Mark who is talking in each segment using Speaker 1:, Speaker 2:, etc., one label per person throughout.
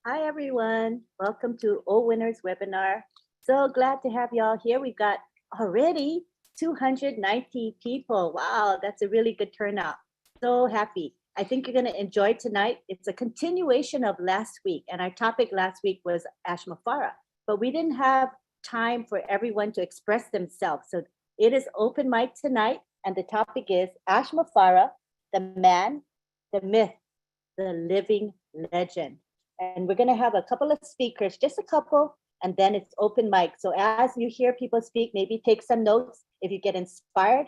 Speaker 1: Hi, everyone. Welcome to O-WINNERE's webinar. So glad to have you all here. We've got already 290 people. Wow, that's a really good turnout. So happy. I think you're going to enjoy tonight. It's a continuation of last week, and our topic last week was Ash Mufareh, but we didn't have time for everyone to express themselves. So it is open mic tonight, and the topic is Ash Mufareh, the man, the myth, the living legend. And we're going to have a couple of speakers, just a couple, and then it's open mic. So as you hear people speak, maybe take some notes. If you get inspired,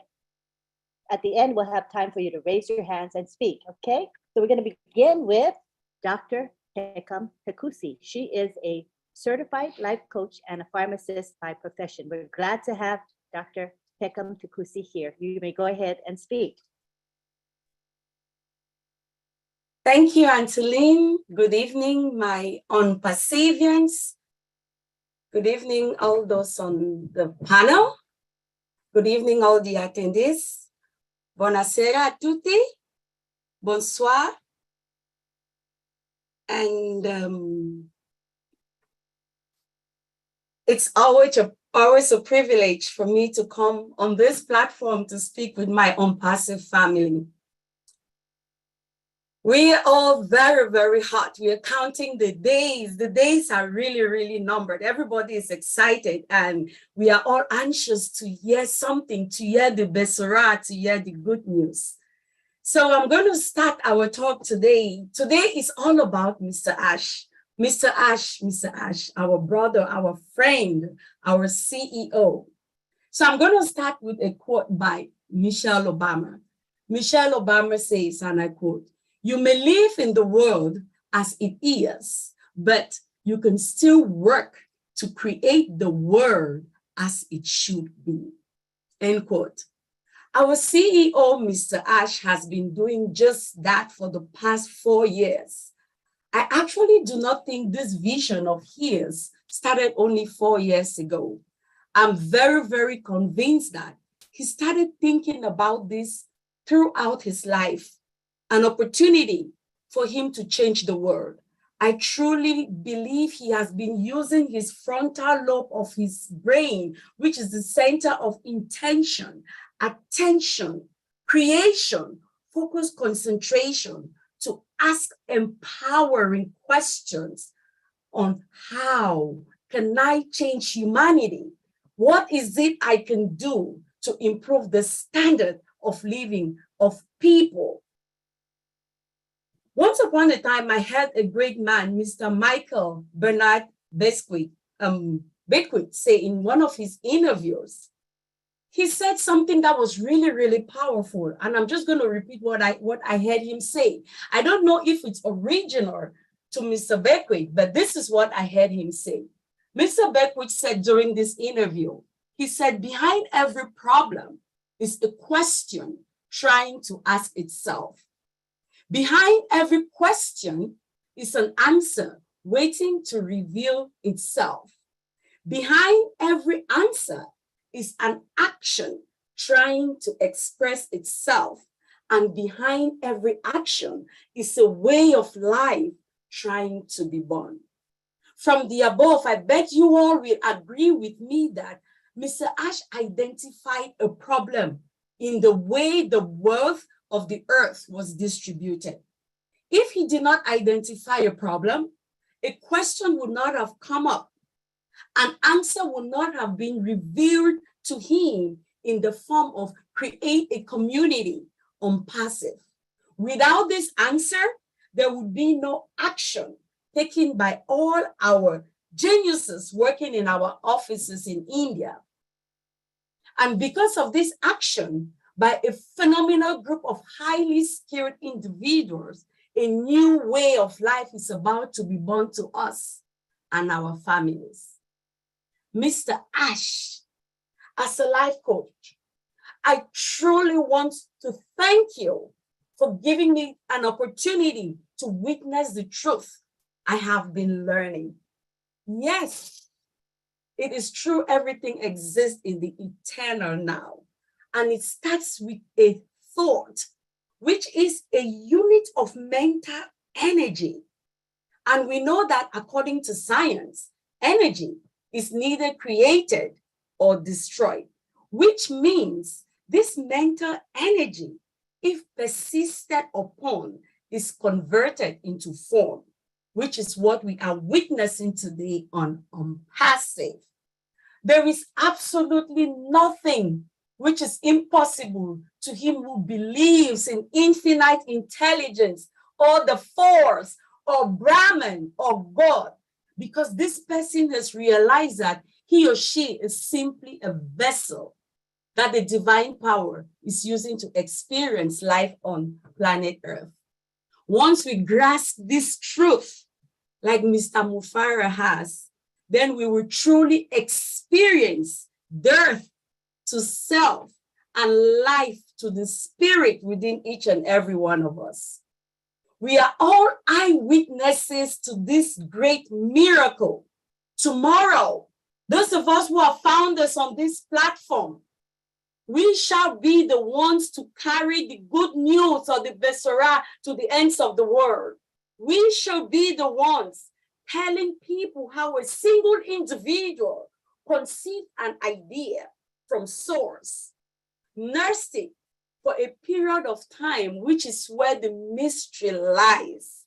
Speaker 1: at the end, we'll have time for you to raise your hands and speak, okay? So we're going to begin with Dr. Pekam Hekusi. She is a certified life coach and a pharmacist by profession. We're glad to have Dr. Pekam Hekusi here. You may go ahead and speak.
Speaker 2: Thank you, Angeline. Good evening, my on-Pacifians. Good evening, all those on the panel. Good evening, all the attendees. Buonasera a tutti. Bonsoir. And it's always a privilege for me to come on this platform to speak with my on-passive family. We are all very, very hot. We are counting the days. The days are really, really numbered. Everybody is excited and we are all anxious to hear something, to hear the Besora, to hear the good news. So I'm going to start our talk today. Today is all about Mr. Ash. Mr. Ash, our brother, our friend, our CEO. So I'm going to start with a quote by Michelle Obama. Michelle Obama says, and I quote, "You may live in the world as it is, but you can still work to create the world as it should be." End quote. Our CEO, Mr. Ash, has been doing just that for the past 4 years. I actually do not think this vision of his started only 4 years ago. I'm very, very convinced that he started thinking about this throughout his life. An opportunity for him to change the world. I truly believe he has been using his frontal lobe of his brain, which is the center of intention, attention, creation, focus, concentration, to ask empowering questions on how can I change humanity? What is it I can do to improve the standard of living of people? Once upon a time, I had a great man, Mr. Michael Bernard Beckwith, say in one of his interviews, he said something that was really, really powerful. And I'm just going to repeat what I heard him say. I don't know if it's original to Mr. Beckwith, but this is what I heard him say. Mr. Beckwith said during this interview, he said, behind every problem is the question trying to ask itself. Behind every question is an answer waiting to reveal itself. Behind every answer is an action trying to express itself. And behind every action is a way of life trying to be born. From the above, I bet you all will agree with me that Mr. Ash identified a problem in the way the wealth of the earth was distributed. If he did not identify a problem, a question would not have come up. An answer would not have been revealed to him in the form of create a community on passive. Without this answer, there would be no action taken by all our geniuses working in our offices in India. And because of this action, by a phenomenal group of highly skilled individuals, a new way of life is about to be born to us and our families. Mr. Ash, as a life coach, I truly want to thank you for giving me an opportunity to witness the truth I have been learning. Yes, it is true, everything exists in the eternal now. And it starts with a thought, which is a unit of mental energy. And we know that according to science, energy is neither created or destroyed, which means this mental energy, if persisted upon, is converted into form, which is what we are witnessing today on passive. There is absolutely nothing which is impossible to him who believes in infinite intelligence or the force or Brahman or God, because this person has realized that he or she is simply a vessel that the divine power is using to experience life on planet Earth. Once we grasp this truth, like Mr. Mufareh has, then we will truly experience death to self and life to the spirit within each and every one of us. We are all eyewitnesses to this great miracle. Tomorrow, those of us who are founders on this platform, we shall be the ones to carry the good news or the Besora to the ends of the world. We shall be the ones telling people how a single individual conceived an idea from source, nursed it for a period of time, which is where the mystery lies.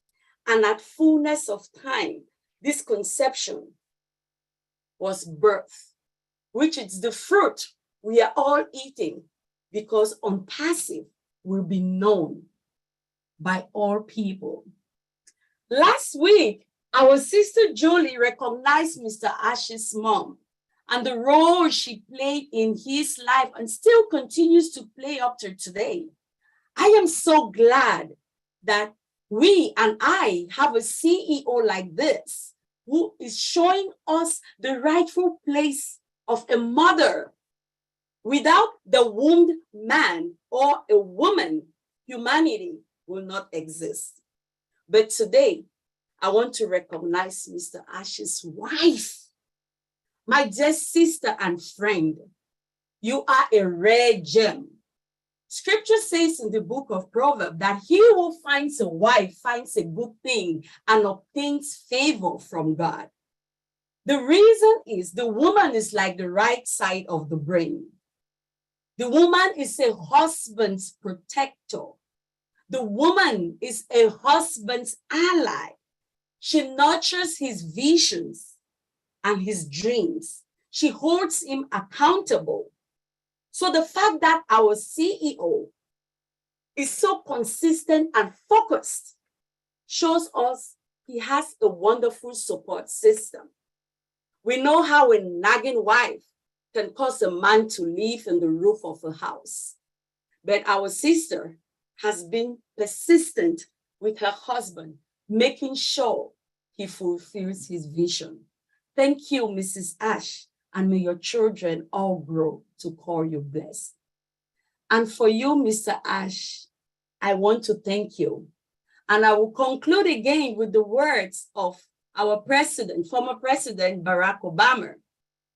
Speaker 2: And at fullness of time, this conception was birth, which is the fruit we are all eating, because on passive will be known by all people. Last week, our sister Jolie recognized Mr. Ash's mom and the role she played in his life and still continues to play up to today. I am so glad that we and I have a CEO like this who is showing us the rightful place of a mother. Without the wombed man or a woman, humanity will not exist. But today, I want to recognize Mr. Ash's wife. My dear sister and friend, you are a rare gem. Scripture says in the book of Proverbs that he who finds a wife finds a good thing and obtains favor from God. The reason is the woman is like the right side of the brain. The woman is a husband's protector. The woman is a husband's ally. She nurtures his visions and his dreams. She holds him accountable. So the fact that our CEO is so consistent and focused shows us he has a wonderful support system. We know how a nagging wife can cause a man to live in the roof of a house. But our sister has been persistent with her husband, making sure he fulfills his vision. Thank you, Mrs. Ash, and may your children all grow to call you blessed. And for you, Mr. Ash, I want to thank you. And I will conclude again with the words of our president, former President Barack Obama.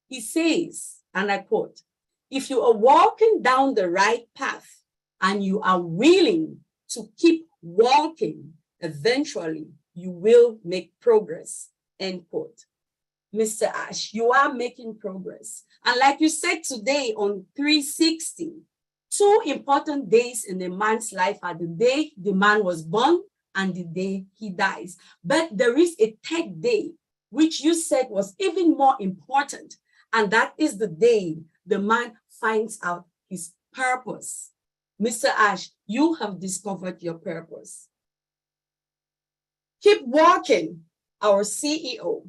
Speaker 2: He says, and I quote, "If you are walking down the right path and you are willing to keep walking, eventually you will make progress," end quote. Mr. Ash, you are making progress. And like you said today on 360, 2 important days in a man's life are the day the man was born and the day he dies. But there is a 3rd day, which you said was even more important. And that is the day the man finds out his purpose. Mr. Ash, you have discovered your purpose. Keep walking, our CEO,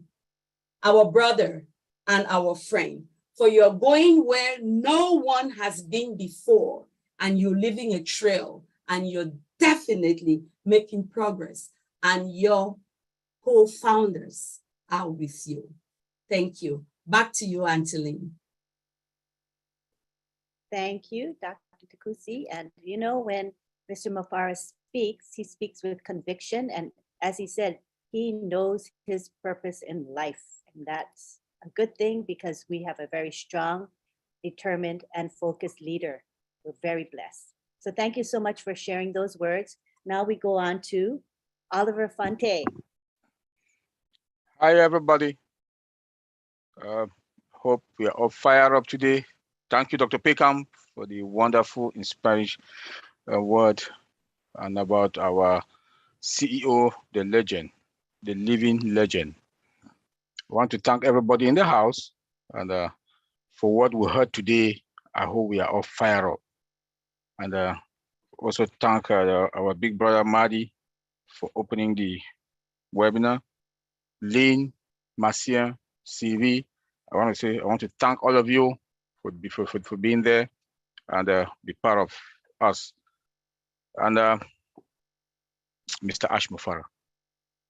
Speaker 2: our brother, and our friend, for you're going where no one has been before, and you're leaving a trail, and you're definitely making progress, and your co-founders are with you. Thank you. Back to you, Auntie Lynn.
Speaker 1: Thank you, Dr. Takusi. And you know, when Mr. Mufareh speaks, he speaks with conviction. And as he said, he knows his purpose in life. And that's a good thing because we have a very strong, determined, and focused leader. We're very blessed. So thank you so much for sharing those words. Now we go on to Oliver Fonte.
Speaker 3: Hi, everybody. Hope we are all fired up today. Thank you, Dr. Peckham, for the wonderful, inspiring word and about our CEO, the legend, the living legend. I want to thank everybody in the house and for what we heard today. I hope we are all fired up. And also thank our big brother, Madi, for opening the webinar. Lynn, Marcien, CV. I want to thank all of you for being there and be part of us. And Mr. Ash Mufareh,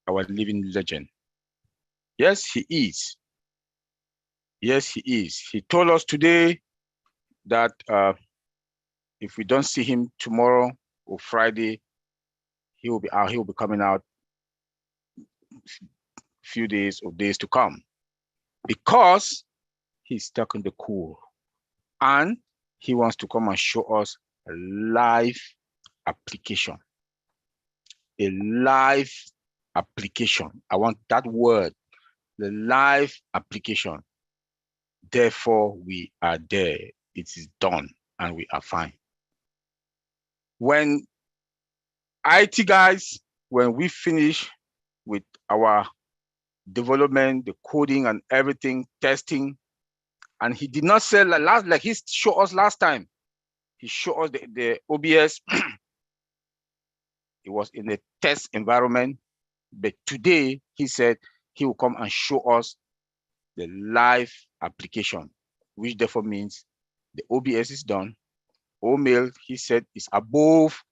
Speaker 3: our living legend. Yes, he is. Yes, he is. He told us today that if we don't see him tomorrow or Friday, he will be out. He will be coming out few days or days to come because he's stuck in the cool and he wants to come and show us a live application. A live application. I want that word, the live application. Therefore, we are there. It is done and we are fine. When IT guys, when we finish with our development, the coding and everything, testing, and he did not say like he showed us last time. He showed us the OBS. It was in a test environment, but today he said he will come and show us the live application, which therefore means the OBS is done. OMail, he said, is above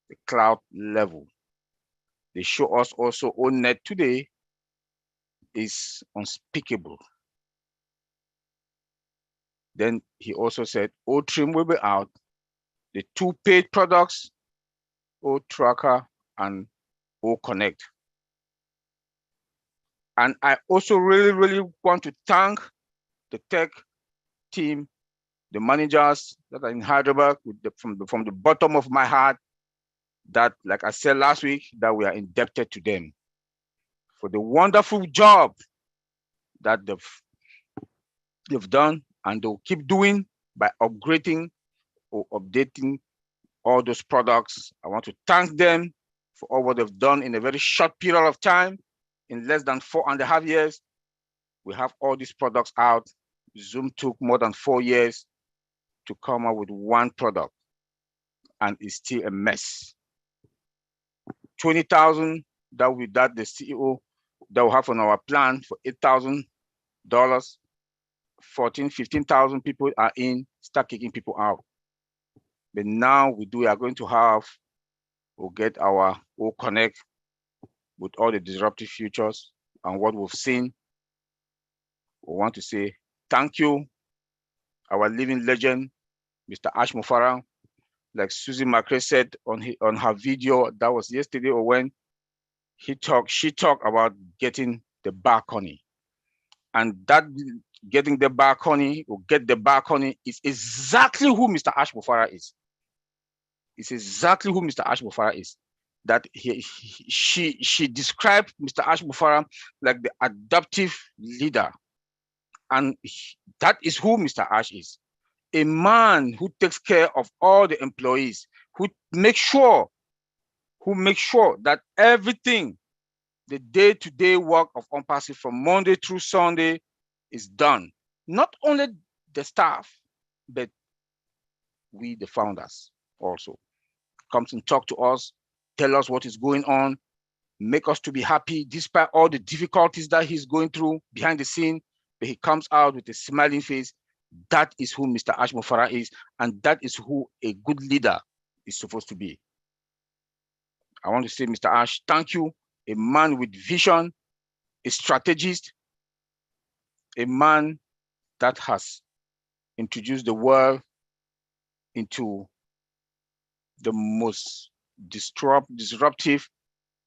Speaker 3: the cloud level. They show us also ONET today is unspeakable. Then he also said O-Trim will be out. The two paid products, O-Tracker and O-Connect. And I also really want to thank the tech team, the managers that are in Hyderabad from the bottom of my heart, that, like I said last week, that we are indebted to them for the wonderful job that they've done and they'll keep doing by upgrading or updating all those products. I want to thank them for all what they've done in a very short period of time. In less than 4.5 years, we have all these products out. Zoom took more than 4 years to come up with one product, and it's still a mess. 20,000 that the CEO that we have on our plan for $8,000, 14, 15,000 people are in, start kicking people out. But now we are going to have, we'll get our O-Connect with all the disruptive features and what we've seen. We want to say thank you, our living legend, Mr. Ash Mufareh. Like Susie McRae said on her video, that was yesterday or when she talked about getting the balcony. And that getting the balcony or get the balcony is exactly who Mr. Ash Mufareh is. It's exactly who Mr. Ash Mufareh is. That she described Mr. Ash Mufareh like the adaptive leader. And that is who Mr. Ash is. A man who takes care of all the employees, who makes sure that everything, the day-to-day work of ONPASSIVE from Monday through Sunday is done. Not only the staff, but we, the founders, also. Comes and talk to us, tell us what is going on, make us to be happy despite all the difficulties that he's going through behind the scene, but he comes out with a smiling face. That is who Mr. Ash Mufareh is, and that is who a good leader is supposed to be. I want to say, Mr. Ash, thank you. A man with vision, a strategist, a man that has introduced the world into the most disruptive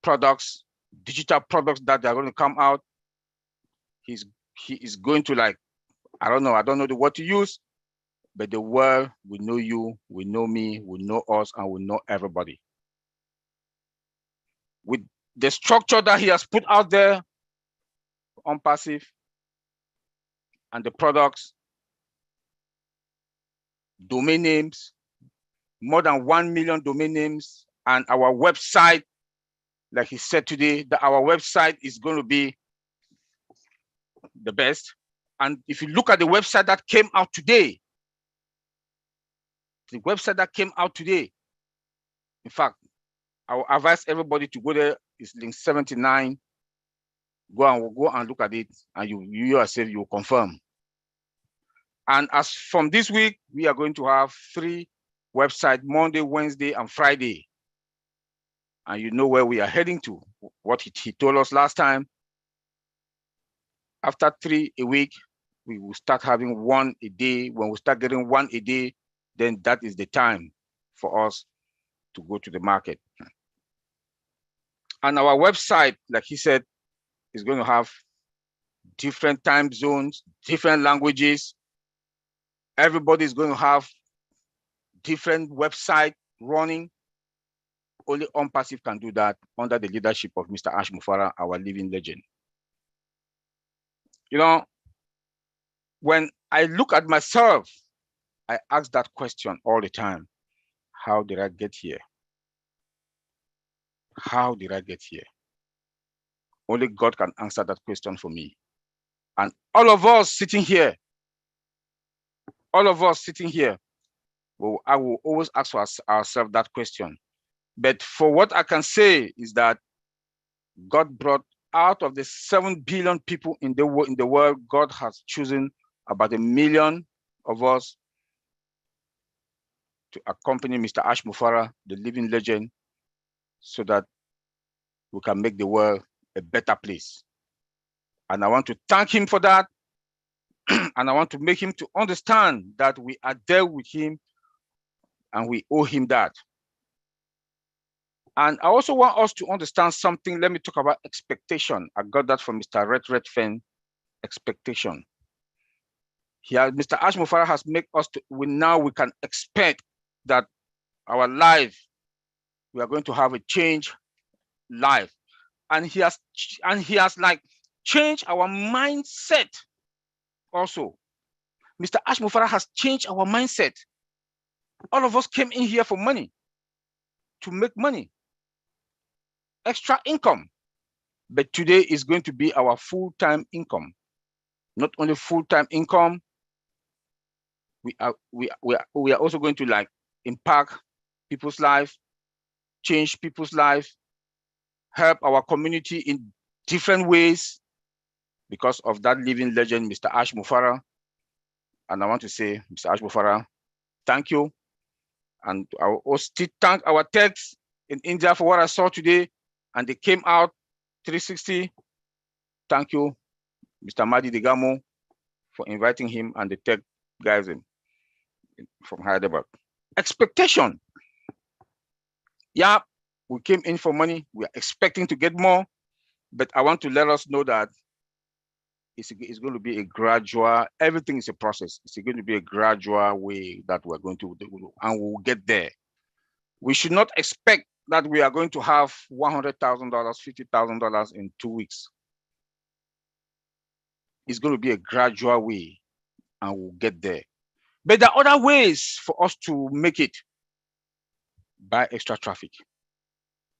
Speaker 3: products, digital products that are going to come out. He is going to, like, I don't know the word to use, but the world will know you, will know me, will know us, and will know everybody. With the structure that he has put out there, on-passive, and the products, domain names, more than 1 million domain names, and our website, like he said today, that our website is going to be the best. And if you look at the website that came out today, in fact, I will advise everybody to go there. It's link 79. Go and look at it, and you yourself, you will confirm. And as from this week, we are going to have 3 websites, Monday, Wednesday, and Friday. And you know where we are heading to, what he told us last time. After 3 a week, we will start having 1 a day. When we start getting 1 a day, then that is the time for us to go to the market. And our website, like he said, is going to have different time zones, different languages. Everybody is going to have different website running. Only on-passive can do that under the leadership of Mr. Ash Mufareh, our living legend. You know, when I look at myself, I ask that question all the time. How did I get here? How did I get here? Only God can answer that question for me. And all of us sitting here, well, I will always ask ourselves that question. But for what I can say is that God brought out of the 7 billion people in the world, God has chosen about 1 million of us to accompany Mr. Ash Mufareh, the living legend, so that we can make the world a better place. And I want to thank him for that. And I want to make him to understand that we are there with him and we owe him that. And I also want us to understand something. Let me talk about expectation. I got that from Mr. Redfern, expectation. Here, Mr. Ash Mufareh has made us to, now we can expect that our life, we are going to have a change life. And he has like changed our mindset also. Mr. Ash Mufareh has changed our mindset. All of us came in here for money, to make money, extra income. But today is going to be our full-time income. Not only full-time income, we are also going to like impact people's life, change people's life, help our community in different ways because of that living legend, Mr. Ash Mufareh. And I want to say, Mr. Ash Mufareh, thank you. And I will also thank our techs in India for what I saw today. And they came out 360. Thank you, Mr. Madi Digamo, for inviting him and the tech guys from Hyderabad. Expectation. Yeah, we came in for money. We are expecting to get more. But I want to let us know that it's going to be a gradual, everything is a process. It's going to be a gradual way that we're going to do, and we'll get there. We should not expect that we are going to have $100,000, $50,000 in 2 weeks. It's going to be a gradual way, and we'll get there. But there are other ways for us to make it. Buy extra traffic.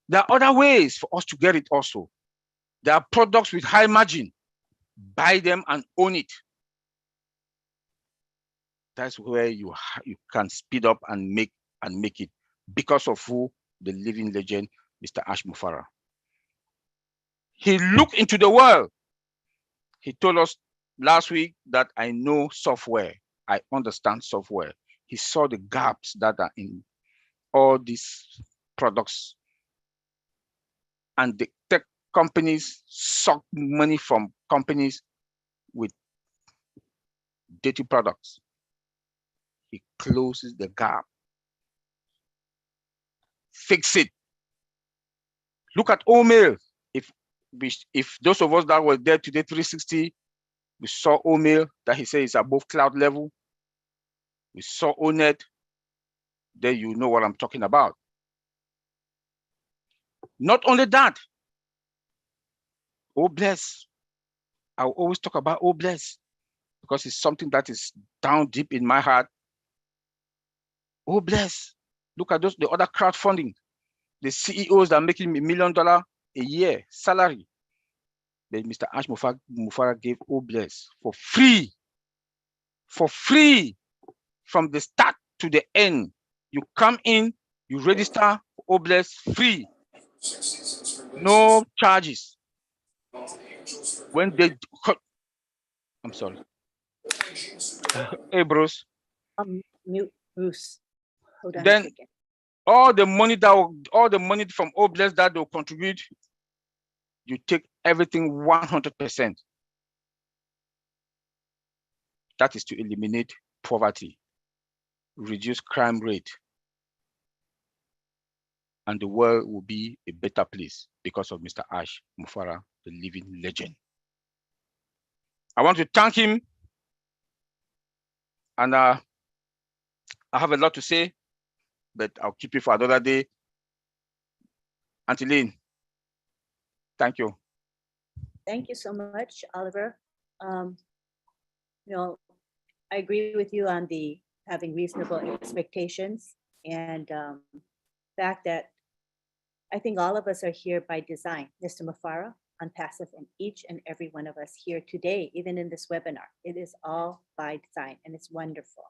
Speaker 3: There are other ways for us to get it also. There are products with high margin. Buy them and own it. That's where you can speed up and make it because of who? The living legend, Mr. Ash Mufareh. He looked into the world. He told us last week that I know software. I understand software. He saw the gaps that are in all these products. And the tech companies suck money from companies with dirty products. He closes the gap. Fix it. Look at O-WINNERE. If those of us that were there today, 360, we saw O-WINNERE that he said is above cloud level. We saw O-NET. Then you know what I'm talking about. Not only that, oh bless, I'll always talk about O-Bless because it's something that is down deep in my heart. O-Bless. Look at the other crowdfunding. The CEOs that are making $1 million a year salary. But Mr. Ash Mufareh gave O-Bless for free. For free. From the start to the end. You come in, you register O-Bless free. No charges. When they, I'm sorry. Hey, Bruce.
Speaker 1: Mute Bruce. Hold on
Speaker 3: Then
Speaker 1: a second.
Speaker 3: all the money from O-Bless that they'll contribute, you take everything 100%. That is to eliminate poverty, reduce crime rate, and the world will be a better place because of Mr. Ash Mufareh, the living legend. I want to thank him, and I have a lot to say, but I'll keep it for another day. Auntie Lynn, thank you.
Speaker 1: Thank you so much, Oliver. I agree with you on the having reasonable expectations and fact that I think all of us are here by design. Mr. Mufareh, Unpassive, and each and every one of us here today, even in this webinar, it is all by design and it's wonderful.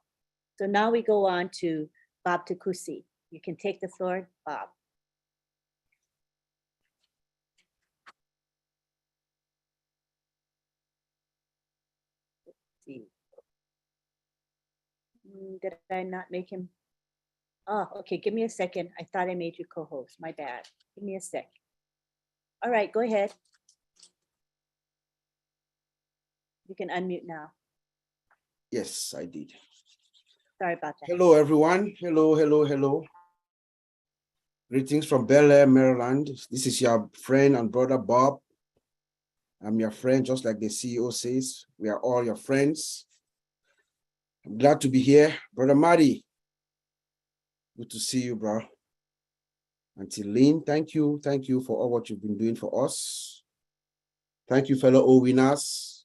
Speaker 1: So now we go on to Bob Takusi. You can take the floor, Bob. See. Did I not make him? Oh, okay. Give me a second. I thought I made you co-host. My bad. Give me a sec. All right, go ahead. You can unmute now.
Speaker 4: Yes, I did.
Speaker 1: Sorry about that.
Speaker 4: Hello, everyone. Hello. Greetings from Bel Air, Maryland. This is your friend and brother, Bob. I'm your friend, just like the CEO says. We are all your friends. I'm glad to be here. Brother Marty, good to see you, bro. Auntie Lynn, thank you. Thank you for all what you've been doing for us. Thank you, fellow O-Winners.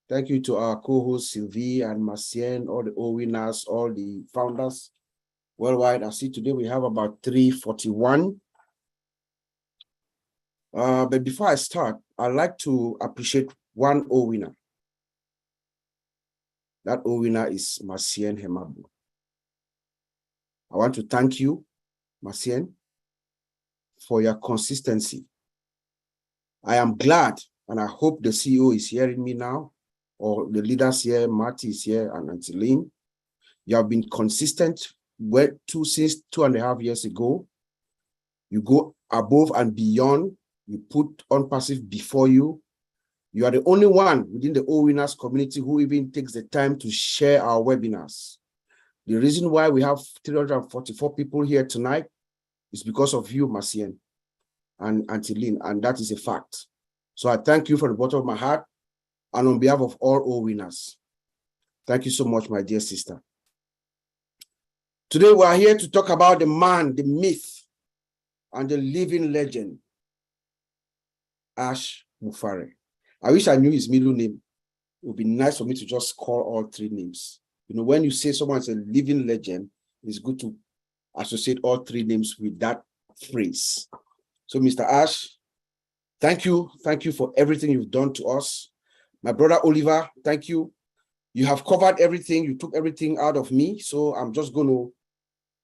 Speaker 4: Thank you to our co-hosts, Sylvie and Macien, all the O-Winners, all the founders worldwide. I see today we have about 341. But before I start, I'd like to appreciate one O-Winner. That O-Winner is Macien Hemabu. I want to thank you, Macien, for your consistency. I am glad, and I hope the CEO is hearing me now, or the leaders here, Marty is here, and Auntie Lynn. You have been consistent since 2.5 years ago. You go above and beyond. You put Unpassive before you. You are the only one within the O-Winners community who even takes the time to share our webinars. The reason why we have 344 people here tonight is because of you, Macien and Auntie Lynn, and that is a fact. So I thank you from the bottom of my heart and on behalf of all O-Winners. Thank you so much, my dear sister. Today we are here to talk about the man, the myth, and the living legend, Ash Mufareh. I wish I knew his middle name. It would be nice for me to just call all three names. You know, when you say someone's a living legend, it's good to associate all three names with that phrase. So, Mr. Ash, thank you. Thank you for everything you've done to us. My brother Oliver, thank you. You have covered everything. You took everything out of me. So I'm just going to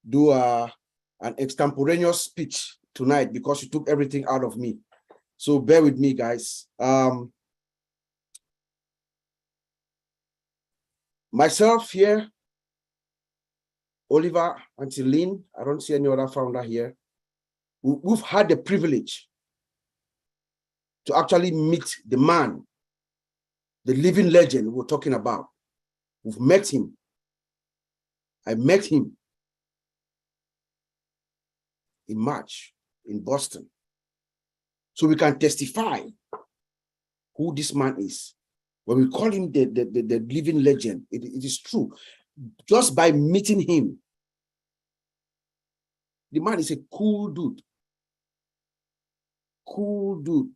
Speaker 4: do an extemporaneous speech tonight because you took everything out of me. So bear with me, guys. Myself here, Oliver, Auntie Lynn, I don't see any other founder here. We've had the privilege to actually meet the man, the living legend we're talking about. We've met him. I met him in March in Boston. So we can testify who this man is. When we call him the living legend, it is true. Just by meeting him, the man is a cool dude. Cool dude.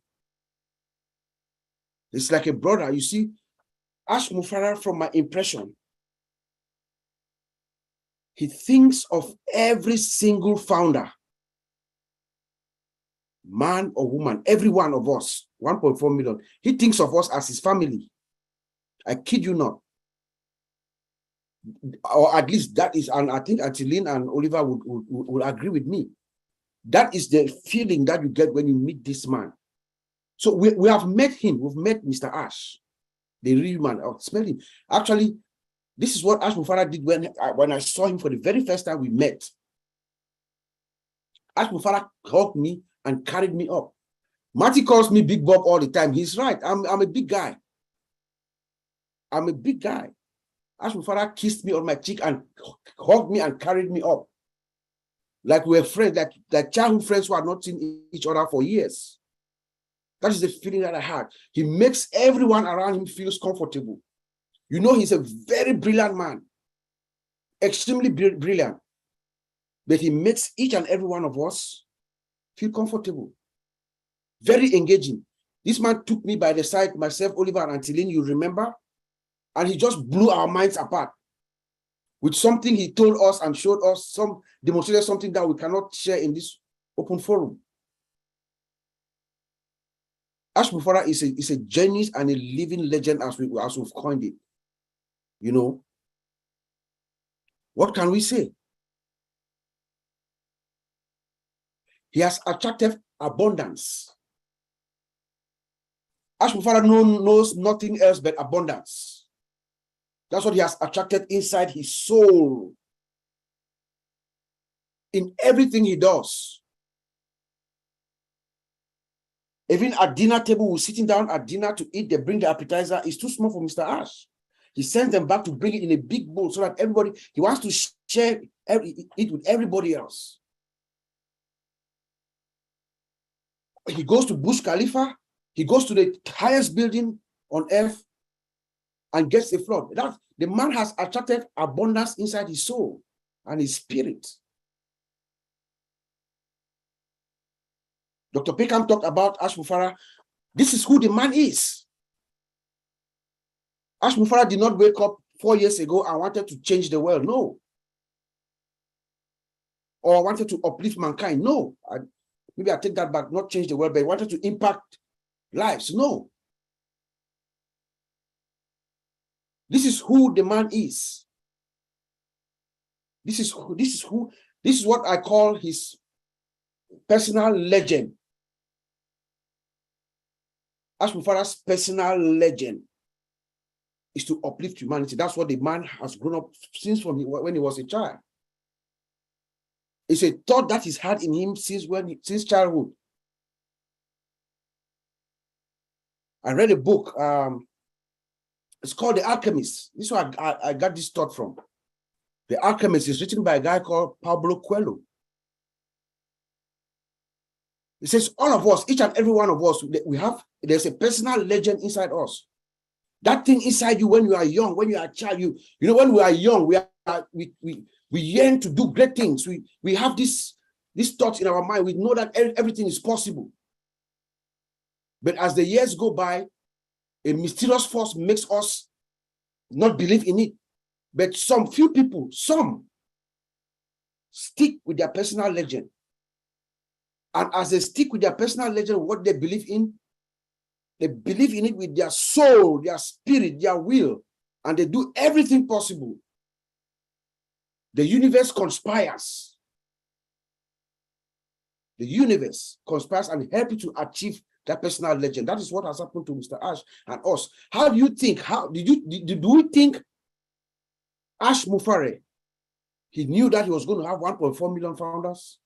Speaker 4: It's like a brother. You see, Ash Mufareh, from my impression, he thinks of every single founder, man or woman, every one of us, 1.4 million. He thinks of us as his family. I kid you not. Or at least that is, and I think Antilene and Oliver would agree with me. That is the feeling that you get when you meet this man. So we have met him. We've met Mr. Ash, the real man. I've smelled him. Actually, this is what Ash Mufareh did when I saw him for the very first time we met. Ash Mufareh hugged me and carried me up. Marty calls me Big Bob all the time. He's right. I'm a big guy. I'm a big guy. Ash Mufareh kissed me on my cheek and hugged me and carried me up. Like we're friends, like childhood friends who have not seen each other for years. That is the feeling that I had. He makes everyone around him feel comfortable. You know, he's a very brilliant man, extremely brilliant, but he makes each and every one of us feel comfortable, very engaging. This man took me by the side, myself, Oliver, and Antilene, you remember? And he just blew our minds apart with something he told us and showed us, demonstrated something that we cannot share in this open forum. Ash Mufareh is a genius and a living legend as we've coined it. You know, what can we say? He has attracted abundance. Ash Mufareh knows nothing else but abundance. That's what he has attracted inside his soul. In everything he does. Even at dinner table, we're sitting down at dinner to eat, they bring the appetizer. It's too small for Mr. Ash. He sends them back to bring it in a big bowl so that everybody, he wants to share it with everybody else. He goes to Burj Khalifa, he goes to the highest building on earth and gets a flood. The man has attracted abundance inside his soul and his spirit. Dr. Peckham talked about Ash Mufareh. This is who the man is. Ash Mufareh did not wake up 4 years ago and wanted to change the world. No. Or wanted to uplift mankind. No. Maybe I take that back, not change the world, but he wanted to impact lives. No. This is who the man is. This is what I call his personal legend. Ash Mufareh's personal legend is to uplift humanity. That's what the man has grown up since when he was a child. It's a thought that he's had in him since childhood. I read a book. It's called The Alchemist. This is where I got this thought from. The Alchemist is written by a guy called Pablo Coelho. It says all of us, each and every one of us, there's a personal legend inside us. That thing inside you when you are young, when you are a child, you know, when we are young, we yearn to do great things. We have this thought in our mind. We know that everything is possible. But as the years go by, a mysterious force makes us not believe in it. But some few people, stick with their personal legend. And as they stick with their personal legend, what they believe in it with their soul, their spirit, their will, and they do everything possible. The universe conspires. The universe conspires and helps you to achieve that personal legend. That is what has happened to Mr. Ash and us. How do you think? Do we think Ash Mufareh, he knew that he was going to have 1.4 million founders?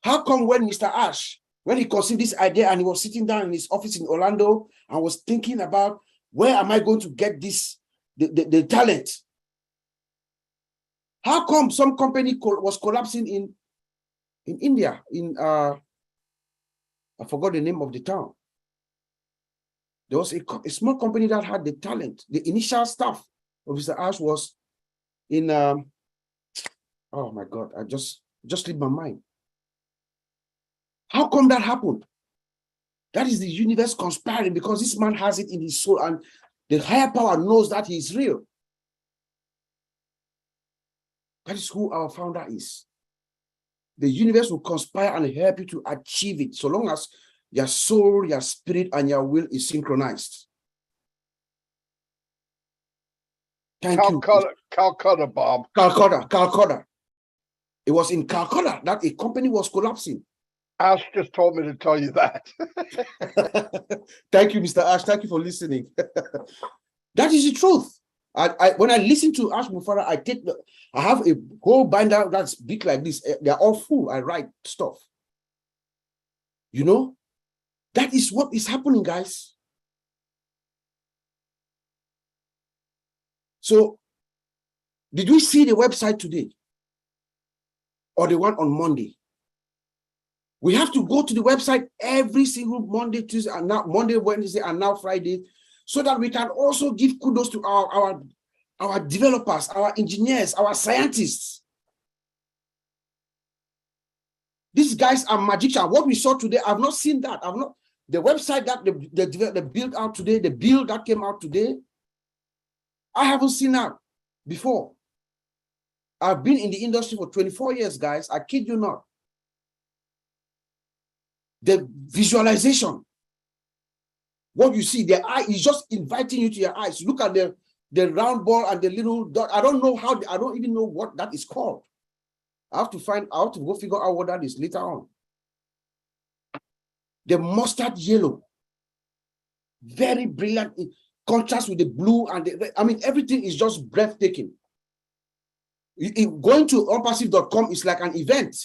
Speaker 4: How come when Mr. Ash, when he conceived this idea and he was sitting down in his office in Orlando and was thinking about where am I going to get the talent? How come some company was collapsing in India, I forgot the name of the town. There was a small company that had the talent. The initial staff of Mr. Ash was in, oh my God, I just slipped my mind. How come that happened? That is the universe conspiring because this man has it in his soul and the higher power knows that he is real. That is who our founder is. The universe will conspire and help you to achieve it so long as your soul, your spirit, and your will is synchronized. Thank you.
Speaker 5: Calcutta, Bob.
Speaker 4: Calcutta. It was in Calcutta that a company was collapsing.
Speaker 5: Ash just told me to tell you that.
Speaker 4: Thank you, Mr. Ash. Thank you for listening. That is the truth. When I listen to Ash Mufareh, I have a whole binder that's big like this. They're all full. I write stuff. You know, that is what is happening, guys. So, did we see the website today? Or the one on Monday? We have to go to the website every single Monday, Tuesday, and now Monday, Wednesday, and now Friday, so that we can also give kudos to our developers, our engineers, our scientists. These guys are magicians. What we saw today, I've not seen that. The website that they built out today, the build that came out today, I haven't seen that before. I've been in the industry for 24 years, guys. I kid you not. The visualization, what you see, the eye is just inviting you to your eyes. Look at the round ball and the little dot. I don't know how, I don't even know what that is called. I have to go figure out what that is later on. The mustard yellow, very brilliant, in contrast with the blue and the, I mean, everything is just breathtaking. Going to onpassive.com is like an event.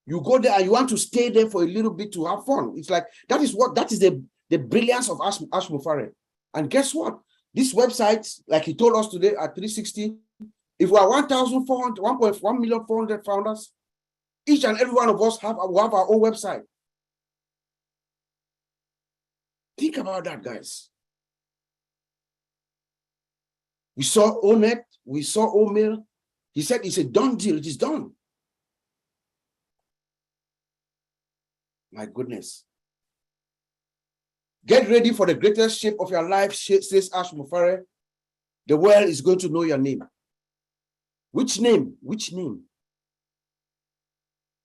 Speaker 4: You go there and you want to stay there for a little bit to have fun. It's like, that is the brilliance of Ash Mufareh. And guess what? This website, like he told us today at 360, if we are 1.4 founders, each and every one of us have our own website. Think about that, guys. We saw O-Net, we saw O-Mill. He said it's a done deal, it is done. My goodness. Get ready for the greatest shape of your life, says Ash Mufareh. The world is going to know your name. Which name? Which name?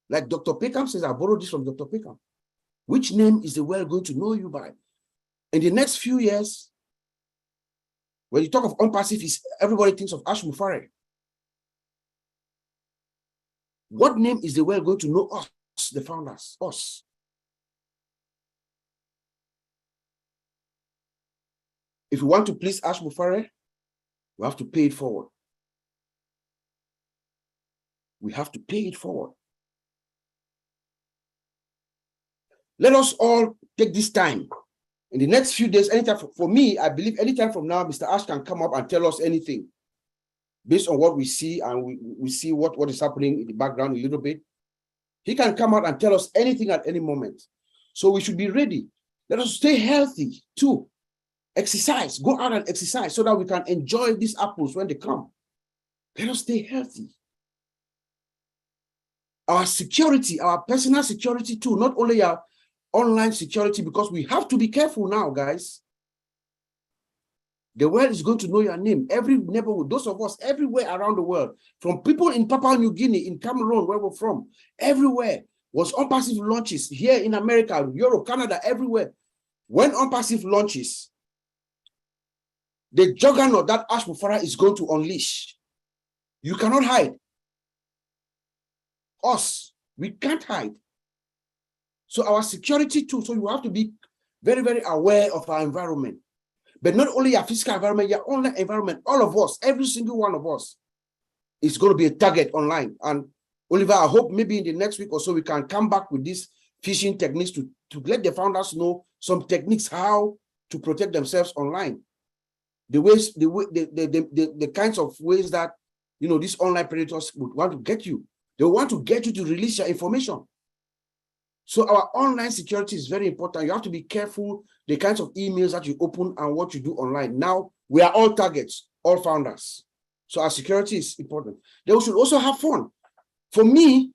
Speaker 4: Like Dr. Peckham says, I borrowed this from Dr. Peckham. Which name is the world going to know you by? In the next few years, when you talk of unpassive, everybody thinks of Ash Mufareh. What name is the world going to know us, the founders, us? If we want to please Ash Mufareh, we have to pay it forward. We have to pay it forward. Let us all take this time. In the next few days, anytime for me, I believe anytime from now, Mr. Ash can come up and tell us anything based on what we see, and we see what is happening in the background a little bit. He can come out and tell us anything at any moment. So we should be ready. Let us stay healthy too. Exercise, go out and exercise so that we can enjoy these apples when they come. Let us stay healthy. Our security, our personal security too, not only our online security, because we have to be careful now, guys. The world is going to know your name. Every neighborhood, those of us everywhere around the world, from people in Papua New Guinea, in Cameroon, where we're from, everywhere was unpassive launches here in America, Europe, Canada, everywhere. When unpassive launches, the juggernaut that Ash Mufareh is going to unleash, you cannot hide. Us, we can't hide. So our security too, so you have to be very, very aware of our environment. But not only your physical environment, your online environment, all of us, every single one of us is going to be a target online. And Oliver, I hope maybe in the next week or so, we can come back with these phishing techniques to let the founders know some techniques, how to protect themselves online. The kinds of ways that, you know, these online predators would want to get you. They want to get you to release your information. So our online security is very important. You have to be careful the kinds of emails that you open and what you do online. Now, we are all targets, all founders. So our security is important. Then we should also have fun. For me,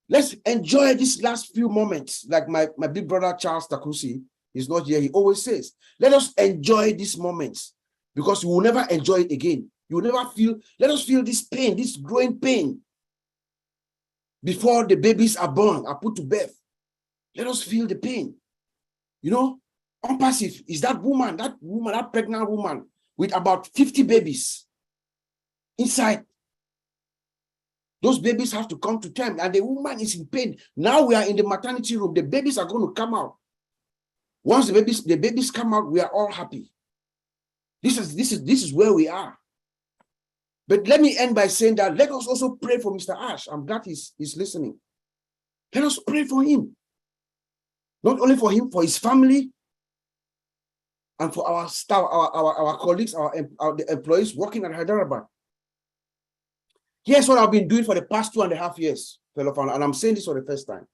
Speaker 4: Let's enjoy these last few moments. Like my big brother, Charles Takusi, is not here. He always says, let us enjoy these moments because we will never enjoy it again. You will never feel, let us feel this pain, this growing pain before the babies are born, are put to birth. Let us feel the pain. You know, unpassive is that pregnant woman with about 50 babies inside. Those babies have to come to term, and the woman is in pain. Now we are in the maternity room. The babies are going to come out. Once the babies come out, we are all happy. This is where we are. But let me end by saying that let us also pray for Mr. Ash. I'm glad he's listening. Let us pray for him. Not only for him, for his family, and for our staff, our colleagues, the employees working at Hyderabad. Here's what I've been doing for the past 2.5 years, fellow founder, and I'm saying this for the first time.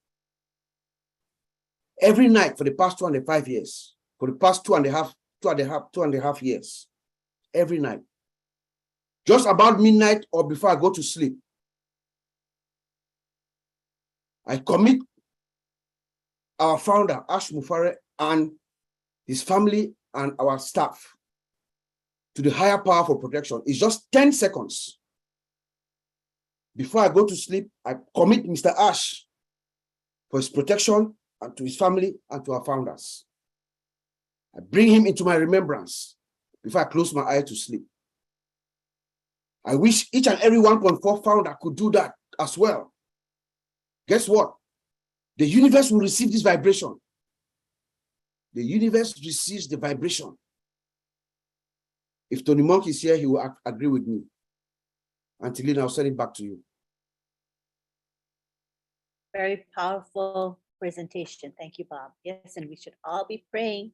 Speaker 4: Every night for the past 2.5 years, for the past two and a half years, every night, just about midnight or before I go to sleep, I commit our founder, Ash Mufareh, and his family and our staff to the higher power for protection. It's just 10 seconds. Before I go to sleep, I commit Mr. Ash for his protection and to his family and to our founders. I bring him into my remembrance before I close my eye to sleep. I wish each and every 1.4 founder could do that as well. Guess what? The universe will receive this vibration. The universe receives the vibration. If Tony Monk is here, he will agree with me. Until then, I'll send it back to you.
Speaker 1: Very powerful presentation. Thank you, Bob. Yes, and we should all be praying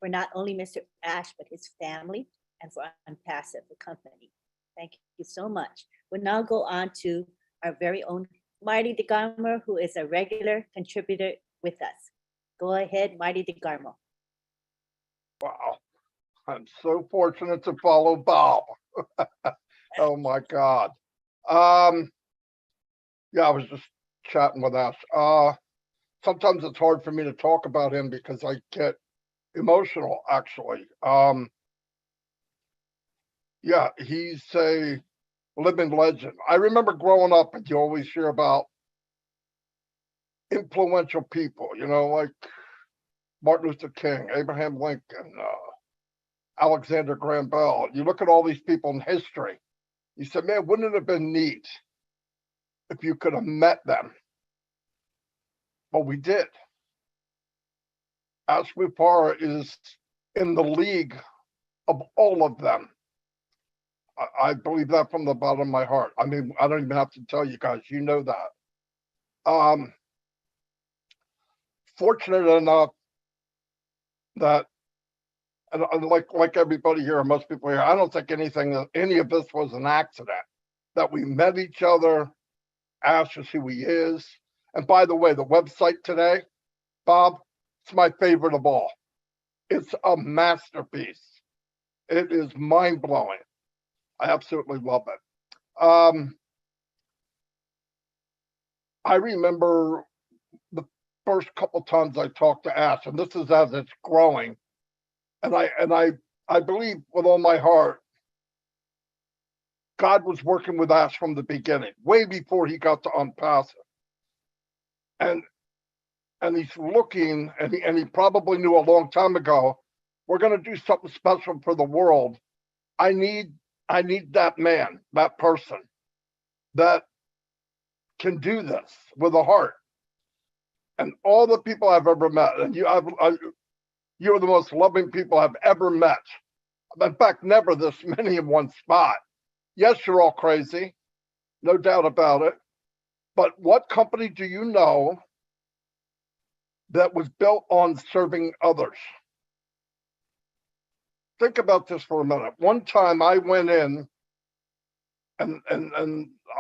Speaker 1: for not only Mr. Ash, but his family and for Unpassive, the company. Thank you so much. We'll now go on to our very own Marty DeGarmo, who is a regular contributor with us. Go ahead, Marty DeGarmo.
Speaker 5: Wow. I'm so fortunate to follow Bob. Oh my God. Yeah, I was just chatting with Ash. Sometimes it's hard for me to talk about him because I get emotional, actually. Yeah, he's a living legend. I remember growing up and you always hear about influential people, you know, like Martin Luther King, Abraham Lincoln, Alexander Graham Bell. You look at all these people in history, you said, man, wouldn't it have been neat if you could have met them? But we did. Ash Mufareh is in the league of all of them. I believe that from the bottom of my heart. I mean, I don't even have to tell you guys, you know that. Fortunate enough that, and like everybody here, most people here, I don't think any of this was an accident. That we met each other, Ash is who he is. And by the way, the website today, Bob, it's my favorite of all. It's a masterpiece. It is mind-blowing. I absolutely love it. I remember the first couple times I talked to Ash, and this is as it's growing. And I believe with all my heart, God was working with Ash from the beginning, way before he got to Unpassive. And he's looking, and he probably knew a long time ago, we're going to do something special for the world. I need that man, that person that can do this with a heart. And all the people I've ever met, and you're the most loving people I've ever met. In fact, never this many in one spot. Yes, you're all crazy, no doubt about it. But what company do you know that was built on serving others? Think about this for a minute. One time I went in and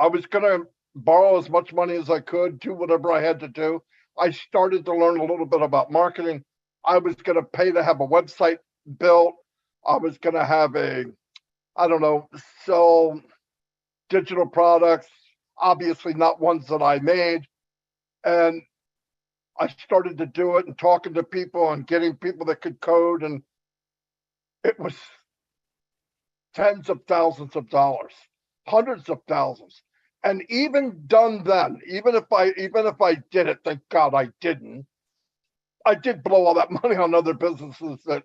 Speaker 5: I was going to borrow as much money as I could, do whatever I had to do. I started to learn a little bit about marketing. I was going to pay to have a website built. I was going to have sell digital products, obviously not ones that I made, And I started to do it and talking to people and getting people that could code. And it was tens of thousands of dollars, hundreds of thousands. And even done then, even if I did it, thank God I didn't. I did blow all that money on other businesses that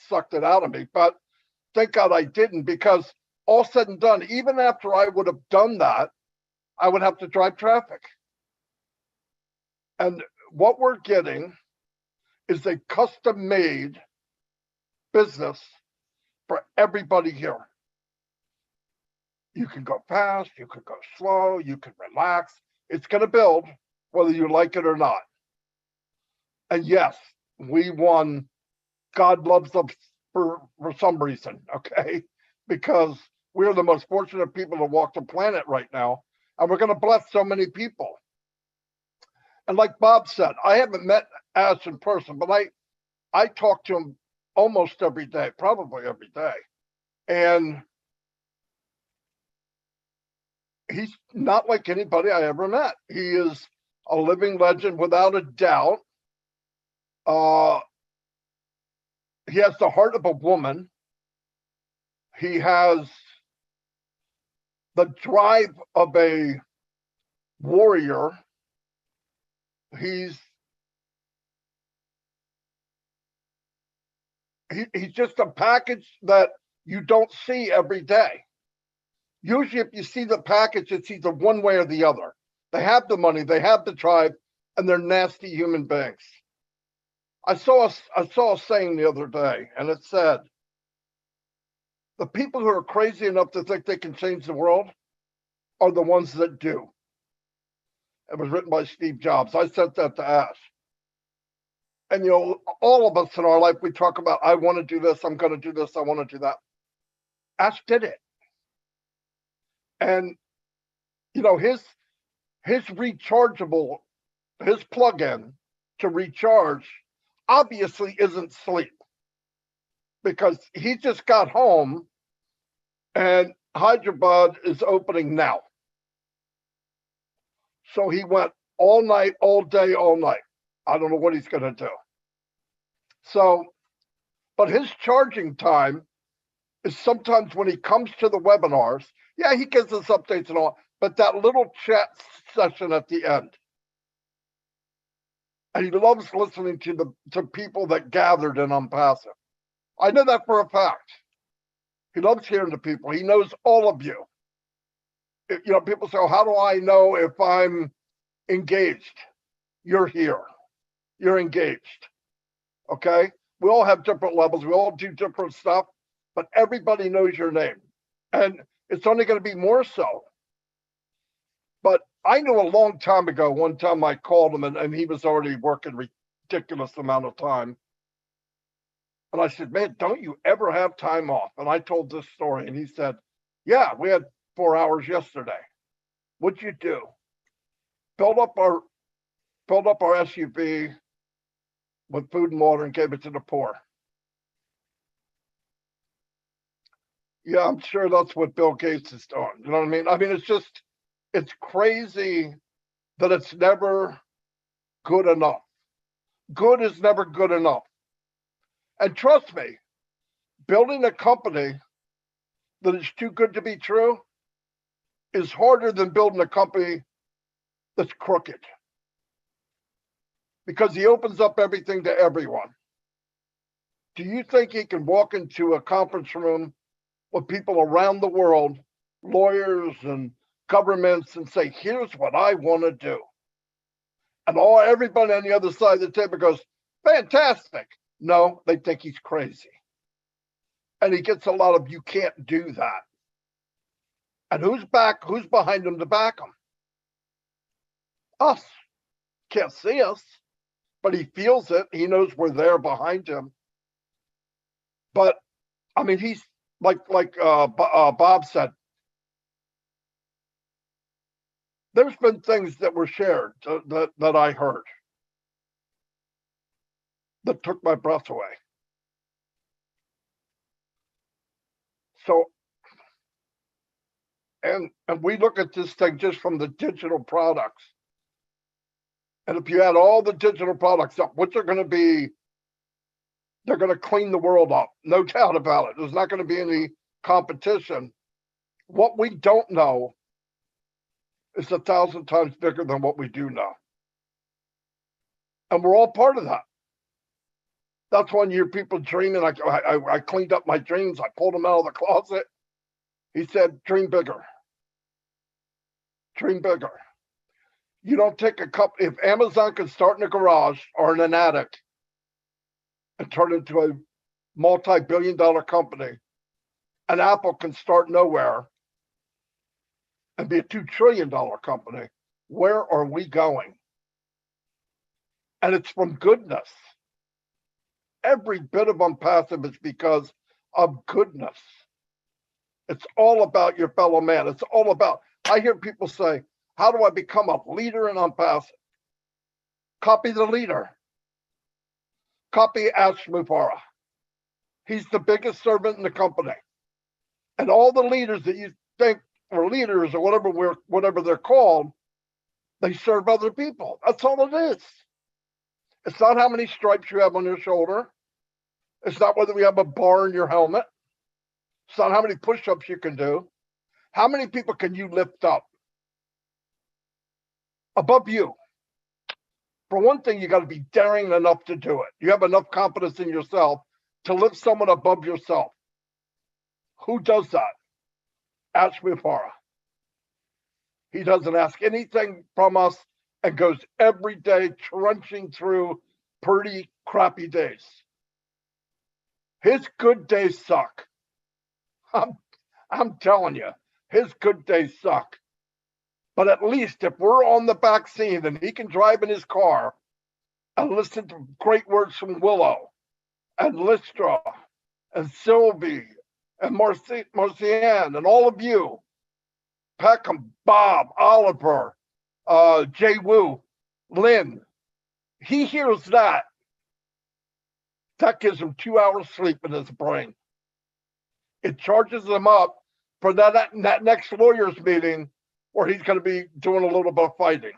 Speaker 5: sucked it out of me, but thank God I didn't, because all said and done, even after I would have done that, I would have to drive traffic. And what we're getting is a custom-made business for everybody here. You can go fast, you can go slow, you can relax. It's going to build whether you like it or not. And yes, we won. God loves us for some reason, okay? Because we're the most fortunate people to walk the planet right now, and we're going to bless so many people. And like Bob said, I haven't met Ash in person, but I talk to him almost every day, probably every day. And he's not like anybody I ever met. He is a living legend without a doubt. He has the heart of a woman. He has the drive of a warrior. He's just a package that you don't see every day. Usually if you see the package, it's either one way or the other. They have the money, they have the drive, and they're nasty human beings. I saw a saying the other day, and it said, the people who are crazy enough to think they can change the world are the ones that do. It was written by Steve Jobs. I sent that to Ash. And, all of us in our life, we talk about, I want to do this, I'm going to do this, I want to do that. Ash did it. And, his rechargeable, his plug-in to recharge obviously isn't sleep, because he just got home and Hyderabad is opening now. So he went all night, all day, all night. I don't know what he's going to do. So, but his charging time is sometimes when he comes to the webinars, yeah, he gives us updates and all, but that little chat session at the end. And he loves listening to people that gathered in Unpassive. I know that for a fact. He loves hearing to people. He knows all of you. People say, oh, how do I know if I'm engaged? You're here. You're engaged. Okay? We all have different levels. We all do different stuff, but everybody knows your name. And it's only going to be more so. But I knew a long time ago, one time I called him and he was already working ridiculous amount of time. And I said, man, don't you ever have time off? And I told this story and he said, yeah, we had 4 hours yesterday. What'd you do? Filled up our SUV with food and water and gave it to the poor. Yeah, I'm sure that's what Bill Gates is doing. You know what I mean? I mean, it's crazy that it's never good enough. Good is never good enough. And trust me, building a company that is too good to be true is harder than building a company that's crooked. Because he opens up everything to everyone. Do you think he can walk into a conference room with people around the world, lawyers and governments, and say, here's what I want to do? And everybody on the other side of the table goes, fantastic. No, they think he's crazy. And he gets a lot of, you can't do that. And who's behind him to back him? Us. Can't see us, but he feels it. He knows we're there behind him. But I mean, he's like Bob said, there's been things that were shared that I heard that took my breath away. So, and we look at this thing just from the digital products. And if you add all the digital products up, which are going to be, they're going to clean the world up. No doubt about it. There's not going to be any competition. What we don't know is 1,000 times bigger than what we do know. And we're all part of that. That's when you hear people dreaming. I cleaned up my dreams. I pulled them out of the closet. He said, dream bigger. Dream bigger. You don't take a cup. If Amazon can start in a garage or in an attic and turn into a multi-billion-dollar company, and Apple can start nowhere and be a $2 trillion company, where are we going? And it's from goodness. Every bit of Unpassive is because of goodness. It's all about your fellow man. It's all about, I hear people say, how do I become a leader in Unpassive? Copy the leader. Copy Ash Mufareh. He's the biggest servant in the company. And all the leaders that you think are leaders or whatever they're called, they serve other people. That's all it is. It's not how many stripes you have on your shoulder. It's not whether you have a bar in your helmet. It's not how many push-ups you can do. How many people can you lift up above you? For one thing, you got to be daring enough to do it. You have enough confidence in yourself to lift someone above yourself. Who does that? Ash Mufareh. He doesn't ask anything from us and goes every day trudging through pretty crappy days. His good days suck. I'm telling you, his good days suck. But at least if we're on the back seat and he can drive in his car and listen to great words from Willow and Lystra and Sylvie and Marcianne and all of you, Peckham, Bob, Oliver, Jay Wu, Lynn, he hears that. That gives him 2 hours sleep in his brain. It charges him up for that next lawyer's meeting where he's going to be doing a little bit of fighting,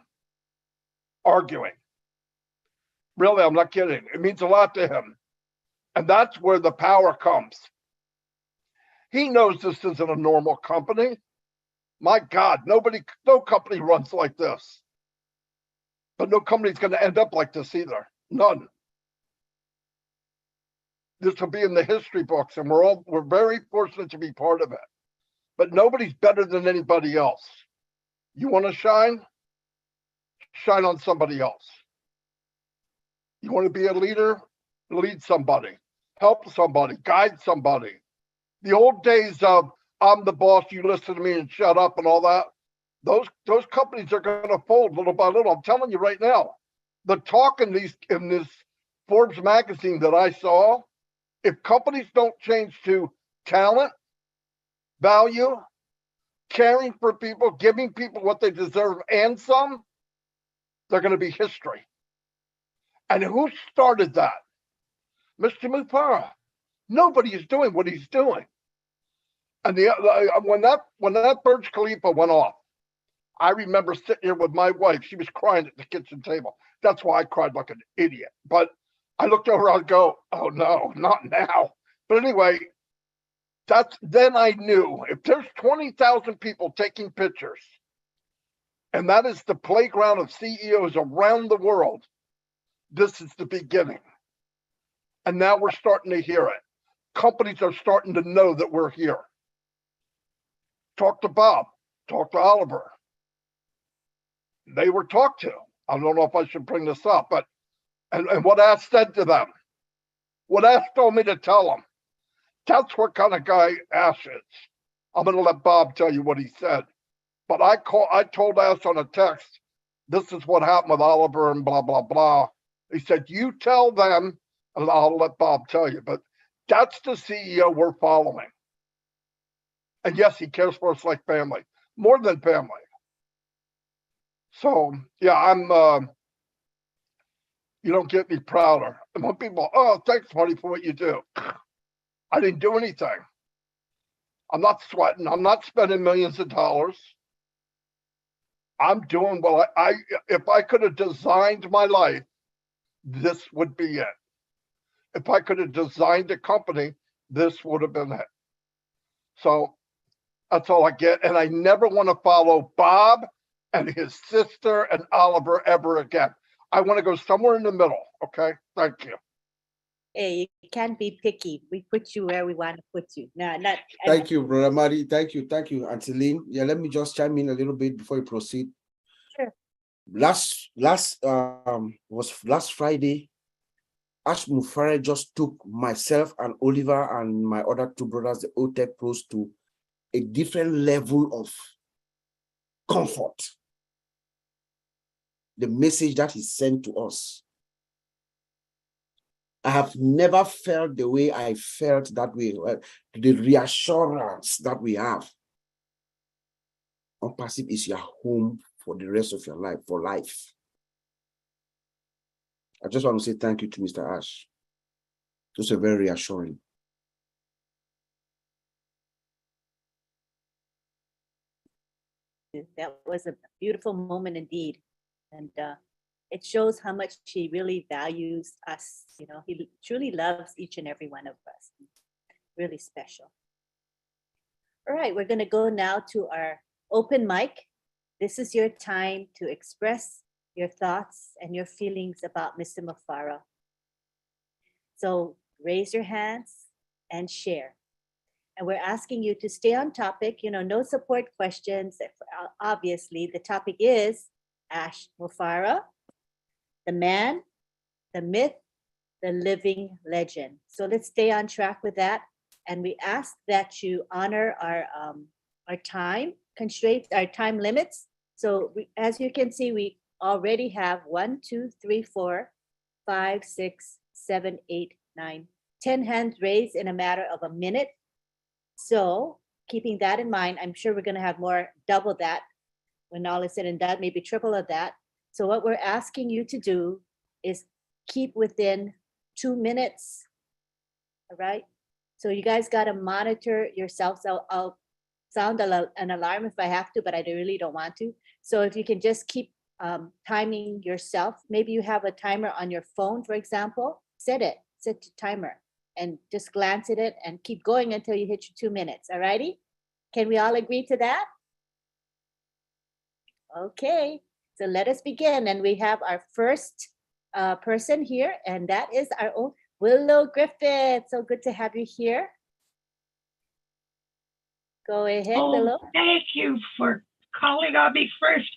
Speaker 5: arguing. Really, I'm not kidding. It means a lot to him. And that's where the power comes. He knows this isn't a normal company. My God, no company runs like this. But no company's going to end up like this either. None. This will be in the history books, and we're very fortunate to be part of it. But nobody's better than anybody else. You want to shine? Shine on somebody else. You want to be a leader? Lead somebody. Help somebody. Guide somebody. The old days of I'm the boss, you listen to me and shut up and all that, those companies are going to fold little by little. I'm telling you right now. The talk in this Forbes magazine that I saw, if companies don't change to talent, value, caring for people, giving people what they deserve and some, they're going to be history. And who started that? Mr. Mufareh. Nobody is doing what he's doing. And when that Burj Khalifa went off, I remember sitting here with my wife. She was crying at the kitchen table. That's why I cried like an idiot. But I looked over, I'd go, oh no, not now. But anyway, then I knew if there's 20,000 people taking pictures, and that is the playground of CEOs around the world, this is the beginning. And now we're starting to hear it. Companies are starting to know that we're here. Talk to Bob, talk to Oliver. They were talked to. I don't know if I should bring this up, but and what Ash said to them, what Ash told me to tell them, that's what kind of guy Ash is. I'm going to let Bob tell you what he said. But I told Ash on a text, this is what happened with Oliver and blah, blah, blah. He said, you tell them, and I'll let Bob tell you, but that's the CEO we're following. And yes, he cares for us like family, more than family. So, yeah, you don't get me prouder. And when people, oh, thanks, buddy, for what you do. I didn't do anything. I'm not sweating. I'm not spending millions of dollars. I'm doing well. If I could have designed my life, this would be it. If I could have designed a company, this would have been it. So that's all I get. And I never want to follow Bob and his sister and Oliver ever again. I want to go somewhere in the middle. Okay. Thank you.
Speaker 1: Hey, you can't be picky. We put you where we want to put you. No, not.
Speaker 4: Thank you, Brother Mari. Thank you, Auntie Lynn. Yeah, let me just chime in a little bit before you proceed.
Speaker 1: Sure.
Speaker 4: Last Friday, Ash Mufareh just took myself and Oliver and my other two brothers, the OTEC pros, to a different level of comfort. The message that he sent to us. I have never felt the way I felt that way, the reassurance that we have. Unpassive is your home for the rest of your life, for life. I just want to say thank you to Mr. Ash. Those are very reassuring.
Speaker 1: That was a beautiful moment indeed. And it shows how much he really values us. You know, he truly loves each and every one of us. Really special. All right, we're going to go now to our open mic. This is your time to express your thoughts and your feelings about Mr. Mufareh. So raise your hands and share. And we're asking you to stay on topic, you know, no support questions. Obviously, the topic is Ash Mufareh, the man, the myth, the living legend. So let's stay on track with that. And we ask that you honor our time constraints, our time limits. So as you can see, we already have 1, 2, 3, 4, 5, 6, 7, 8, 9, 10 hands raised in a matter of a minute. So keeping that in mind, I'm sure we're going to have more, double that when all is said and done, maybe triple of that. So what we're asking you to do is keep within 2 minutes. All right. So you guys got to monitor yourselves. I'll sound an alarm if I have to, but I really don't want to. So if you can just keep timing yourself, maybe you have a timer on your phone, for example, set the timer and just glance at it and keep going until you hit your 2 minutes. All righty. Can we all agree to that? Okay, so let us begin. And we have our first person here, and that is our own Willow Griffith. So good to have you here. Go ahead, Willow.
Speaker 6: Thank you for calling on me first.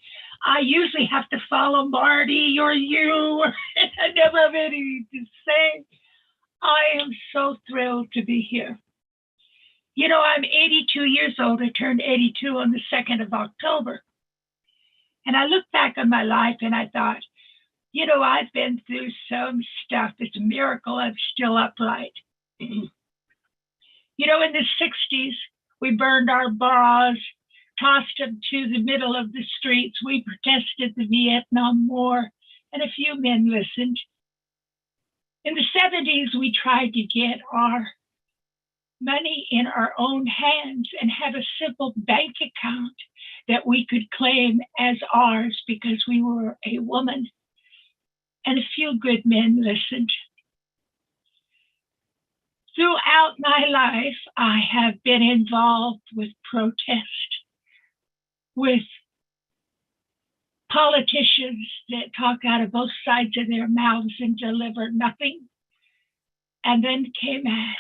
Speaker 6: I usually have to follow Marty or you. I never have anything to say. I am so thrilled to be here. You know, I'm 82 years old. I turned 82 on the 2nd of October. And I look back on my life and I thought, you know, I've been through some stuff. It's a miracle I'm still upright. You know, in the 60s, we burned our bras, tossed them to the middle of the streets. We protested the Vietnam War, and a few men listened. In the 70s, we tried to get our money in our own hands and have a simple bank account that we could claim as ours because we were a woman. And a few good men listened. Throughout my life, I have been involved with protest, with politicians that talk out of both sides of their mouths and deliver nothing. And then came Ash.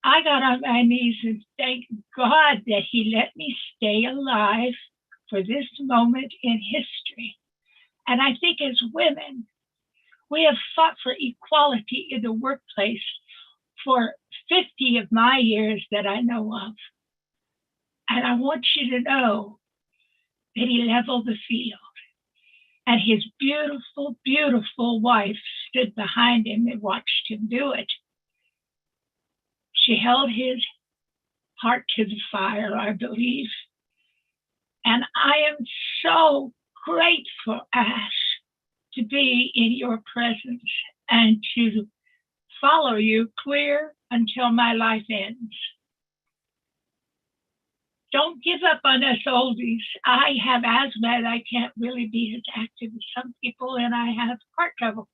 Speaker 6: I got on my knees and thank God that he let me stay alive for this moment in history. And I think as women, we have fought for equality in the workplace for 50 of my years that I know of. And I want you to know that he leveled the field. And his beautiful, beautiful wife stood behind him and watched him do it. She held his heart to the fire, I believe. And I am so grateful, Ash, to be in your presence and to follow you clear until my life ends. don't give up on us oldies. I have asthma and I can't really be as active as some people, and I have heart trouble.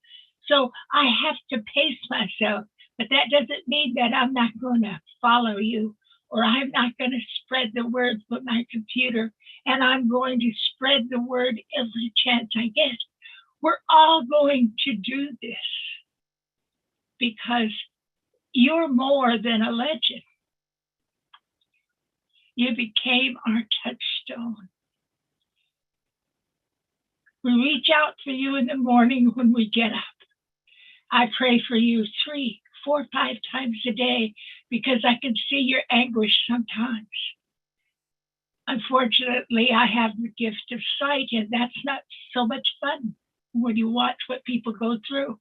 Speaker 6: So I have to pace myself, but that doesn't mean that I'm not going to follow you, or I'm not going to spread the word with my computer, and I'm going to spread the word every chance I get. We're all going to do this because you're more than a legend. You became our touchstone. We reach out for you in the morning when we get up. I pray for you 3, 4, 5 times a day because I can see your anguish sometimes. Unfortunately, I have the gift of sight, and that's not so much fun when you watch what people go through.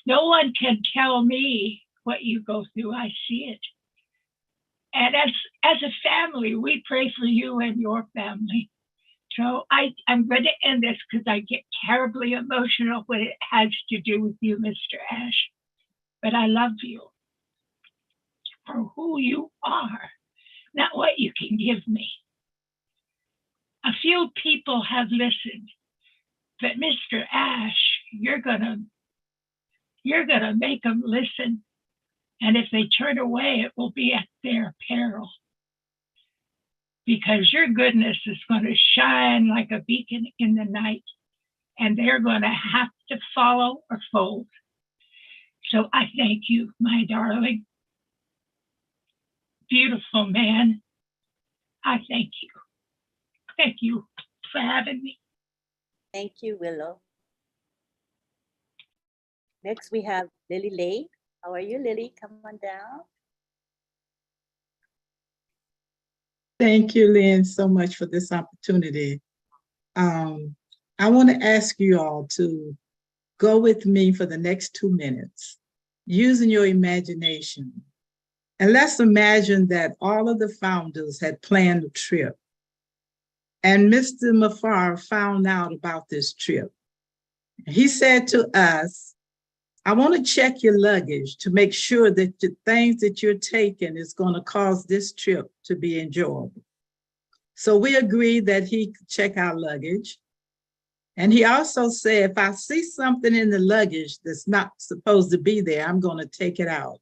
Speaker 6: No one can tell me what you go through. I see it. And as a family, we pray for you and your family. So I'm going to end this because I get terribly emotional when it has to do with you, Mr. Ash. But I love you for who you are, not what you can give me. A few people have listened, but Mr. Ash, you're gonna make them listen. And if they turn away, it will be at their peril. Because your goodness is going to shine like a beacon in the night, and they're going to have to follow or fold. So I thank you, my darling, beautiful man. I thank you. Thank you for having me.
Speaker 1: Thank you, Willow. Next, we have Lily Lay. How are you, Lily? Come on down.
Speaker 7: Thank you, Lynn, so much for this opportunity. I want to ask you all to go with me for the next 2 minutes, using your imagination. And let's imagine that all of the founders had planned a trip. And Mr. Mufareh found out about this trip. He said to us, I want to check your luggage to make sure that the things that you're taking is going to cause this trip to be enjoyable. So we agreed that he could check our luggage. And he also said, if I see something in the luggage that's not supposed to be there, I'm going to take it out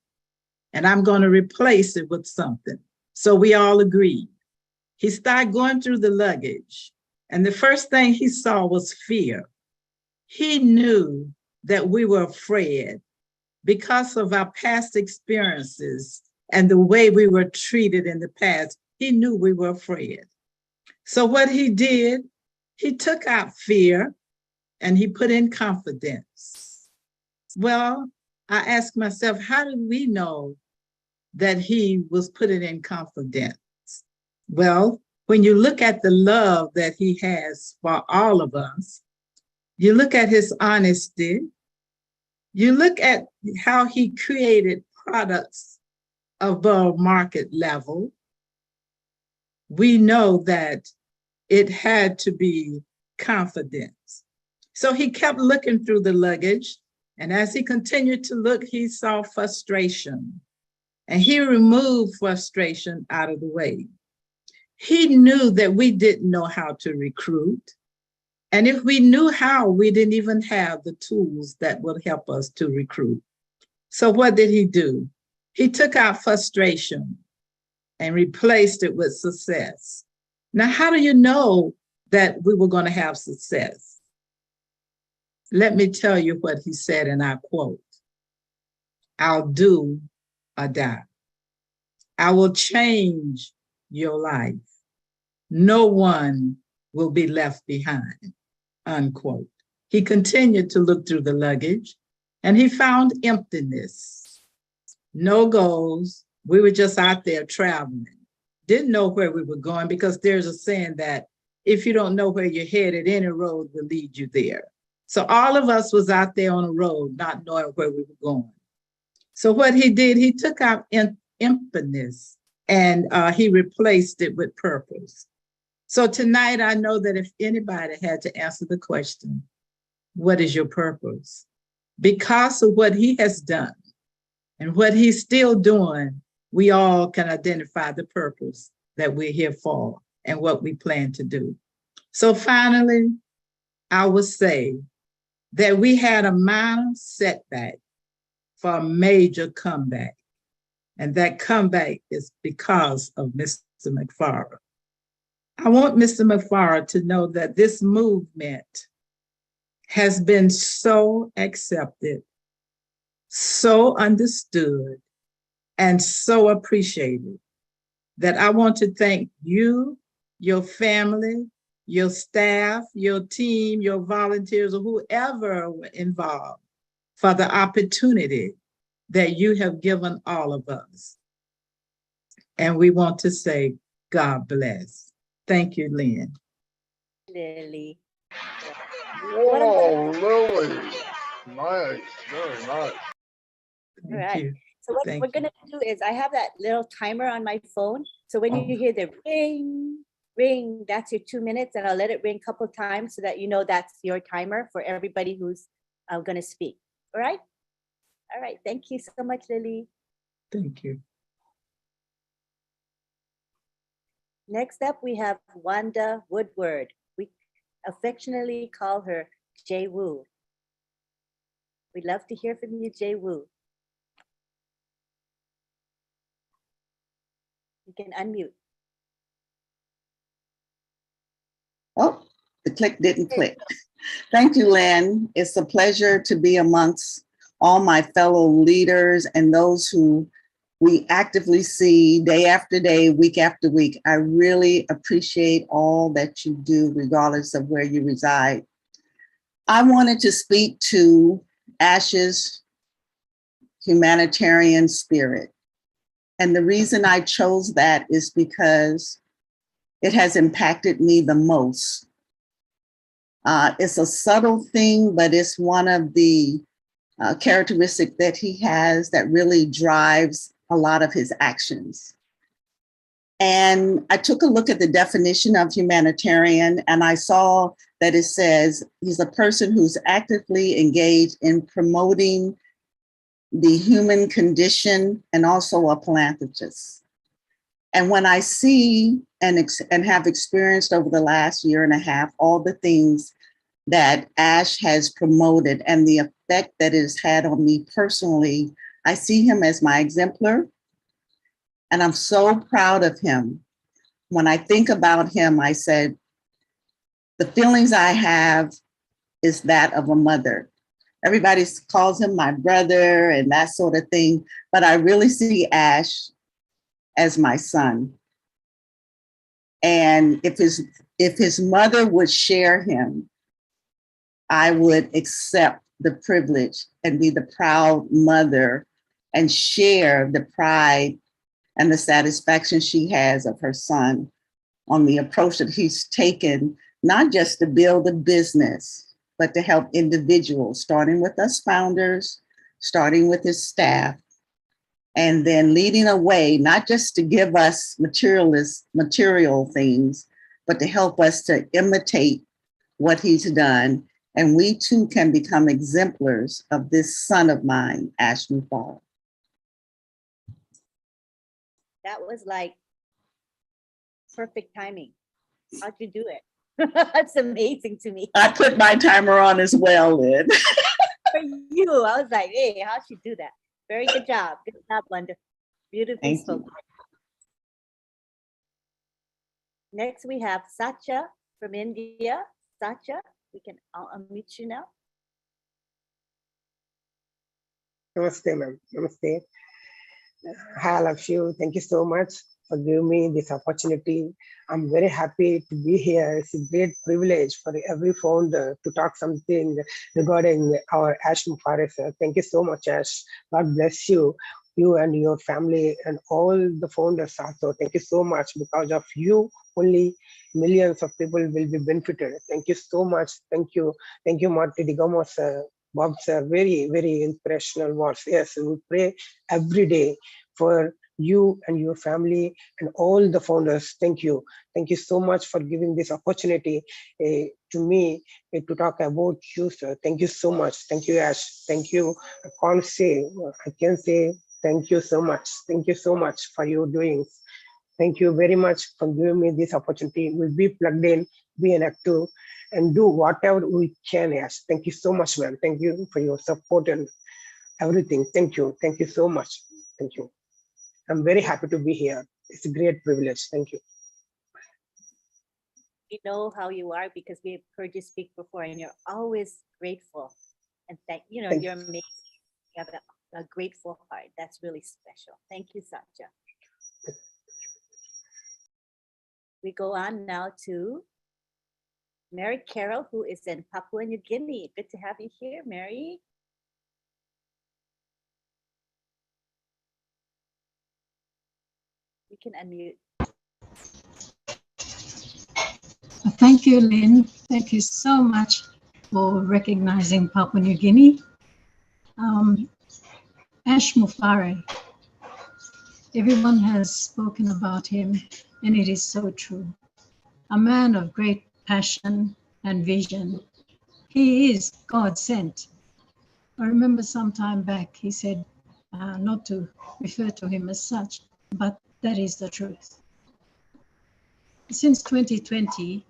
Speaker 7: and I'm going to replace it with something. So we all agreed. He started going through the luggage, and the first thing he saw was fear. He knew that we were afraid because of our past experiences and the way we were treated in the past. He knew we were afraid. So what he did, he took out fear and he put in confidence. Well, I asked myself, how did we know that he was putting in confidence? Well, when you look at the love that he has for all of us, you look at his honesty, you look at how he created products above market level, we know that it had to be confidence. So he kept looking through the luggage, and as he continued to look, he saw frustration, and he removed frustration out of the way. He knew that we didn't know how to recruit. And if we knew how, we didn't even have the tools that would help us to recruit. So what did he do? He took out frustration and replaced it with success. Now, how do you know that we were going to have success? Let me tell you what he said, and I quote, I'll do or die. I will change your life. No one will be left behind, unquote. He continued to look through the luggage and he found emptiness, no goals. We were just out there traveling. Didn't know where we were going because there's a saying that if you don't know where you're headed, any road will lead you there. So all of us was out there on a road, not knowing where we were going. So what he did, he took out emptiness and he replaced it with purpose. So tonight, I know that if anybody had to answer the question, what is your purpose? Because of what he has done and what he's still doing, we all can identify the purpose that we're here for and what we plan to do. So finally, I would say that we had a minor setback for a major comeback. And that comeback is because of Mr. Mufareh. I want Mr. Mufareh to know that this movement has been so accepted, so understood, and so appreciated that I want to thank you, your family, your staff, your team, your volunteers, or whoever were involved for the opportunity that you have given all of us. And we want to say, God bless. Thank you, Lynn.
Speaker 1: Lily.
Speaker 5: Whoa, Lily. Nice, very nice.
Speaker 7: Thank
Speaker 1: right.
Speaker 7: you.
Speaker 1: So what
Speaker 7: Thank
Speaker 1: we're
Speaker 7: you.
Speaker 1: gonna do is I have that little timer on my phone. So when you hear the ring, ring, that's your 2 minutes, and I'll let it ring a couple times so that you know that's your timer for everybody who's gonna speak. All right? All right. Thank you so much, Lily.
Speaker 7: Thank you.
Speaker 1: Next up, we have Wanda Woodward. We affectionately call her Jay Woo. We'd love to hear from you, Jay Woo. You can unmute.
Speaker 8: Oh, the click didn't click. Thank you, Lynn. It's a pleasure to be amongst all my fellow leaders and those who we actively see day after day, week after week. I really appreciate all that you do, regardless of where you reside. I wanted to speak to Ash's humanitarian spirit. And the reason I chose that is because it has impacted me the most. It's a subtle thing, but it's one of the characteristics that he has that really drives a lot of his actions. And I took a look at the definition of humanitarian, and I saw that it says he's a person who's actively engaged in promoting the human condition and also a philanthropist. And when I see and have experienced over the last year and a half, all the things that Ash has promoted and the effect that it has had on me personally, I see him as my exemplar. And I'm so proud of him. When I think about him, I said, the feelings I have is that of a mother. Everybody calls him my brother and that sort of thing, but I really see Ash as my son. And if his mother would share him, I would accept the privilege and be the proud mother and share the pride and the satisfaction she has of her son on the approach that he's taken, not just to build a business, but to help individuals, starting with us founders, starting with his staff, and then leading a way, not just to give us material things, but to help us to imitate what he's done. And we too can become exemplars of this son of mine, Ash Mufareh.
Speaker 1: That was like perfect timing. How'd you do it? That's amazing to me.
Speaker 8: I put my timer on as well, Lynn.
Speaker 1: For you, I was like, hey, how'd you do that? Very good job. Good job, Wanda. Beautifully
Speaker 8: Thank you.
Speaker 1: spoken. Next, we have Satya from India. Satya, I'll unmute you now.
Speaker 9: Namaste, ma'am. Namaste. Hi, all of you. Thank you so much for giving me this opportunity. I'm very happy to be here. It's a great privilege for every founder to talk something regarding our Ash Mufareh, sir. Thank you so much, Ash. God bless you, you and your family and all the founders also. Thank you so much. Because of you, only millions of people will be benefited. Thank you so much. Thank you. Thank you, Marty Digamo, sir. Bob, sir, very, very inspirational words. Yes, we pray every day for you and your family and all the founders. Thank you. Thank you so much for giving this opportunity to me to talk about you, sir. Thank you so much. Thank you, Ash. Thank you. I can say thank you so much. Thank you so much for your doings. Thank you very much for giving me this opportunity. We'll be plugged in, be an active, and do whatever we can. Yes. Thank you so much, ma'am. Thank you for your support and everything. Thank you. Thank you so much. Thank you. I'm very happy to be here. It's a great privilege. Thank you.
Speaker 1: We know how you are because we've heard you speak before, and you're always grateful. And
Speaker 9: Thank
Speaker 1: you're amazing. You have a grateful heart. That's really special. Thank you, Satya. We go on now to Mary Carroll, who is in Papua New Guinea. Good to have you here, Mary. You can unmute.
Speaker 10: Thank you, Lynn. Thank you so much for recognizing Papua New Guinea. Ash Mufareh, everyone has spoken about him, and it is so true. A man of great passion and vision. He is God sent. I remember some time back he said, not to refer to him as such, but that is the truth. Since 2020,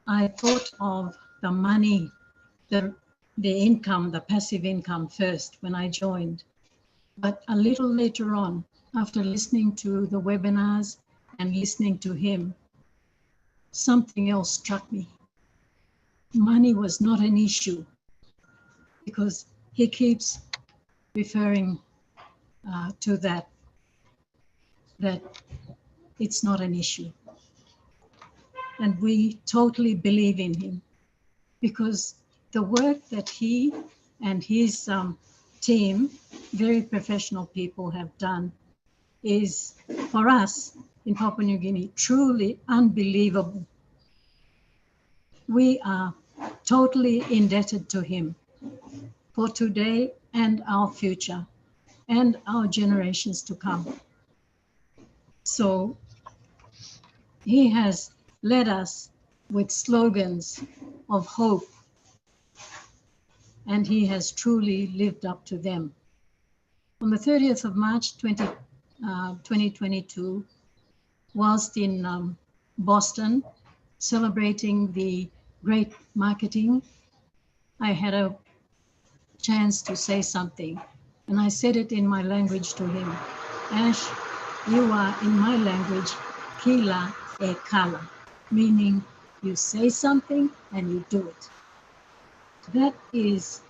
Speaker 10: I thought of the money, the income, the passive income first when I joined. But a little later on, after listening to the webinars and listening to him, something else struck me. Money was not an issue because he keeps referring to that it's not an issue. And we totally believe in him because the work that he and his team, very professional people, have done is, for us in Papua New Guinea, truly unbelievable. We are totally indebted to him for today and our future and our generations to come. So he has led us with slogans of hope, and he has truly lived up to them. On the 30th of March 2022, whilst in Boston celebrating the great marketing, I had a chance to say something, and I said it in my language to him. Ash, you are in my language, Kila e Kala, meaning you say something and you do it. That is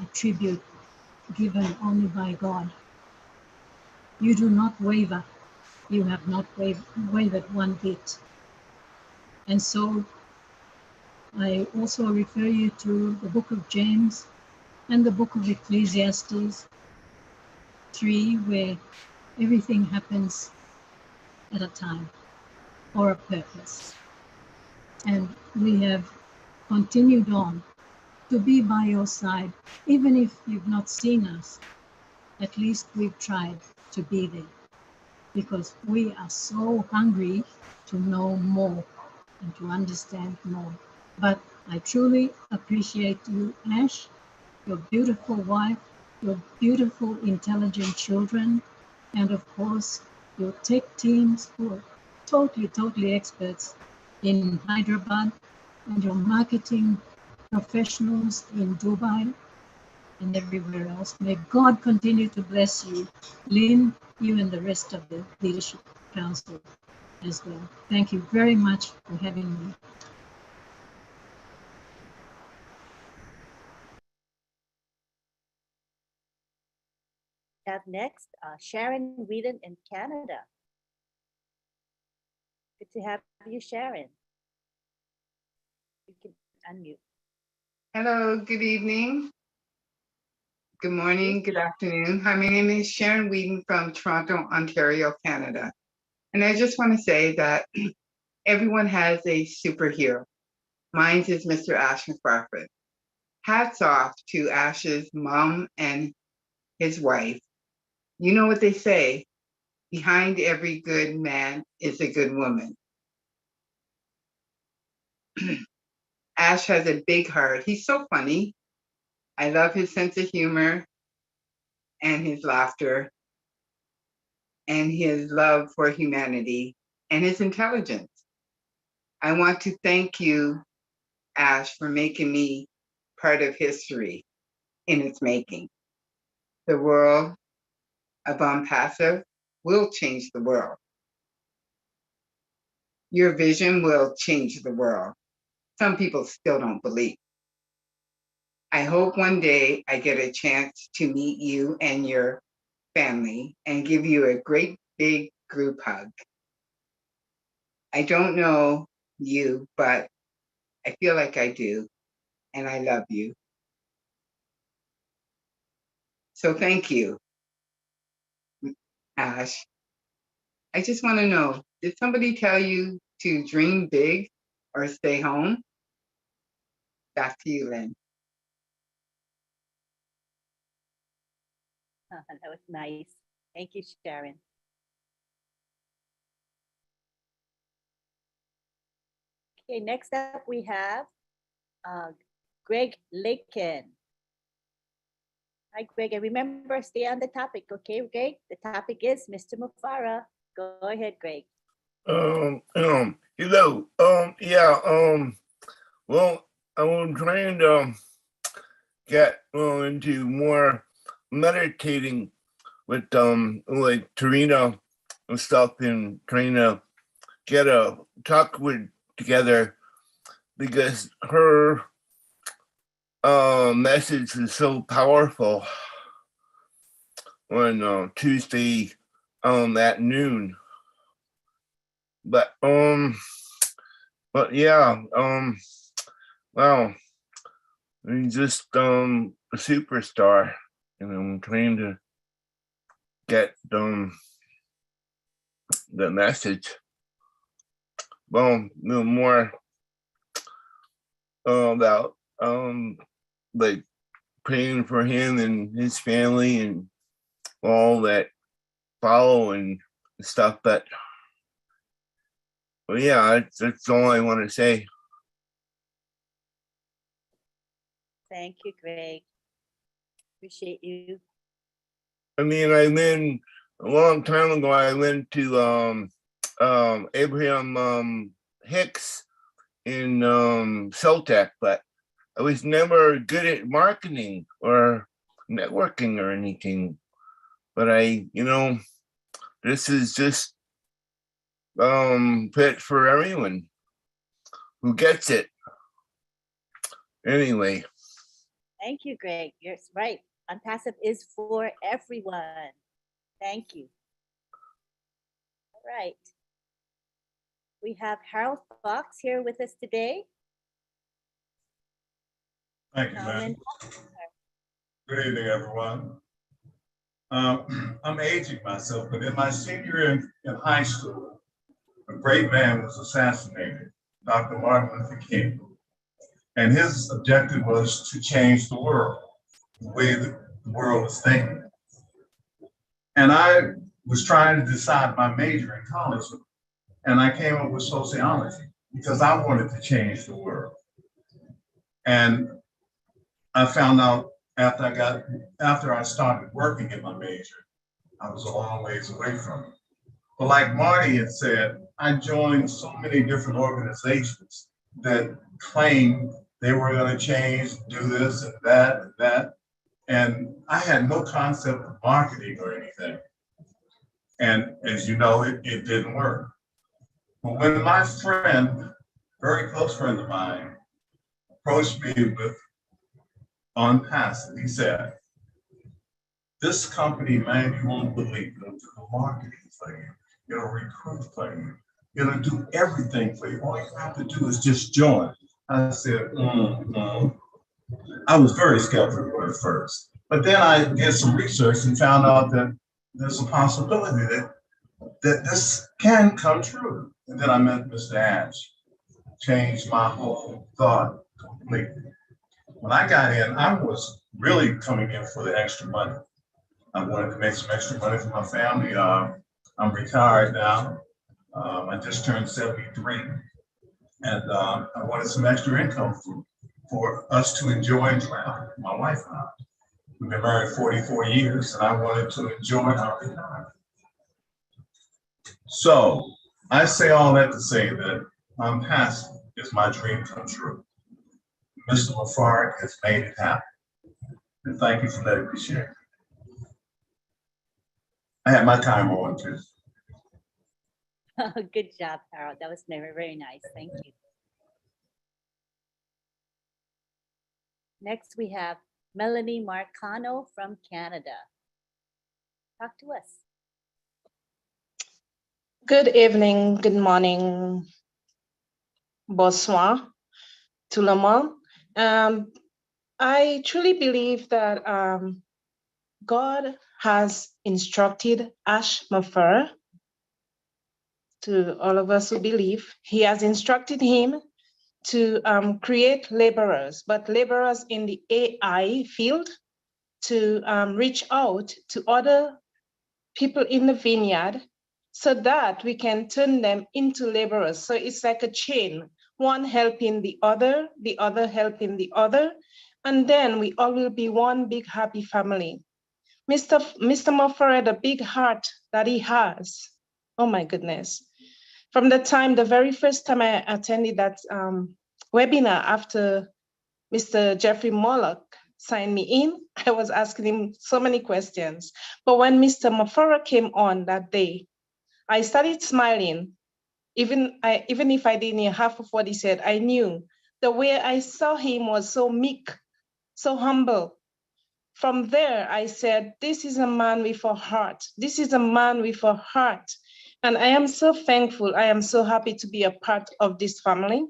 Speaker 10: a tribute given only by God. You do not waver. You have not wavered one bit. And so I also refer you to the book of James and the book of Ecclesiastes 3, where everything happens at a time for a purpose. And we have continued on to be by your side, even if you've not seen us. At least we've tried to be there because we are so hungry to know more and to understand more. But I truly appreciate you, Ash, your beautiful wife, your beautiful, intelligent children, and of course, your tech teams who are totally experts in Hyderabad, and your marketing professionals in Dubai and everywhere else. May God continue to bless you, Lynn, you and the rest of the Leadership Council as well. Thank you very much for having me.
Speaker 1: We have next Sharon Whedon in Canada. Good to have you, Sharon. You can unmute.
Speaker 11: Hello, good evening. Good morning, good afternoon. Hi, my name is Sharon Whedon from Toronto, Ontario, Canada. And I just want to say that everyone has a superhero. Mine is Mr. Ash Mufareh. Hats off to Ash's mom and his wife. You know what they say, behind every good man is a good woman. Ash has a big heart. He's so funny. I love his sense of humor and his laughter. and his love for humanity and his intelligence. I want to thank you, Ash, for making me part of history in its making. The world of Passive will change the world. Your vision will change the world. Some people still don't believe. I hope one day I get a chance to meet you and your family and give you a great big group hug. I don't know you, but I feel like I do, and I love you. So thank you, Ash. I just want to know, did somebody tell you to dream big or stay home? Back to you, Lynn.
Speaker 1: That was nice. Thank you, Sharon. Okay, next up we have Greg Lakin. Hi, Greg. And remember, stay on the topic, okay, Greg? The topic is Mr. Mufareh. Go ahead, Greg.
Speaker 12: Hello. Well, I'm trying to get into more meditating with like Tarina and stuff, and trying to get a talk with together, because her message is so powerful on Tuesday at noon. But yeah, wow, I'm just a superstar, and I'm trying to get the message. Well, no more about like praying for him and his family and all that follow and stuff, but well, yeah, that's all I want to say.
Speaker 1: Thank you, Greg. Appreciate you.
Speaker 12: I mean, I went a long time ago. I went to Abraham Hicks in Celtec, but I was never good at marketing or networking or anything. But this is just fit for everyone who gets it. Anyway.
Speaker 1: Thank you, Greg. You're right. Unpassive is for everyone. Thank you. All right. We have Harold Fox here with us today.
Speaker 13: Thank you, ma'am. Good evening, everyone. I'm aging myself, but in my senior year in high school, a great man was assassinated, Dr. Martin Luther King. And his objective was to change the world, the way the world is thinking. And I was trying to decide my major in college, and I came up with sociology because I wanted to change the world. And I found out after I started working in my major, I was a long ways away from it. But like Marty had said, I joined so many different organizations that claimed they were going to change, do this and that and that. And I had no concept of marketing or anything. And as you know, it didn't work. But when my friend, very close friend of mine, approached me with Unpassive, he said, this company, man, you won't believe it'll do the marketing for you. It'll recruit for you. It'll do everything for you. All you have to do is just join. I said, I was very skeptical at first, but then I did some research and found out that there's a possibility that this can come true. And then I met Mr. Ash, changed my whole thought completely. When I got in, I was really coming in for the extra money. I wanted to make some extra money for my family. I'm retired now. I just turned 73. And I wanted some extra income for us to enjoy and travel, my wife and I. We've been married 44 years, and I wanted to enjoy our retirement. So I say all that to say that I'm passing is my dream come true. Mr. Mufareh has made it happen. And thank you for letting me share. I had my time on too.
Speaker 1: Good job, Harold. That was very, very nice. Thank you. Next, we have Melanie Marcano from Canada. Talk to us.
Speaker 14: Good evening, good morning, bonsoir, tout le monde. I truly believe that God has instructed Ash Mufareh, to all of us who believe, he has instructed him to create laborers, but laborers in the AI field, to reach out to other people in the vineyard so that we can turn them into laborers. So it's like a chain, one helping the other helping the other, and then we all will be one big happy family. Mr. Mufareh, the big heart that he has, oh my goodness. From the very first time I attended that webinar after Mr. Jeffrey Mollock signed me in, I was asking him so many questions. But when Mr. Mufareh came on that day, I started smiling. Even if I didn't hear half of what he said, I knew the way I saw him was so meek, so humble. From there, I said, this is a man with a heart. This is a man with a heart. And I am so thankful. I am so happy to be a part of this family.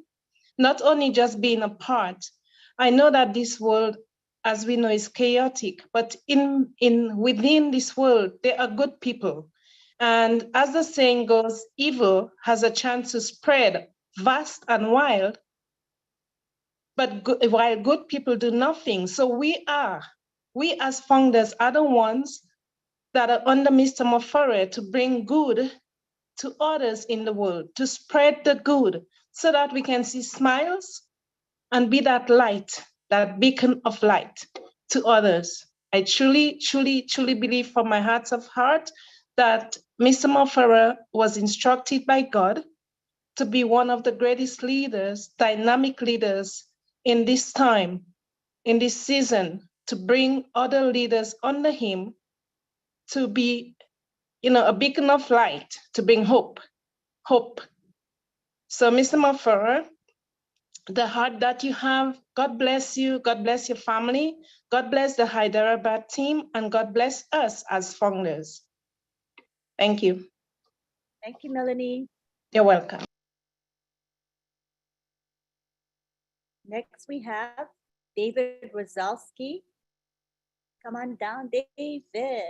Speaker 14: Not only just being a part, I know that this world, as we know, is chaotic, but within this world, there are good people. And as the saying goes, evil has a chance to spread vast and wild, but while good people do nothing. So we as founders are the ones that are under Mr. Mufareh to bring good to others in the world, to spread the good so that we can see smiles and be that light, that beacon of light to others. I truly, truly, truly believe from my heart of heart that Mr. Mufareh was instructed by God to be one of the greatest leaders, dynamic leaders in this time, in this season, to bring other leaders under him to be, a beacon of light, to bring hope. So Mr. Mufareh, the heart that you have, God bless you, God bless your family, God bless the Hyderabad team, and God bless us as founders. Thank you.
Speaker 1: Thank you, Melanie.
Speaker 14: You're welcome.
Speaker 1: Next, we have David Rosalski. Come on down, David.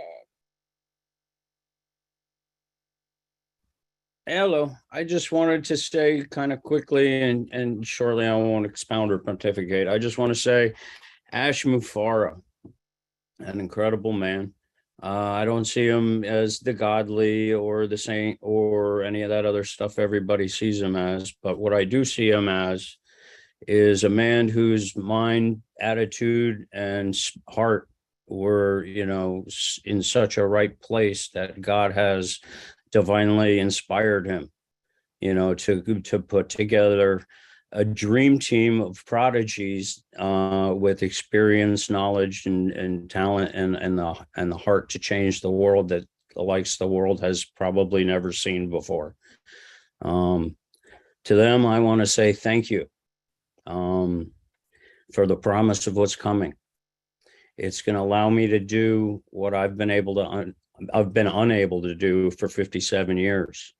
Speaker 15: Hello, I just wanted to say kind of quickly and shortly, I won't expound or pontificate. I just want to say Ash Mufareh, an incredible man. I don't see him as the godly or the saint or any of that other stuff everybody sees him as. But what I do see him as is a man whose mind, attitude, and heart were, in such a right place that God has divinely inspired him, to put together a dream team of prodigies with experience, knowledge, and talent, and the heart to change the world that the likes the world has probably never seen before. To them, I want to say thank you for the promise of what's coming. It's going to allow me to do what I've been unable to do for 57 years.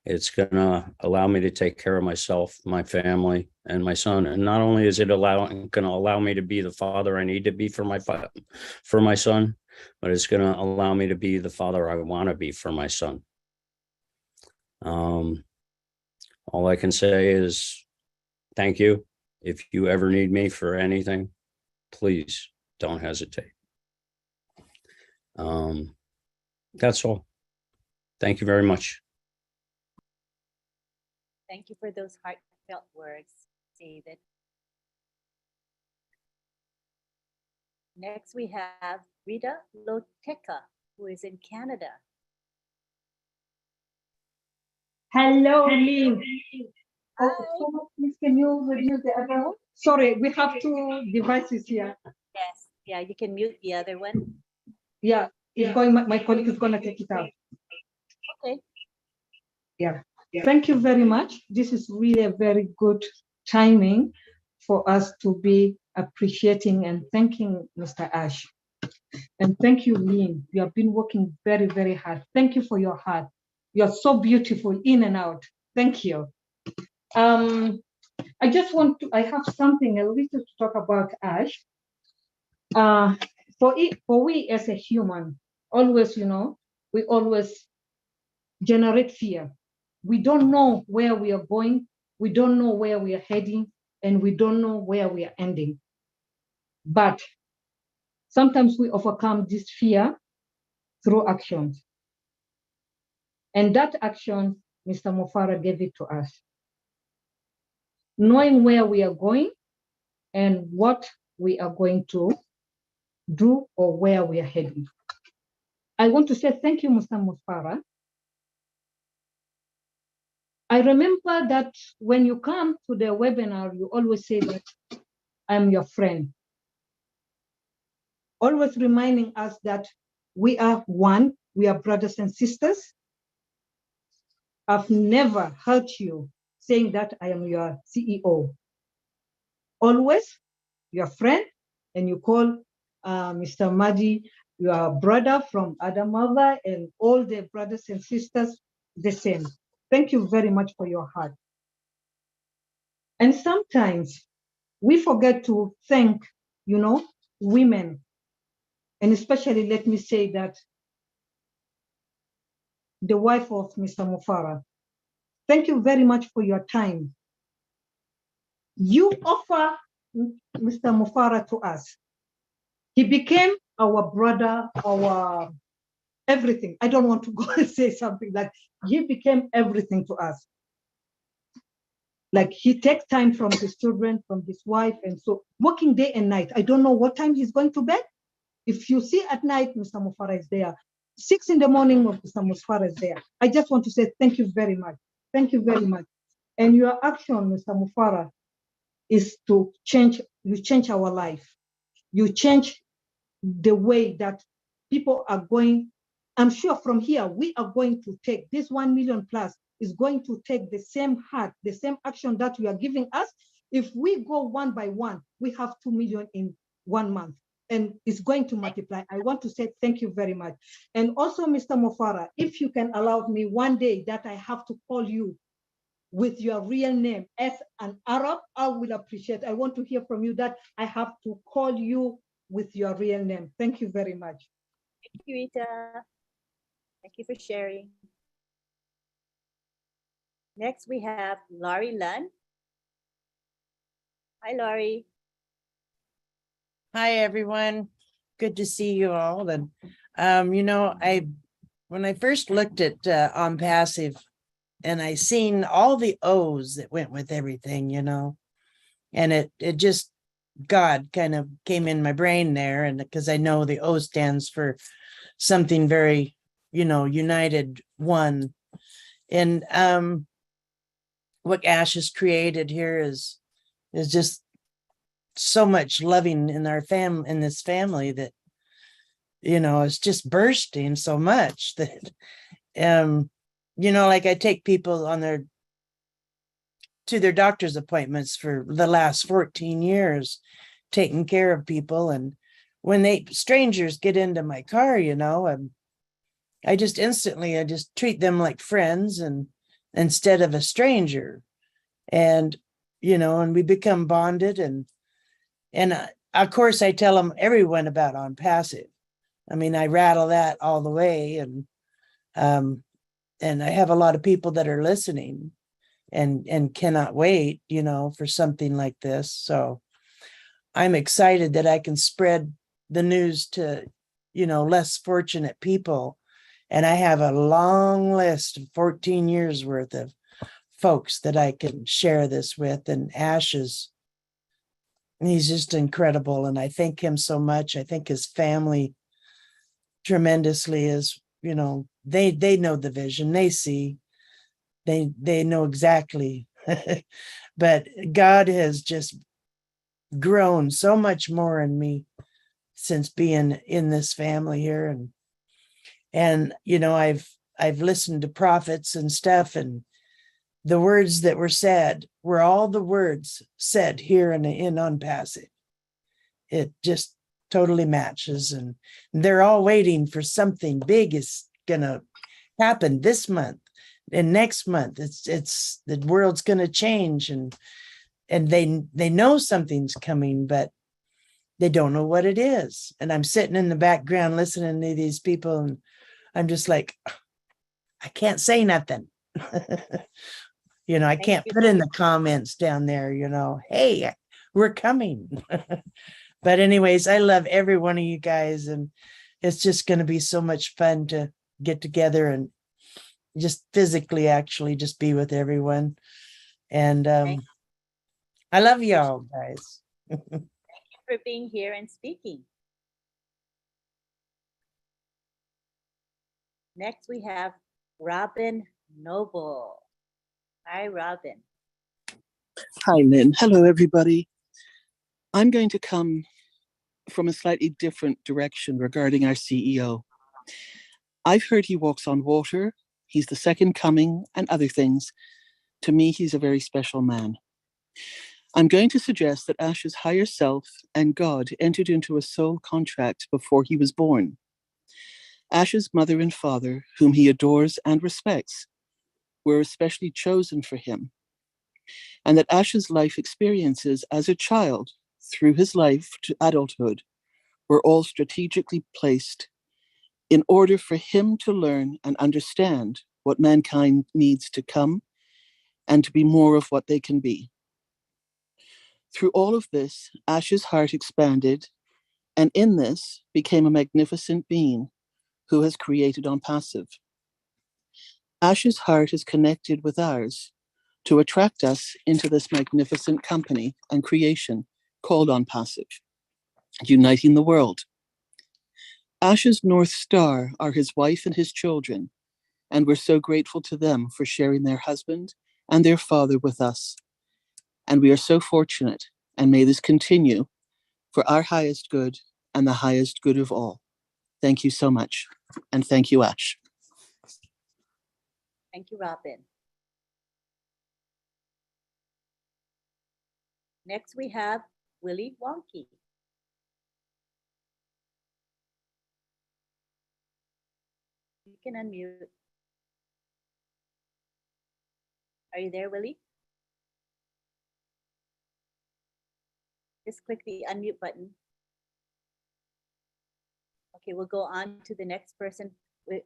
Speaker 15: It's going to allow me to take care of myself, my family, and my son. And not only is it going to allow me to be the father I need to be for my son, but it's going to allow me to be the father I want to be for my son. All I can say is thank you. If you ever need me for anything, please don't hesitate. That's all. Thank you very much.
Speaker 1: Thank you for those heartfelt words, David. Next, we have Rita Loteca, who is in Canada.
Speaker 16: Hello, Lynn. So please, can you reduce the other one? Sorry, we have two devices here.
Speaker 1: Yes, yeah, you can mute the other one.
Speaker 16: Yeah, it's going. My colleague is going to take it out.
Speaker 1: Okay.
Speaker 16: Yeah. Thank you very much. This is really a very good timing for us to be appreciating and thanking Mr. Ash. And thank you, Lynn. You have been working very, very hard. Thank you for your heart. You're so beautiful in and out. Thank you. I just want to, I have something a little to talk about Ash. For we as a human, always, we always generate fear. We don't know where we are going. We don't know where we are heading, and we don't know where we are ending. But sometimes we overcome this fear through actions. And that action, Mr. Mufareh gave it to us. Knowing where we are going and what we are going to do or where we are heading. I want to say thank you, Mr. Mufareh. I remember that when you come to the webinar, you always say that I'm your friend. Always reminding us that we are one, we are brothers and sisters. I've never heard you saying that I am your CEO. Always your friend, and you call Mr. Madi your brother from Adamava, and all the brothers and sisters the same. Thank you very much for your heart. And sometimes we forget to thank, women. And especially, let me say that the wife of Mr. Mufareh. Thank you very much for your time. You offer Mr. Mufareh to us. He became our brother, our everything. I don't want to go and say something like he became everything to us. Like he takes time from his children, from his wife, and so working day and night. I don't know what time he's going to bed. If you see at night, Mr. Mufareh is there. 6 in the morning, Mr. Mufareh is there. I just want to say thank you very much. Thank you very much. And your action, Mr. Mufareh, is to change. You change our life. You change the way that people are going. I'm sure from here, we are going to take this 1 million plus is going to take the same heart, the same action that you are giving us. If we go one by one, we have 2 million in 1 month, and it's going to multiply. I want to say thank you very much. And also, Mr. Mufareh, if you can allow me one day that I have to call you with your real name as an Arab, I will appreciate. I want to hear from you that I have to call you with your real name. Thank you very much.
Speaker 1: Thank you, Rita. Thank you for sharing. Next, we have Laurie Lunn. Hi, Laurie.
Speaker 17: Hi, everyone. Good to see you all. And, when I first looked at On Passive, and I seen all the O's that went with everything, and it just, God kind of came in my brain there. And because I know the O stands for something very, united, one. And what Ash has created here is just so much loving in our family, in this family, that, it's just bursting so much that, like I take people to their doctor's appointments for the last 14 years, taking care of people. And when strangers get into my car, I just instantly, I just treat them like friends and instead of a stranger. And, and we become bonded. And of course I tell everyone about On Passive. I mean, I rattle that all the way. And I have a lot of people that are listening and cannot wait, for something like this. So I'm excited that I can spread the news to, less fortunate people. And I have a long list of 14 years worth of folks that I can share this with. And Ash he's just incredible. And I thank him so much. I think his family tremendously is, they know the vision, they see, they know exactly. But God has just grown so much more in me since being in this family here. And you know, I've listened to prophets and stuff, and the words that were said were all the words said here in On Passage. It just totally matches, and they're all waiting for something big is gonna happen this month and next month. It's the world's gonna change, and they know something's coming, but they don't know what it is. And I'm sitting in the background listening to these people, and I'm just like, I can't say nothing. You know, I can't put in the comments down there, you know, hey, we're coming. But anyways, I love every one of you guys, and it's just going to be so much fun to get together and just physically actually just be with everyone. And I love y'all guys.
Speaker 1: Thank you for being here and speaking. Next, we have Robin Noble. Hi, Robin.
Speaker 18: Hi, Lynn. Hello, everybody. I'm going to come from a slightly different direction regarding our CEO. I've heard he walks on water, he's the second coming, and other things. To me, he's a very special man. I'm going to suggest that Ash's higher self and God entered into a soul contract before he was born. Ash's mother and father, whom he adores and respects, were especially chosen for him, and that Ash's life experiences as a child through his life to adulthood were all strategically placed in order for him to learn and understand what mankind needs to come and to be more of what they can be. Through all of this, Ash's heart expanded, and in this became a magnificent being who has created On Passive. Ash's heart is connected with ours to attract us into this magnificent company and creation called On Passive, uniting the world. Ash's North Star are his wife and his children, and we're so grateful to them for sharing their husband and their father with us. And we are so fortunate, and may this continue for our highest good and the highest good of all. Thank you so much. And thank you, Ash.
Speaker 1: Thank you, Robin. Next, we have Willie Wonky. You can unmute. Are you there, Willie? Just click the unmute button. Okay, we'll go on to the next person.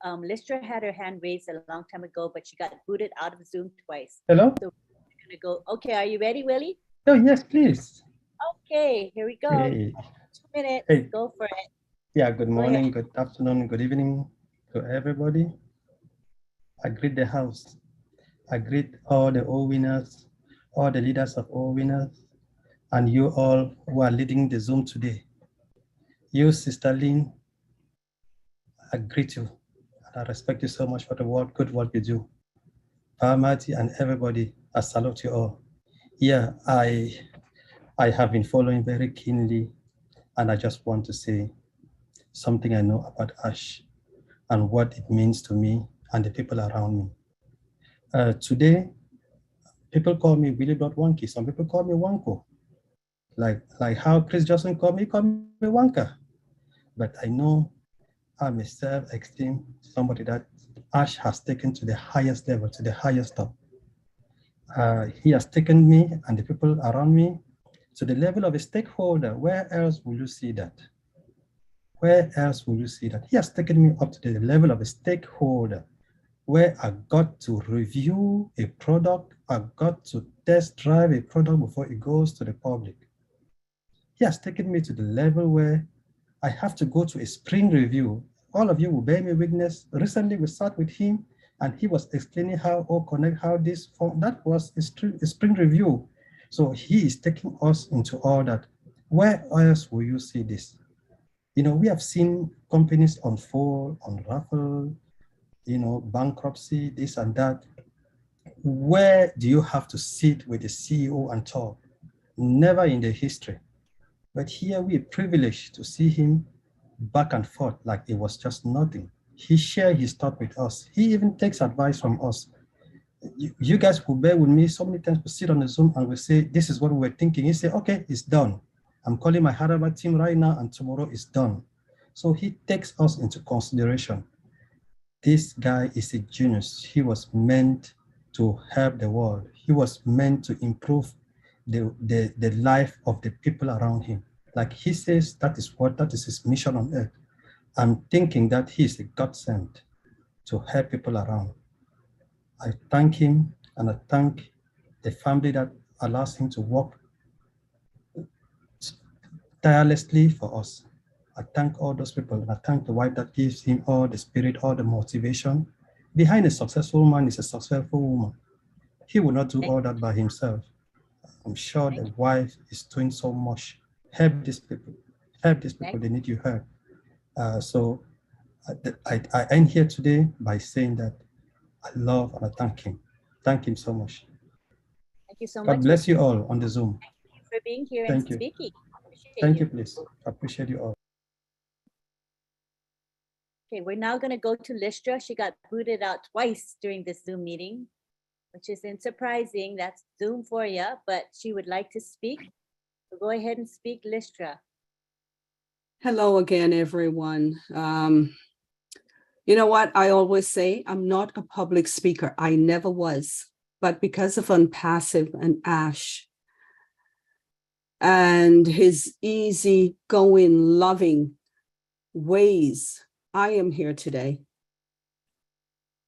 Speaker 1: Listra had her hand raised a long time ago, but she got booted out of Zoom twice.
Speaker 19: Hello?
Speaker 1: So we're gonna go. Okay, are you ready, Willie?
Speaker 19: Oh, yes, please.
Speaker 1: Okay, here we go.
Speaker 19: Hey.
Speaker 1: 2 minutes,
Speaker 19: Hey.
Speaker 1: go for it.
Speaker 19: Yeah, good
Speaker 1: Go
Speaker 19: morning,
Speaker 1: ahead.
Speaker 19: good afternoon, good evening to everybody. I greet the house. I greet all the O-winners, all the leaders of O-winners, and you all who are leading the Zoom today. You, Sister Lynn, I greet you, and I respect you so much for the good work you do. Parmati and everybody, I salute you all. Yeah, I have been following very keenly, and I just want to say something I know about Ash and what it means to me and the people around me. Today, people call me Willie Wonky. Some people call me Wanko. Like how Chris Johnson called me Wanka. But I know I'm a self-esteem, somebody that Ash has taken to the highest level, to the highest top. He has taken me and the people around me to the level of a stakeholder. Where else will you see that? Where else will you see that? He has taken me up to the level of a stakeholder where I got to review a product, I got to test drive a product before it goes to the public. He has taken me to the level where I have to go to a spring review. All of you will bear me witness. Recently, we sat with him and he was explaining how O-Connect, how this form, that was a spring review. So he is taking us into all that. Where else will you see this? You know, we have seen companies unfold, unravel, you know, bankruptcy, this and that. Where do you have to sit with the CEO and talk? Never in the history. But here we're privileged to see him back and forth like it was just nothing. He shared his thought with us. He even takes advice from us. You guys will bear with me so many times. We sit on the Zoom and we say, this is what we were thinking. He say, okay, it's done. I'm calling my Harvard team right now and tomorrow it's done. So he takes us into consideration. This guy is a genius. He was meant to help the world. He was meant to improve the life of the people around him. Like he says, that is his mission on earth. I'm thinking that he is a God sent to help people around. I thank him and I thank the family that allows him to work tirelessly for us. I thank all those people and I thank the wife that gives him all the spirit, all the motivation. Behind a successful man is a successful woman. He will not do all that by himself. I'm sure the wife is doing so much. Help these people. Help these people. They need your help. So I end here today by saying that I love and I thank him. Thank him so much.
Speaker 1: Thank you so much.
Speaker 19: God bless you all on the Zoom.
Speaker 1: Thank you for being here
Speaker 19: Thank
Speaker 1: and
Speaker 19: you.
Speaker 1: speaking. Appreciate
Speaker 19: Thank you, please. I appreciate you all.
Speaker 1: Okay, we're now going to go to Listra. She got booted out twice during this Zoom meeting, which isn't surprising. That's Zoom for you, but she would like to speak. So go ahead and speak, Listra.
Speaker 20: Hello again, everyone. You know what? I always say I'm not a public speaker. I never was. But because of Unpassive and Ash and his easy-going, loving ways, I am here today.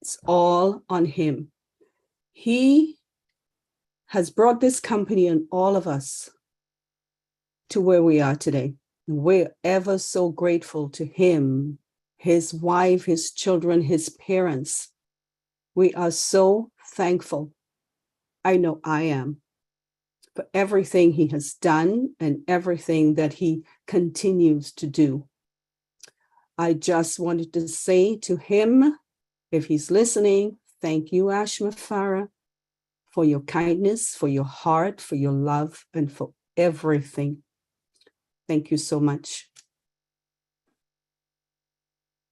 Speaker 20: It's all on him. He has brought this company and all of us to where we are today. We're ever so grateful to him, his wife, his children, his parents. We are so thankful. I know I am, for everything he has done and everything that he continues to do. I just wanted to say to him, if he's listening, thank you, Ash Mufareh, for your kindness, for your heart, for your love, and for everything. Thank you so much.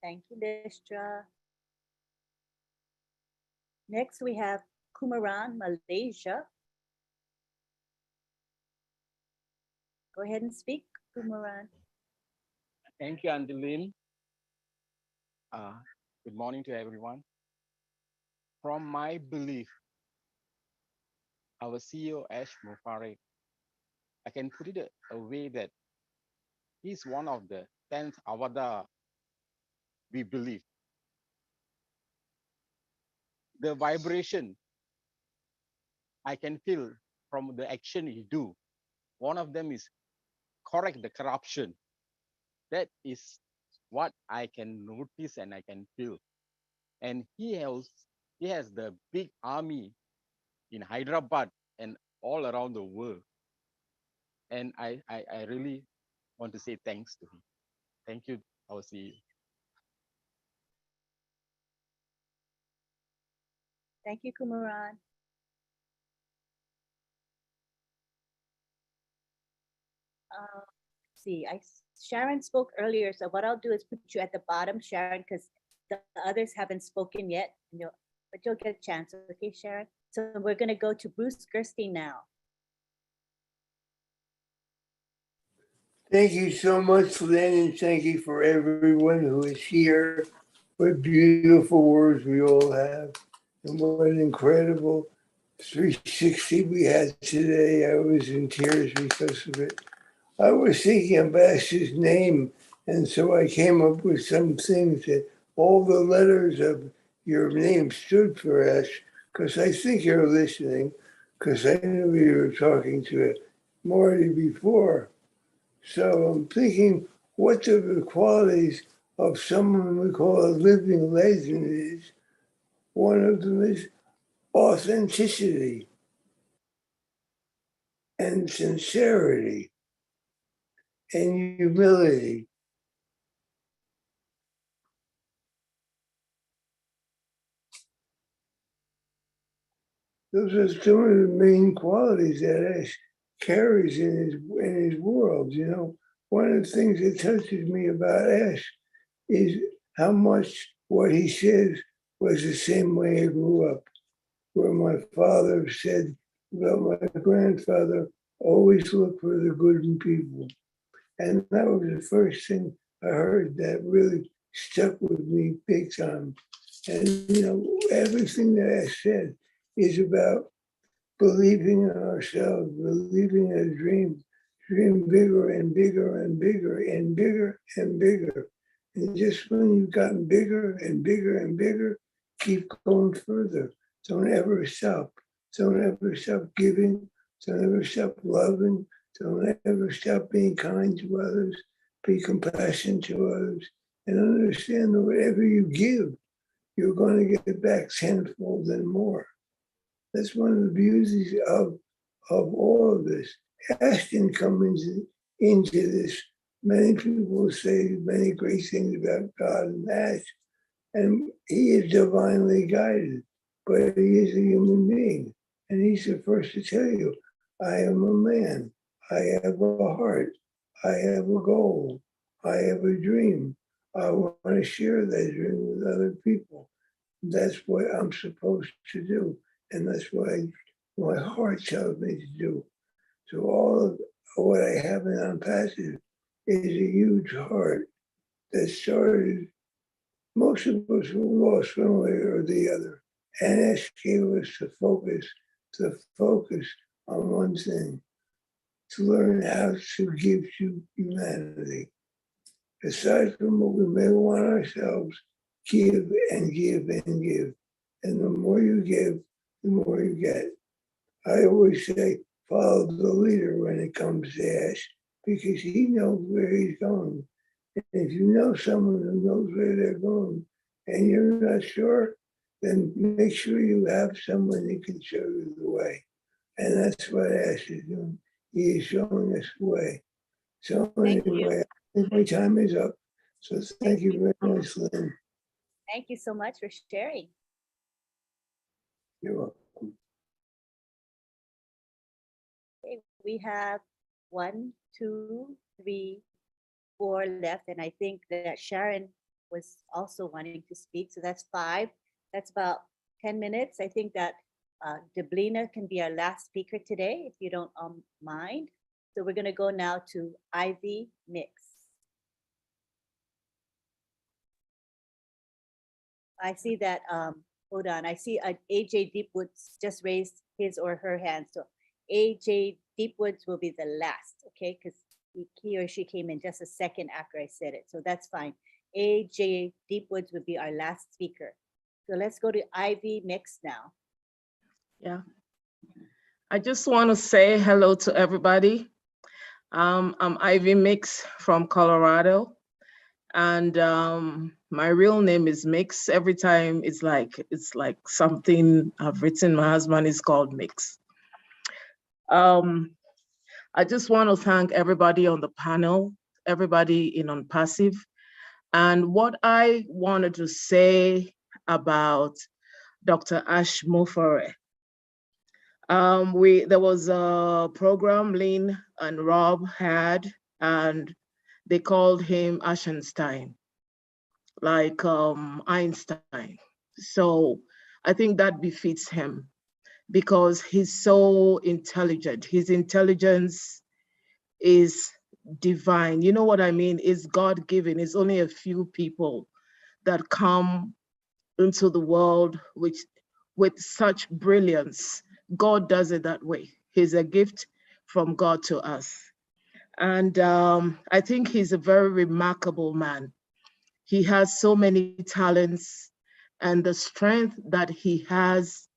Speaker 1: Thank you, Listra. Next, we have Kumaran, Malaysia. Go ahead and speak, Kumaran.
Speaker 21: Thank you, Andeline. Good morning to everyone. From my belief, our CEO, Ash Mufareh, I can put it a way that he's one of the 10th avatar we believe. The vibration I can feel from the action he do. One of them is correct the corruption. That is what I can notice and I can feel. And he has the big army in Hyderabad and all around the world. And I really want to say thanks to him. Thank you, our CEO.
Speaker 1: Thank you, Kumaran. See, Sharon spoke earlier, so what I'll do is put you at the bottom, Sharon, because the others haven't spoken yet. But you'll get a chance, okay, Sharon? So we're going to go to Bruce Gerstein now.
Speaker 22: Thank you so much, Lynn, and thank you for everyone who is here. What beautiful words we all have, and what an incredible 360 we had today. I was in tears because of it. I was thinking of Ash's name, and so I came up with some things that all the letters of your name stood for, Ash, because I think you're listening, because I knew you were talking to Marty before. So I'm thinking, what are the qualities of someone we call a living legend is? One of them is authenticity and sincerity and humility. Those are some of the main qualities that Ash carries in his world. You know, one of the things that touches me about Ash is how much what he says was the same way I grew up, where my father said about my grandfather, always look for the good in people. And that was the first thing I heard that really stuck with me big time. And, you know, everything that I said is about believing in ourselves, believing in a dream, dream bigger and bigger and bigger and bigger and bigger. And just when you've gotten bigger and bigger and bigger, keep going further. Don't ever stop. Don't ever stop giving. Don't ever stop loving. Don't ever stop being kind to others. Be compassionate to others. And understand that whatever you give, you're going to get back tenfold and more. That's one of the beauties of all of this. Ash didn't come into this. Many people say many great things about God and Ash, and he is divinely guided, but he is a human being. And he's the first to tell you, I am a man. I have a heart. I have a goal. I have a dream. I want to share that dream with other people. That's what I'm supposed to do. And that's what my heart tells me to do. So all of what I have in Unpassive is a huge heart that started, most of us were lost one way or the other. And that gave us to focus on one thing, to learn how to give to humanity. Aside from what we may want ourselves, give and give and give. And the more you give, the more you get. I always say, follow the leader when it comes to Ash, because he knows where he's going. And if you know someone who knows where they're going and you're not sure, then make sure you have someone who can show you the way. And that's what Ash is doing. He is showing us the way. So anyway, I think my time is up. So thank you very much, Lynn.
Speaker 1: Thank you so much for sharing.
Speaker 22: You're welcome.
Speaker 1: Okay, we have 1, 2, 3, 4 left, and I think that Sharon was also wanting to speak. So that's 5. That's about 10 minutes. I think that Deblina can be our last speaker today, if you don't mind. So we're going to go now to Ivy Mix. I see that, hold on, I see AJ Deepwoods just raised his or her hand. So AJ Deepwoods will be the last, okay? Because he or she came in just a second after I said it. So that's fine. AJ Deepwoods would be our last speaker. So let's go to Ivy Mix now.
Speaker 2: Yeah. I just want to say hello to everybody. I'm Ivy Mix from Colorado. And my real name is Mix. Every time it's like something I've written. My husband is called Mix. I just want to thank everybody on the panel, everybody in Unpassive. And what I wanted to say about Dr. Ash Mufareh. There was a program Lynn and Rob had, and they called him Ashenstein, like Einstein. So I think that befits him because he's so intelligent. His intelligence is divine. You know what I mean? It's God-given. It's only a few people that come into the world with such brilliance. God does it that way. He's a gift from God to us. And I think he's a very remarkable man. He has so many talents, and the strength that he has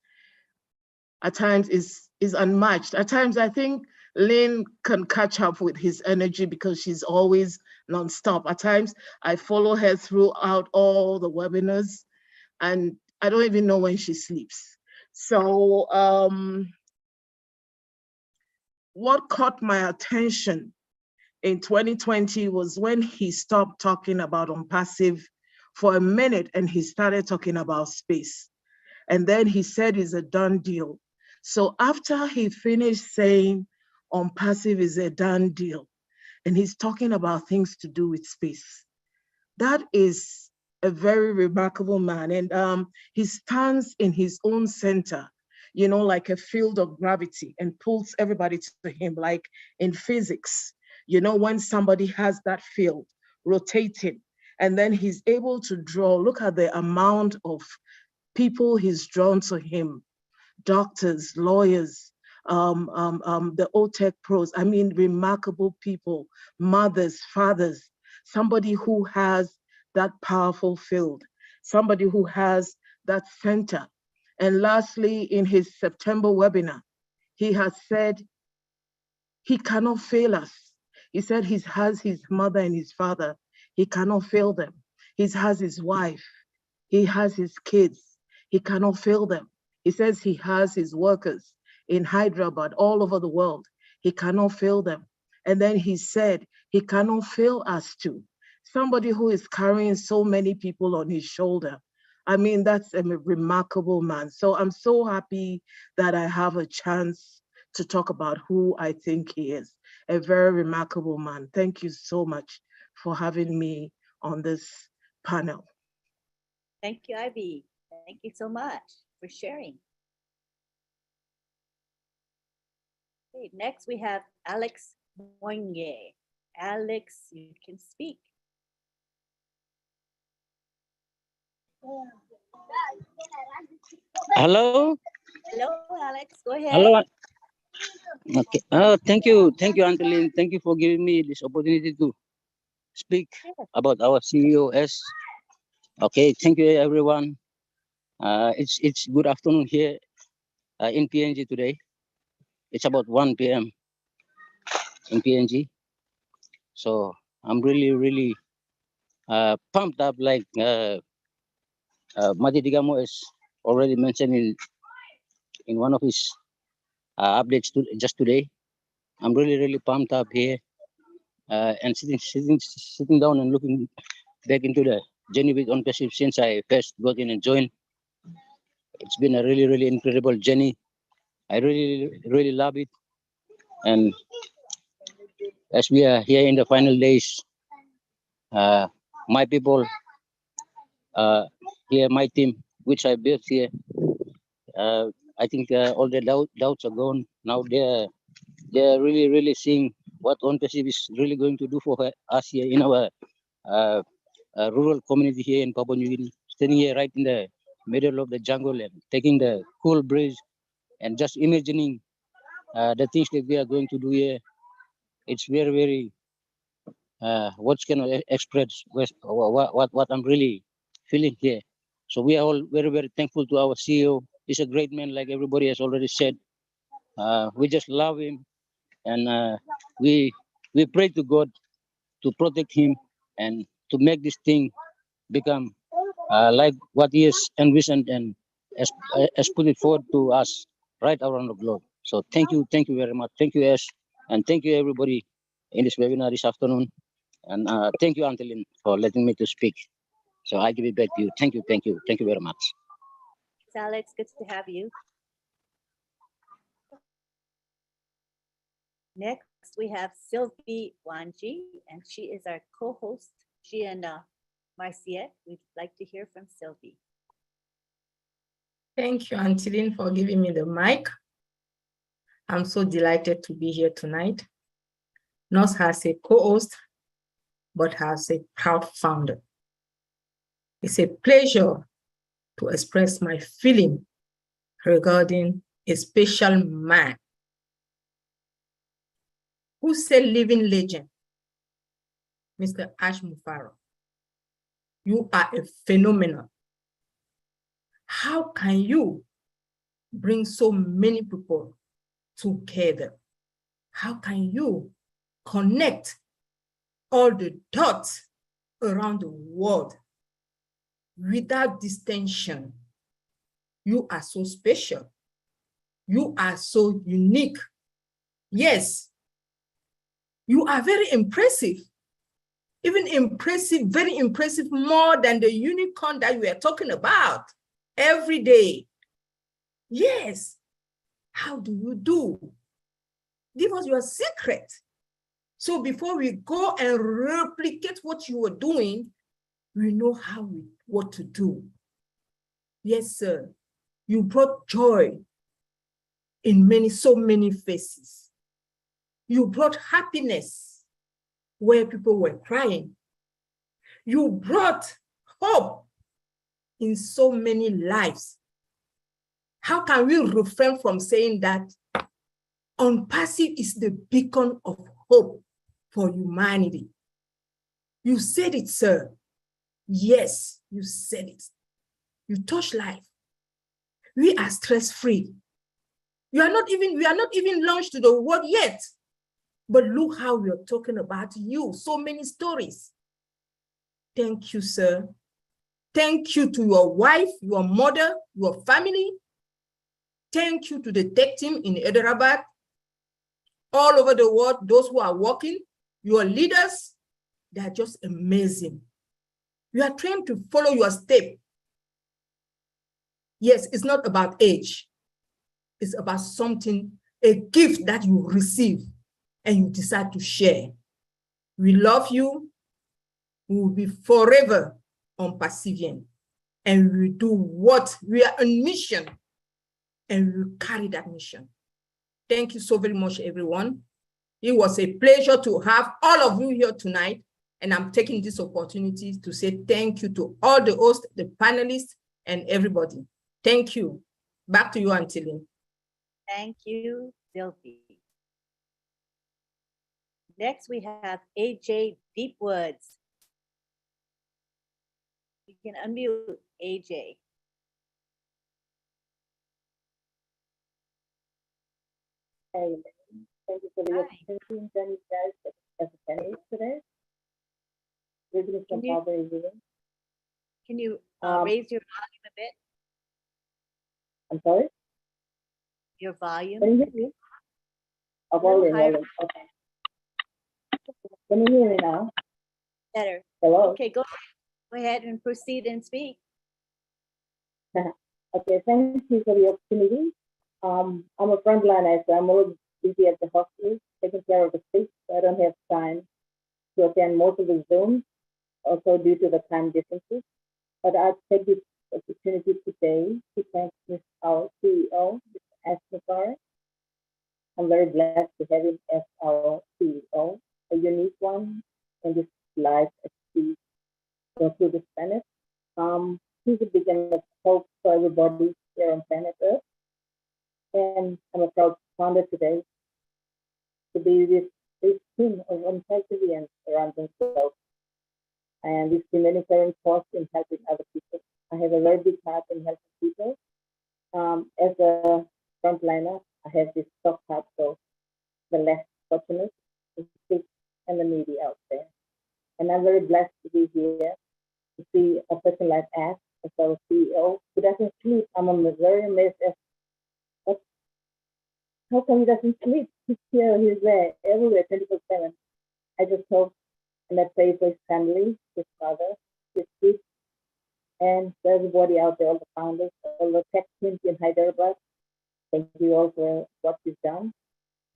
Speaker 2: at times is unmatched. At times, I think Lynn can catch up with his energy because she's always nonstop. At times, I follow her throughout all the webinars, and I don't even know when she sleeps. So what caught my attention in 2020 was when he stopped talking about Unpassive for a minute and he started talking about space. And then he said it's a done deal. So after he finished saying passive is a done deal, and he's talking about things to do with space, that is a very remarkable man. And he stands in his own center, you know, like a field of gravity, and pulls everybody to him, like in physics, you know, when somebody has that field rotating, and then he's able to draw. Look at the amount of people he's drawn to him: doctors, lawyers, the O-Tech pros. I mean, remarkable people, mothers, fathers, somebody who has that powerful field, somebody who has that center. And lastly, in his September webinar, he has said he cannot fail us. He said he has his mother and his father. He cannot fail them. He has his wife. He has his kids. He cannot fail them. He says he has his workers in Hyderabad, all over the world. He cannot fail them. And then he said he cannot fail us too. Somebody who is carrying so many people on his shoulder. I mean, that's a remarkable man. So I'm so happy that I have a chance to talk about who I think he is. A very remarkable man. Thank you so much for having me on this panel.
Speaker 1: Thank you, Ivy. Thank you so much for sharing. Okay, next we have Alex Moinge. Alex, you can speak.
Speaker 3: Hello.
Speaker 1: Hello, Alex. Go ahead.
Speaker 3: Hello. Okay. Thank you, Angeline. Thank you for giving me this opportunity to speak about our CEOs. Okay. Thank you, everyone. It's good afternoon here in PNG today. It's about 1 p.m. in PNG. So I'm really pumped up, like Mati Digamo is already mentioned in one of his updates just today. I'm really pumped up here and sitting down and looking back into the journey with OnPassive since I first got in and joined. It's been a really incredible journey. I really love it. And as we are here in the final days, my people here, my team, which I built here, I think all the doubts are gone. Now they're really seeing what OnPassive is really going to do for us here in our rural community here in Papua New Guinea. Standing here right in the middle of the jungle and taking the cool breeze and just imagining the things that we are going to do here. It's very what can I express what I'm really feeling here. So we are all very thankful to our CEO. He's a great man, like everybody has already said. We just love him, and we pray to God to protect him and to make this thing become like what he has envisioned and has put it forward to us right around the globe. So thank you very much. Thank you, Ash, and thank you everybody in this webinar this afternoon. And thank you, Antolin, for letting me to speak. So I give it back to you. Thank you very much.
Speaker 1: Thanks, Alex. Good to have you. Next, we have Sylvie Wanji, and she is our co-host. She and Marciette, we'd like to hear from Sylvie.
Speaker 4: Thank you, Antolin, for giving me the mic. I'm so delighted to be here tonight, not as a co-host, but as a proud founder. It's a pleasure to express my feeling regarding a special man who's a living legend, Mr. Ash Mufareh. You are a phenomenon. How can you bring so many people together? How can you connect all the dots around the world without distinction? You are so special. You are so unique. Yes, you are very impressive. Even impressive, very impressive, more than the unicorn that we are talking about every day. Yes, How do you do? Give us your secret. So before we go and replicate what you are doing, we know what to do. Yes, sir. You brought joy in so many faces. You brought happiness where people were crying. You brought hope in so many lives. How can we refrain from saying that Unpassive is the beacon of hope for humanity? You said it, sir. Yes, you said it. You touch life. We are stress-free. We are not even launched to the world yet. But look how we are talking about you. So many stories. Thank you, sir. Thank you to your wife, your mother, your family. Thank you to the tech team in Hyderabad. All over the world, those who are working, your leaders, they are just amazing. You are trained to follow your step. Yes, it's not about age. It's about something, a gift that you receive and you decide to share. We love you. We will be forever unperseverant. And we do what we are on mission, and we will carry that mission. Thank you so very much, everyone. It was a pleasure to have all of you here tonight. And I'm taking this opportunity to say thank you to all the hosts, the panelists, and everybody. Thank you. Back to you, Antili.
Speaker 1: Thank you, Sylvie. Next, we have AJ Deepwoods. You can unmute AJ.
Speaker 5: Hey, thank you for the opportunity and joining you guys as a panelist today.
Speaker 1: Can you raise your volume a bit?
Speaker 5: I'm sorry?
Speaker 1: Your volume?
Speaker 5: Can you hear me? Oh, volume. Okay. Can you hear me now?
Speaker 1: Better.
Speaker 5: Hello?
Speaker 1: Okay, go ahead and proceed and speak.
Speaker 5: Okay, thank you for the opportunity. I'm a frontline actor. I'm always busy at the hospital, taking care of the sick, so I don't have time to attend most of the Zooms, also due to the time differences. But I'll take this opportunity today to thank our CEO, Mr. Ash Mufareh. I'm very blessed to have him as our CEO, a unique one in this life as we go through this planet. He's a beacon of hope for everybody here on planet Earth. And I'm a proud founder today to be with this team of perseverance around themselves and this humanitarian cause in helping other people. I have a very big heart in helping people. As a frontliner, I have this soft heart for the less fortunate, the sick, and the needy out there. And I'm very blessed to be here to see a person like Ash as our CEO who doesn't sleep. I'm very amazed at how come he doesn't sleep? He's here, he's there, everywhere, 24/7. I just hope and I pray for his family, his father, his kids, and for everybody out there, all the founders, all the tech teams in Hyderabad. Thank you all for what you've done.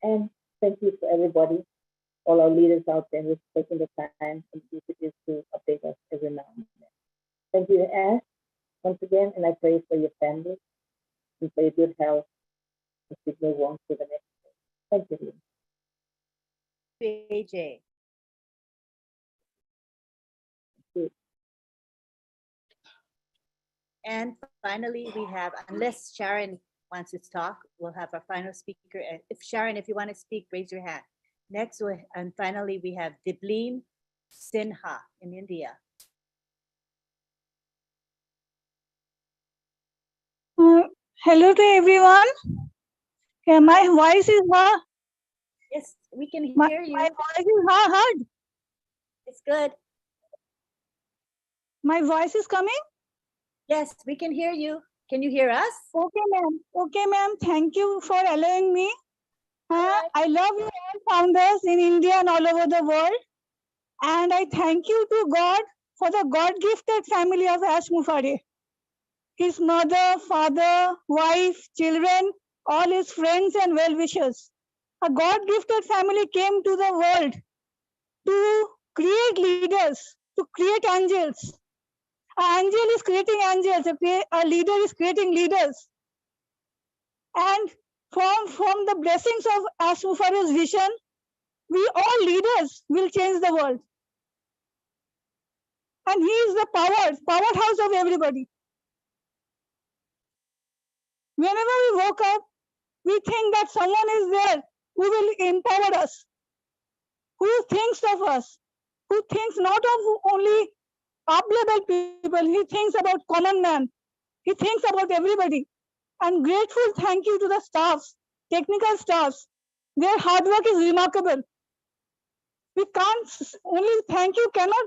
Speaker 5: And thank you for everybody, all our leaders out there who's taking the time and initiatives to update us every now and then. Thank you, Ash, once again, and I pray for your family and for your good health as we move on to the next day. Thank you.
Speaker 1: AJ. And finally, we have, unless Sharon wants to talk, we'll have our final speaker. If Sharon, if you want to speak, raise your hand. Next, and finally, we have Dibleen Sinha in India.
Speaker 6: Hello to everyone. Yeah, my voice is heard.
Speaker 1: Yes, we can hear you.
Speaker 6: My voice is heard.
Speaker 1: It's good.
Speaker 6: My voice is coming?
Speaker 1: Yes, we can hear you. Can you hear us?
Speaker 6: Okay, ma'am. Okay, ma'am. Thank you for allowing me. I love you all founders in India and all over the world. And I thank you to God for the God-gifted family of Ash Mufareh. His mother, father, wife, children, all his friends and well-wishers. A God-gifted family came to the world to create leaders, to create angels. An angel is creating angels, a leader is creating leaders. And from the blessings of Ash Mufareh's vision, we all leaders will change the world. And he is the powerhouse of everybody. Whenever we woke up, we think that someone is there who will empower us, who thinks of us, who thinks not of only up-level people, he thinks about common man, he thinks about everybody. And grateful thank you to the staffs, technical staffs. Their hard work is remarkable. We can't, only thank you cannot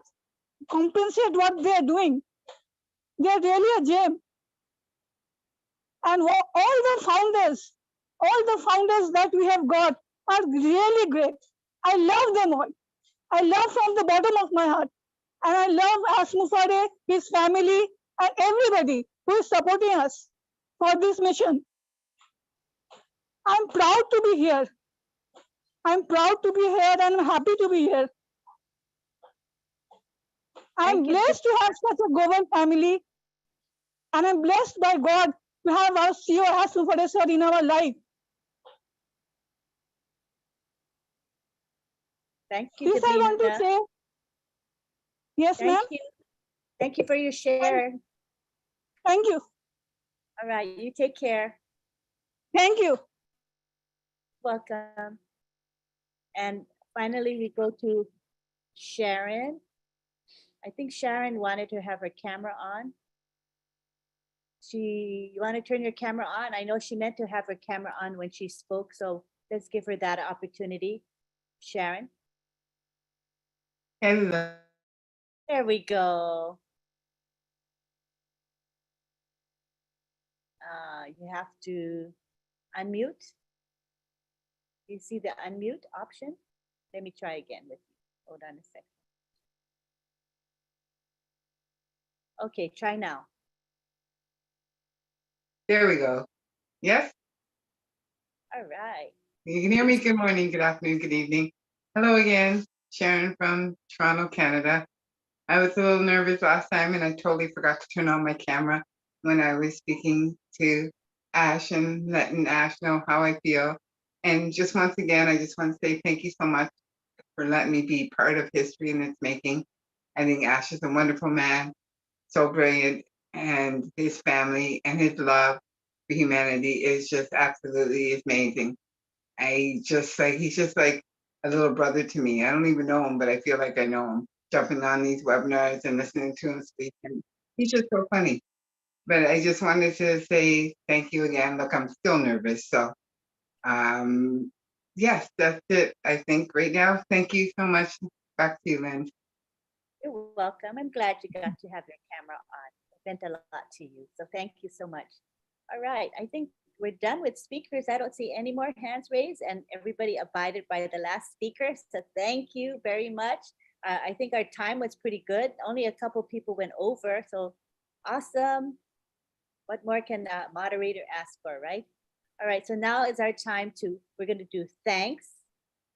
Speaker 6: compensate what they are doing. They are really a gem. And all the founders that we have got are really great. I love them all. I love from the bottom of my heart. And I love Ash Mufareh, his family, and everybody who is supporting us for this mission. I'm proud to be here. I'm proud to be here and I'm happy to be here. I'm blessed to have such a global family. And I'm blessed by God to have our CEO Ash Mufareh sir in our life.
Speaker 1: Thank you,
Speaker 6: This I want to
Speaker 1: Davina.
Speaker 6: say. Yes, ma'am.
Speaker 1: Thank you. Thank you for your share.
Speaker 6: Thank you.
Speaker 1: All right, you take care.
Speaker 6: Thank you.
Speaker 1: Welcome. And finally, we go to Sharon. I think Sharon wanted to have her camera on. You want to turn your camera on? I know she meant to have her camera on when she spoke, so let's give her that opportunity. Sharon.
Speaker 11: Hello.
Speaker 1: There we go. You have to unmute. You see the unmute option? Let me try again with you. Hold on a second. Okay, try now.
Speaker 11: There we go. Yes?
Speaker 1: All right.
Speaker 11: You can hear me. Good morning, good afternoon, good evening. Hello again, Sharon from Toronto, Canada. I was a little nervous last time and I totally forgot to turn on my camera when I was speaking to Ash and letting Ash know how I feel. And just once again, I just want to say thank you so much for letting me be part of history in its making. I think Ash is a wonderful man, so brilliant, and his family and his love for humanity is just absolutely amazing. He's just like a little brother to me. I don't even know him, but I feel like I know him. Jumping on these webinars and listening to him speak, and he's just so funny. But I just wanted to say thank you again. Look, I'm still nervous, so yes, that's it. I think right now. Thank you so much. Back to you, Lynn.
Speaker 1: You're welcome. I'm glad you got to have your camera on. It meant a lot to you. So thank you so much. All right. I think we're done with speakers. I don't see any more hands raised, and everybody abided by the last speaker. So thank you very much. I think our time was pretty good. Only a couple people went over. So awesome. What more can a moderator ask for, right? All right. So now is our time we're going to do thanks.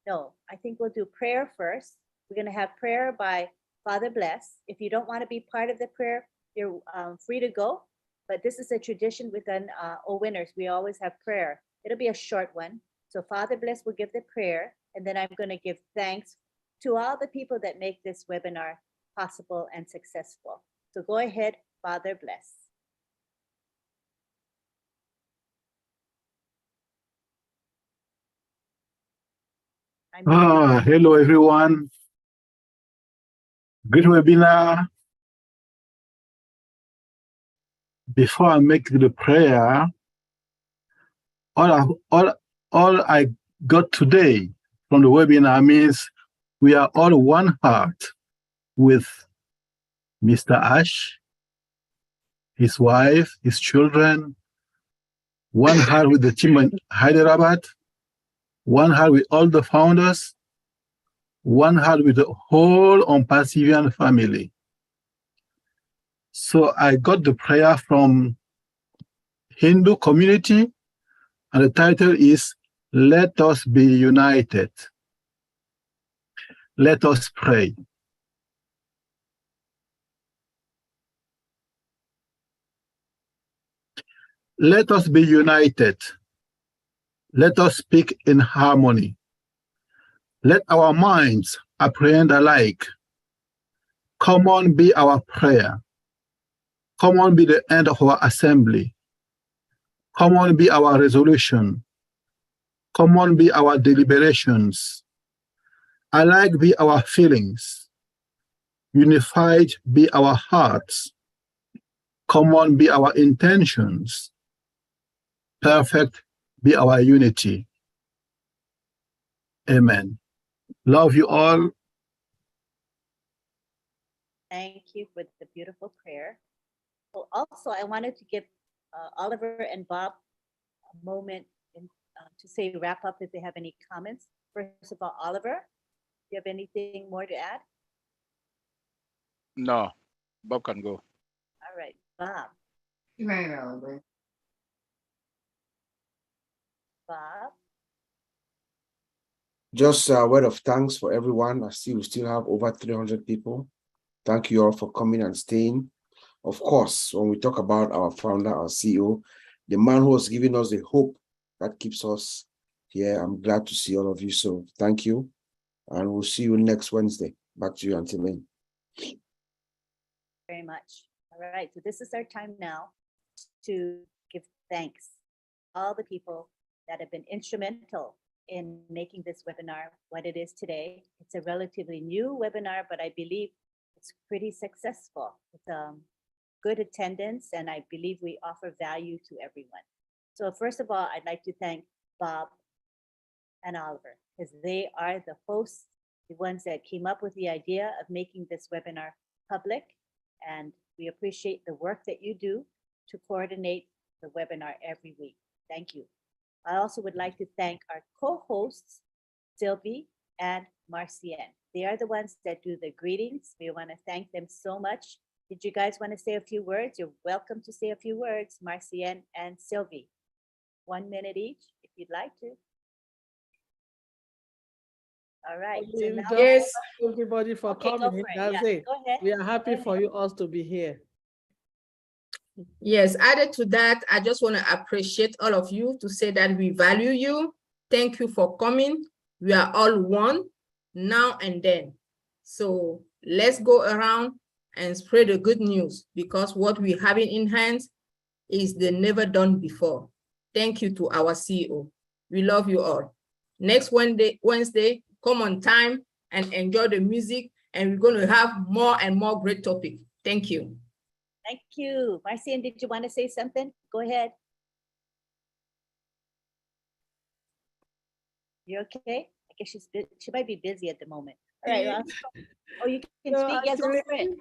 Speaker 1: No, I think we'll do prayer first. We're going to have prayer by Father Bless. If you don't want to be part of the prayer, you're free to go. But this is a tradition within O-WINNERES. We always have prayer. It'll be a short one. So Father Bless will give the prayer, and then I'm going to give thanks to all the people that make this webinar possible and successful. So go ahead, Father Bless.
Speaker 7: Hello, everyone. Great webinar. Before I make the prayer, all I got today from the webinar means we are all one heart with Mr. Ash, his wife, his children, one heart with the team in Hyderabad, one heart with all the founders, one heart with the whole Perseverance family. So I got the prayer from Hindu community, And the title is Let Us Be United. Let us pray. Let us be united. Let us speak in harmony. Let our minds apprehend alike. Come on, be our prayer. Come on, be the end of our assembly. Come on, be our resolution. Come on, be our deliberations. Alike be our feelings. Unified be our hearts. Come on, be our intentions. Perfect be our unity. Amen. Love you all.
Speaker 1: Thank you for the beautiful prayer. So also, I wanted to give Oliver and Bob a moment to say wrap up if they have any comments. First of all, Oliver, do you have anything more to add?
Speaker 21: No, Bob can go.
Speaker 1: All right, Bob.
Speaker 11: Good night, Oliver.
Speaker 1: Bob.
Speaker 8: Just a word of thanks for everyone. I see we still have over 300 people. Thank you all for coming and staying. Of course, when we talk about our founder, our CEO, the man who has given us the hope that keeps us here, I'm glad to see all of you. So thank you. And we'll see you next Wednesday. Back to you, Auntie Lynn.
Speaker 1: Very much. All right, so this is our time now to give thanks to all the people that have been instrumental in making this webinar what it is today. It's a relatively new webinar, but I believe it's pretty successful. It's good attendance, and I believe we offer value to everyone. So first of all, I'd like to thank Bob and Oliver, because they are the hosts, the ones that came up with the idea of making this webinar public, and we appreciate the work that you do to coordinate the webinar every week. Thank you. I also would like to thank our co-hosts, Sylvie and Marcienne. They are the ones that do the greetings. We want to thank them so much. Did you guys want to say a few words? You're welcome to say a few words, Marcienne and Sylvie. 1 minute each, if you'd like to. All right. So now
Speaker 9: Yes, everybody for
Speaker 1: Okay, go
Speaker 9: coming.
Speaker 1: for it.
Speaker 9: That's
Speaker 1: Yeah,
Speaker 9: it.
Speaker 1: go ahead.
Speaker 9: We are happy
Speaker 1: Go
Speaker 9: for you all to be here.
Speaker 4: Yes, added to that, I just want to appreciate all of you to say that we value you. Thank you for coming. We are all one now and then. So let's go around and spread the good news, because what we have in hands is the never done before. Thank you to our CEO. We love you all. Next Wednesday, come on time and enjoy the music, and we're going to have more and more great topics. Thank you.
Speaker 1: Thank you. Marcienne, did you want to say something? Go ahead. You okay? I guess she might be busy at the moment. All right.
Speaker 9: Yeah.
Speaker 1: Oh, you can
Speaker 9: No,
Speaker 1: speak. Yeah, go
Speaker 9: actually,
Speaker 1: for it.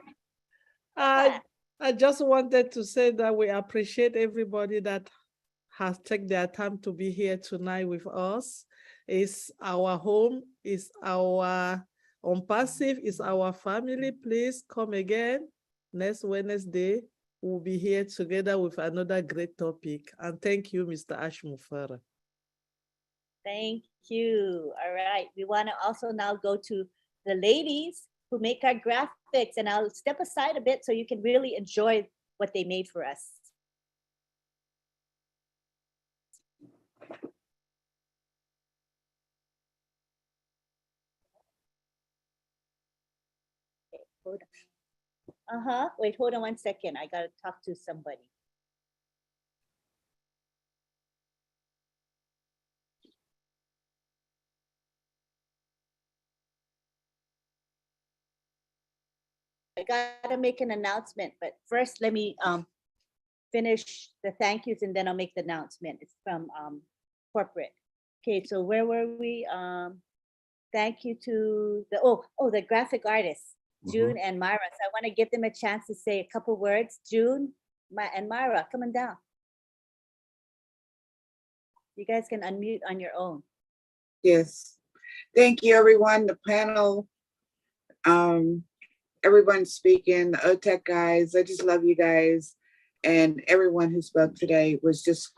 Speaker 9: I just wanted to say that we appreciate everybody that has taken their time to be here tonight with us. It's our home, it's our passive, it's our family. Please come again next Wednesday. We'll be here together with another great topic. And thank you, Mr. Ash Mufareh.
Speaker 1: Thank you. All right. We want to also now go to the ladies who make our graphics, and I'll step aside a bit so you can really enjoy what they made for us. Okay, hold on. Wait, hold on 1 second. I got to talk to somebody. I gotta make an announcement, but first let me finish the thank yous and then I'll make the announcement. It's from corporate. Okay, so where were we? Thank you to the the graphic artists, June and Myra. So I want to give them a chance to say a couple words. June and Myra, coming down. You guys can unmute on your own.
Speaker 23: Yes. Thank you, everyone. The panel, everyone speaking, the OTech guys. I just love you guys. And everyone who spoke today was just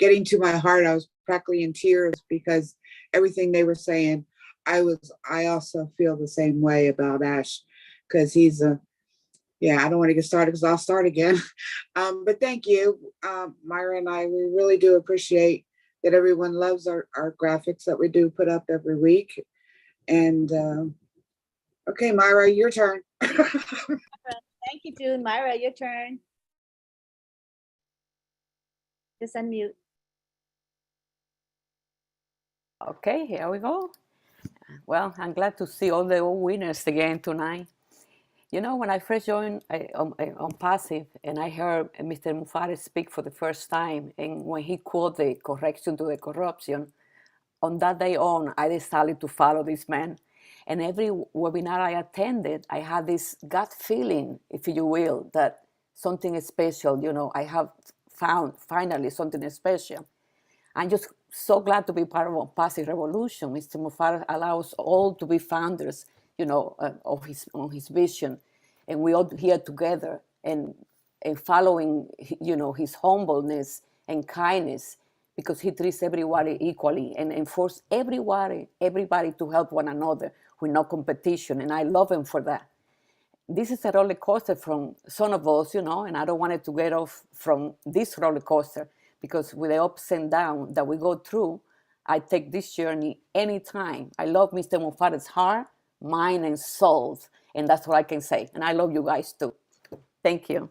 Speaker 23: getting to my heart. I was practically in tears because everything they were saying, I also feel the same way about Ash, because he's yeah, I don't want to get started because I'll start again. But thank you, Myra and I, we really do appreciate that everyone loves our graphics that we do put up every week. And okay, Myra, your turn.
Speaker 1: Thank you, June. Myra, your turn. Just unmute.
Speaker 10: Okay, here we go. Well, I'm glad to see all the winners again tonight. You know, when I first joined on Passive and I heard Mr. Mufareh speak for the first time, and when he quoted the correction to the corruption, on that day on, I decided to follow this man. And every webinar I attended, I had this gut feeling, if you will, that something special, you know, I have found finally something special. I'm just so glad to be part of a Passive Revolution. Mr. Mufareh allows all to be founders, you know, on his vision, and we all here together and following, you know, his humbleness and kindness, because he treats everybody equally and enforce everybody to help one another with no competition, and I love him for that. This is a roller coaster from some of us, you know, and I don't want it to get off from this roller coaster, because with the ups and downs that we go through, I take this journey anytime. I love Mr. Mufareh's heart, mind, and soul, and that's what I can say. And I love you guys too. Thank you.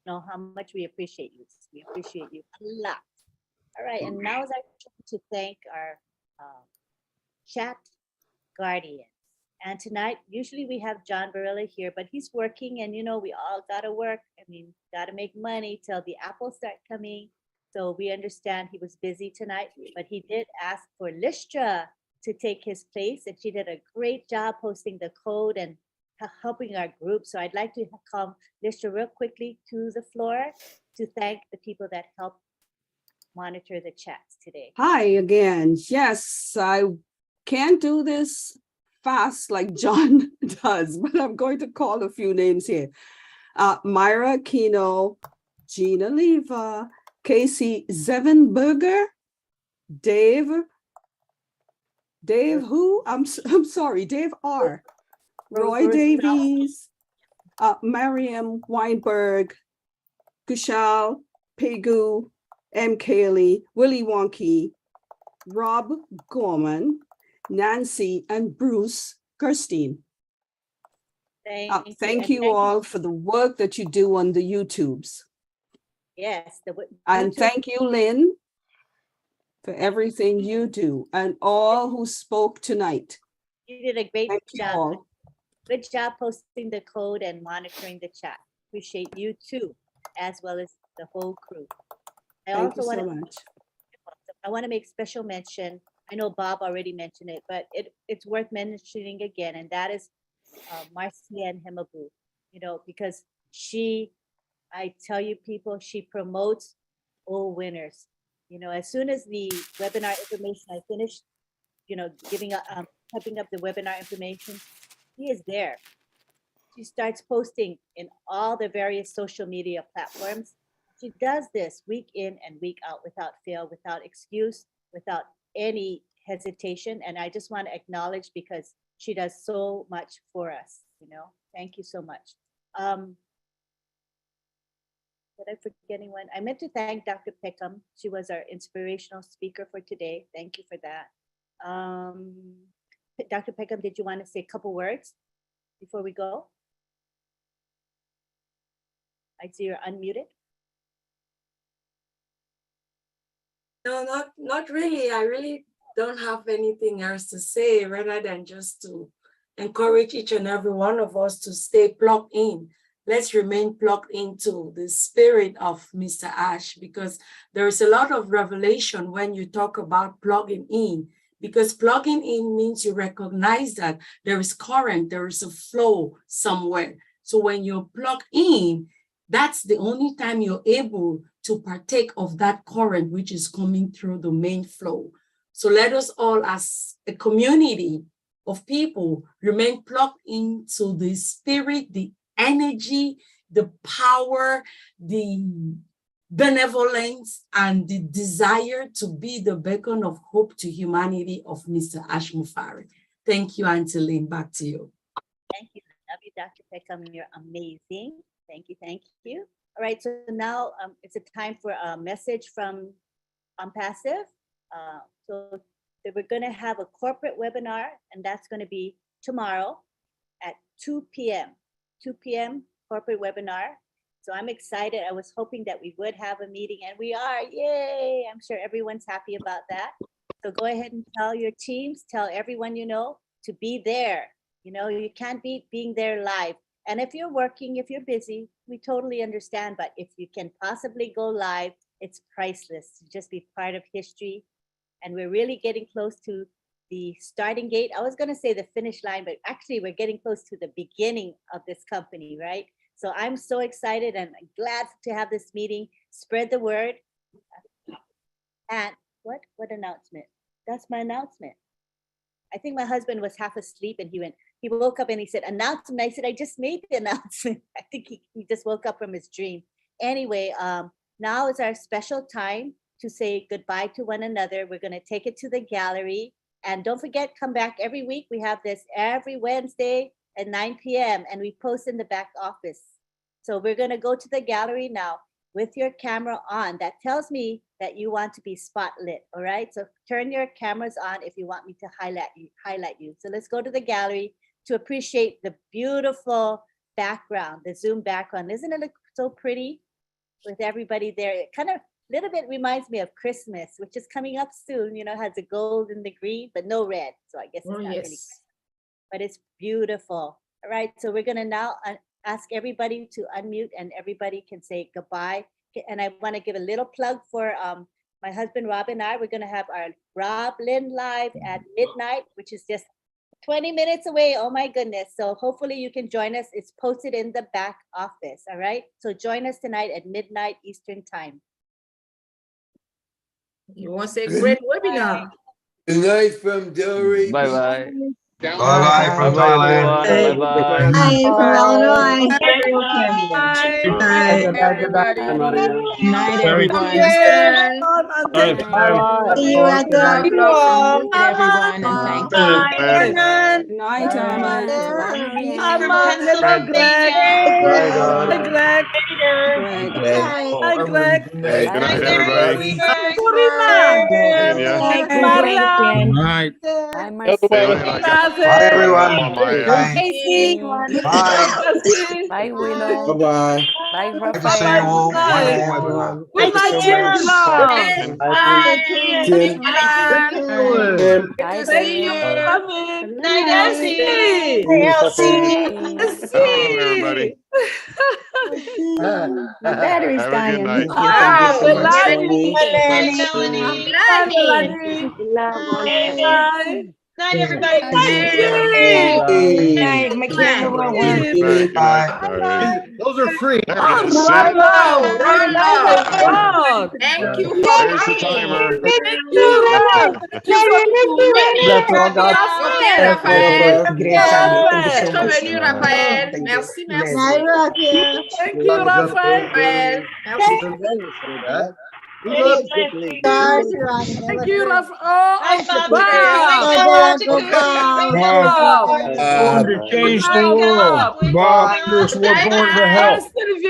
Speaker 1: Know how much we appreciate you. We appreciate you a lot. All right, and now is our turn to thank our chat guardians. And tonight, usually we have John Barilla here, but he's working, and you know, we all gotta work. I mean, gotta make money till the apples start coming. So we understand he was busy tonight, but he did ask for Listra to take his place, and she did a great job posting the code and helping our group. So I'd like to come Listra real quickly to the floor to thank the people that helped monitor the chats today.
Speaker 20: Hi again. Yes, I can't do this fast like John does, but I'm going to call a few names here. Myra Kino, Gina Leva, Casey Zevenberger, Dave who? I'm sorry, Dave R. Roy Davies, Mariam Weinberg, Kushal, Pegu, M. Kaylee, Willie Wonky, Rob Gorman, Nancy, and Bruce Gerstein. Thank you all for the work that you do on the YouTubes.
Speaker 1: Yes.
Speaker 20: And thank you, Lynn, for everything you do, and all who spoke tonight.
Speaker 1: You did a great job.
Speaker 20: All.
Speaker 1: Good job posting the code and monitoring the chat. Appreciate you too, as well as the whole crew.
Speaker 20: Thank you so much.
Speaker 1: I want to make special mention. I know Bob already mentioned it, but it's worth mentioning again, and that is Marcienne Himabu, you know, because I tell you people, she promotes all winners. You know, as soon as the webinar information, I finished, you know, typing up the webinar information, she is there. She starts posting in all the various social media platforms. She does this week in and week out without fail, without excuse, without any hesitation. And I just want to acknowledge, because she does so much for us, you know. Thank you so much. Did I forget anyone? I meant to thank Dr. Peckham. She was our inspirational speaker for today. Thank you for that. Dr. Peckham, did you want to say a couple words before we go? I see you're unmuted.
Speaker 12: No, not really. I really don't have anything else to say rather than just to encourage each and every one of us to stay plugged in. Let's remain plugged into the spirit of Mr. Ash, because there is a lot of revelation when you talk about plugging in, because plugging in means you recognize that there is current, there is a flow somewhere. So when you plug in, that's the only time you're able to partake of that current which is coming through the main flow. So let us all, as a community of people, remain plugged into the spirit, the energy, the power, the benevolence, and the desire to be the beacon of hope to humanity of Mr. Ash Mufareh. Thank you, Auntie Lynn. Back to you.
Speaker 1: Thank you. Love you, Dr. Peckham. You're amazing. Thank you. Thank you. All right. So now it's a time for a message from Passive. So we're going to have a corporate webinar, and that's going to be tomorrow at 2 p.m. 2 p.m. corporate webinar. So I'm excited. I was hoping that we would have a meeting, and we are. Yay! I'm sure everyone's happy about that. So go ahead and tell your teams, tell everyone you know to be there. You know, you can't beat being there live. And if you're working, if you're busy, we totally understand. But if you can possibly go live, it's priceless to just be part of history. And we're really getting close to the starting gate. I was going to say the finish line, but actually we're getting close to the beginning of this company, right? So I'm so excited and glad to have this meeting. Spread the word. And what announcement? That's my announcement. I think my husband was half asleep and he woke up and he said, announcement. I said, I just made the announcement. I think he just woke up from his dream. Anyway, now is our special time to say goodbye to one another. We're going to take it to the gallery. And don't forget, come back every week. We have this every Wednesday at 9 p.m. and we post in the back office. So we're going to go to the gallery now with your camera on. That tells me that you want to be spotlit. All right. So turn your cameras on if you want me to highlight you. So let's go to the gallery to appreciate the beautiful background, the Zoom background. Isn't it look so pretty with everybody there? It kind of little bit reminds me of Christmas, which is coming up soon. You know, has the gold and the green, but no red. So I guess it's not really, but it's beautiful. All right. So we're going to now ask everybody to unmute and everybody can say goodbye. And I want to give a little plug for my husband, Rob, and I. We're going to have our Rob Lynn Live at midnight, which is just 20 minutes away. Oh my goodness. So hopefully you can join us. It's posted in the back office. All right. So join us tonight at midnight Eastern time.
Speaker 4: It was a great webinar.
Speaker 22: Good night from Delray.
Speaker 13: Bye-bye.
Speaker 22: Bye-bye from Thailand.
Speaker 13: Bye-bye.
Speaker 22: Bye.
Speaker 4: Good night, everybody.
Speaker 6: Good night,
Speaker 9: everyone.
Speaker 6: See you at the
Speaker 4: everyone, and thank you.
Speaker 12: Good
Speaker 10: night, Arman.
Speaker 9: Arman, hello, Greg. Hi, Greg. Hi, Greg.
Speaker 13: Hey, good night, everybody.
Speaker 9: Purina.
Speaker 13: Good night.
Speaker 10: Hi,
Speaker 13: Bye, everyone. Bye.
Speaker 10: Bye, Willow.
Speaker 8: Bye-bye.
Speaker 10: Bye,
Speaker 22: Good to see you all.
Speaker 9: Bye.
Speaker 22: Wonderful webinar.
Speaker 9: Good night, Jim.
Speaker 8: Tim.
Speaker 10: Bye,
Speaker 9: Thank you
Speaker 10: David.
Speaker 9: for coming.
Speaker 6: night,
Speaker 9: Elsie.
Speaker 13: Come on, everybody.
Speaker 6: My battery's
Speaker 13: Have a good
Speaker 6: dying.
Speaker 13: night.
Speaker 9: Ah,
Speaker 1: Melanie.
Speaker 9: Melanie. Bye.
Speaker 6: Night, everybody.
Speaker 9: Thank you.
Speaker 6: Good night. My camera won't work.
Speaker 13: Good night.
Speaker 7: Those are free.
Speaker 4: Thank you for
Speaker 13: There's the
Speaker 4: coming.
Speaker 13: timer.
Speaker 9: Thank you, Rafael.
Speaker 4: Thank you, Raphael. Bienvenue, Raphael. Merci, merci.
Speaker 9: Thank you, Rafael.
Speaker 4: Raphael.
Speaker 9: Thank you, Rafael. Oh,
Speaker 22: Born to change the world. Bob, this we're born to help.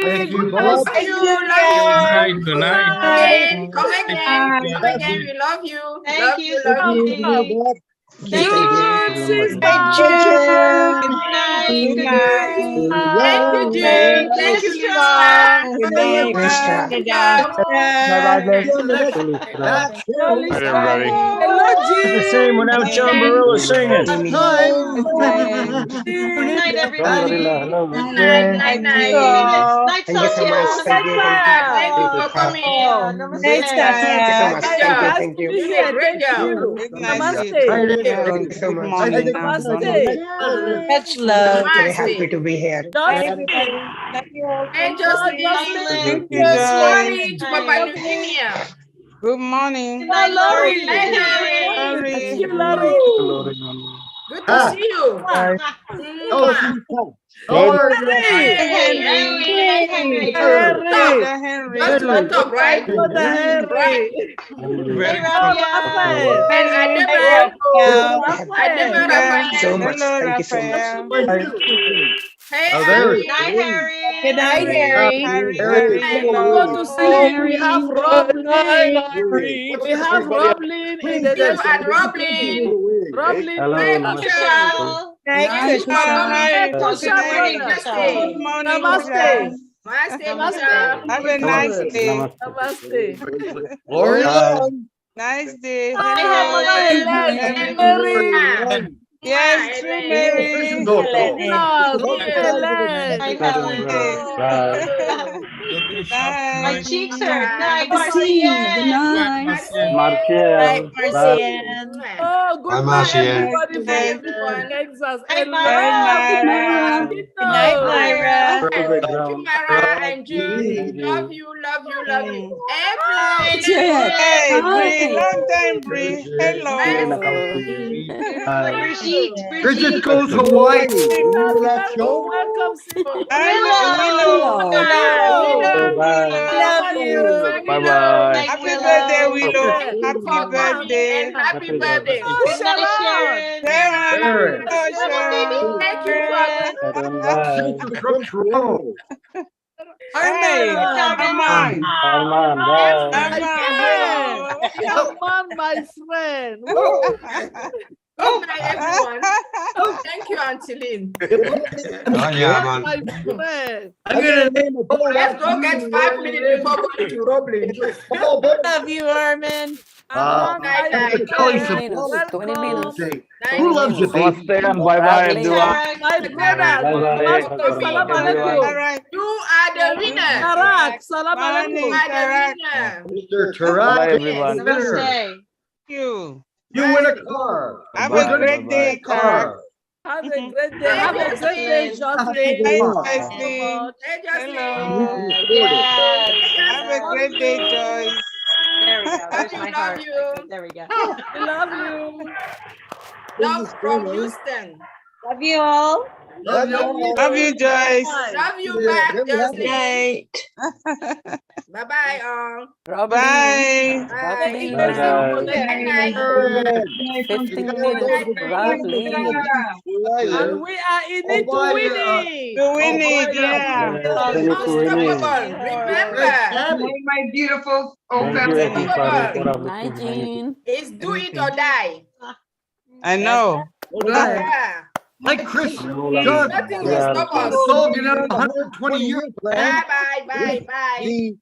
Speaker 22: Thank you, Bob.
Speaker 4: Thank you. Love you.
Speaker 22: Good night.
Speaker 4: Come again. Come again. We love you.
Speaker 6: Thank you,
Speaker 4: Love you.
Speaker 9: June, sister.
Speaker 6: Good night.
Speaker 4: Thank you, Jane. Thank you, Lisa.
Speaker 6: Good night.
Speaker 13: Night, everybody.
Speaker 9: Hello, Jim.
Speaker 22: The same without John Barillo singing.
Speaker 6: Good night, everybody.
Speaker 4: Night.
Speaker 6: Night, Sophia.
Speaker 4: Thank you for coming.
Speaker 6: Night, Sophia.
Speaker 4: Thank you. You did a great job.
Speaker 9: Namaste.
Speaker 6: Good morning.
Speaker 9: Namaste.
Speaker 6: Much love.
Speaker 4: Very happy
Speaker 6: to be here.
Speaker 4: And Jocelyn.
Speaker 6: Good
Speaker 4: Morning to Papa Eugenia.
Speaker 6: Good morning.
Speaker 9: Good night, Lori.
Speaker 4: Night, Lori.
Speaker 9: Thank you, Lori.
Speaker 4: Good to see you.
Speaker 7: Bye.
Speaker 4: Mwah.
Speaker 7: How are you?
Speaker 4: Just one talk, right? Right. And Adeba
Speaker 14: So
Speaker 4: Raphael.
Speaker 14: much. Thank you so much.
Speaker 4: Hey,
Speaker 7: Oh, there
Speaker 4: Harry.
Speaker 7: he is.
Speaker 17: Good night, Harry.
Speaker 7: Harry.
Speaker 9: Good to see you. We have Roblin. We have Roblin in the
Speaker 4: You
Speaker 9: next.
Speaker 4: and Roblin.
Speaker 9: Roblin.
Speaker 4: Hey, Michelle.
Speaker 17: Night,
Speaker 4: Thank you for coming.
Speaker 9: Kusha, brother.
Speaker 4: Namaste.
Speaker 9: Namaste.
Speaker 4: Namaste, Michelle.
Speaker 15: Have a nice day.
Speaker 9: Namaste.
Speaker 7: Gloria.
Speaker 15: Nice day.
Speaker 9: Ah, Mama Ellen. Mary.
Speaker 15: Yes, true, Mary.
Speaker 9: No, Mama Ellen.
Speaker 15: My
Speaker 20: cheeks hurt. Night, Marcia. Good night.
Speaker 17: Night, Marcian.
Speaker 9: Oh, good night, everybody from
Speaker 4: Everyone.
Speaker 9: Texas.
Speaker 4: Hey,
Speaker 9: Myra.
Speaker 4: Myra.
Speaker 17: Good night, Myra.
Speaker 4: Thank you, Myra and June. Love you, love you, love you. Evelyn.
Speaker 15: Hey, Bree. Long time, Bree. Hello.
Speaker 7: Bridget goes Hawaii. Remember that show?
Speaker 9: Welcome,
Speaker 15: Willow.
Speaker 17: Love you.
Speaker 13: Bye-bye.
Speaker 15: Happy birthday, Willow. Happy birthday.
Speaker 4: And happy birthday.
Speaker 9: Oh, Sharon.
Speaker 7: Sharon.
Speaker 4: Thank you for
Speaker 7: From Toronto.
Speaker 15: Hey, Armand.
Speaker 9: Armand, my friend.
Speaker 4: Good night, everyone. Thank you, Auntie Lynn.
Speaker 9: My friend.
Speaker 7: I'm gonna name a
Speaker 4: Let's go get 5 minutes before going to Roblin.
Speaker 17: Love you, Armin.
Speaker 7: I'm gonna tell you some
Speaker 10: 20 minutes.
Speaker 7: Who loves you, baby?
Speaker 13: Namaste and bye-bye, everyone.
Speaker 9: My brother. Salam alaikum.
Speaker 4: You are the winner.
Speaker 9: Tarak, salam alaikum.
Speaker 4: You are the winner.
Speaker 7: Mr.
Speaker 13: Bye-bye,
Speaker 7: Tarak.
Speaker 13: everyone.
Speaker 15: Thank you.
Speaker 7: You win a car.
Speaker 15: Have
Speaker 7: We're
Speaker 15: a
Speaker 7: gonna
Speaker 15: great day, Tarak.
Speaker 9: Have a great day. Have a great day, Jocelyn.
Speaker 15: Hi,
Speaker 7: Wow.
Speaker 15: Jocelyn.
Speaker 4: Hey,
Speaker 15: Hello. Have a great day, Joyce.
Speaker 16: There we go. There's my heart.
Speaker 4: Love you.
Speaker 16: There we go.
Speaker 9: We love you.
Speaker 4: Love from Houston.
Speaker 16: Love you all.
Speaker 7: Love you.
Speaker 15: Love you, Joyce.
Speaker 4: Love you back, Jocelyn.
Speaker 16: Night.
Speaker 4: Bye-bye, all.
Speaker 15: Bye.
Speaker 4: Bye.
Speaker 13: Bye-bye.
Speaker 4: Good night.
Speaker 10: 15 minutes. Roblin.
Speaker 9: And we are in it to win it.
Speaker 15: To win it, yeah.
Speaker 4: Unstoppable. Remember,
Speaker 11: My beautiful
Speaker 13: Thank you, everybody, for
Speaker 10: Night,
Speaker 13: everything.
Speaker 10: Jean.
Speaker 4: it's do it or die.
Speaker 15: I know.
Speaker 4: Yeah.
Speaker 7: Like Chris
Speaker 4: Nothing
Speaker 7: John.
Speaker 4: will stop us.
Speaker 7: Sold you out 120 years.
Speaker 4: Bye.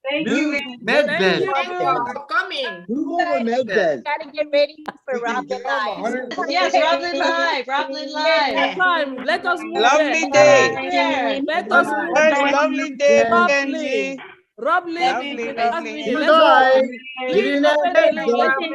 Speaker 7: New med bed.
Speaker 4: Thank you for coming.
Speaker 1: Gotta get ready for Robin Live.
Speaker 16: Yes, Roblin Live. Roblin Live.
Speaker 9: Time. Let us move
Speaker 15: Lovely
Speaker 9: there.
Speaker 15: day.
Speaker 9: Let us move
Speaker 15: What a
Speaker 9: there.
Speaker 15: lovely day,
Speaker 9: Roblin.
Speaker 15: Benji.
Speaker 9: Roblin.
Speaker 15: Lovely, lovely.
Speaker 7: Goodbye. Get in that bed, John.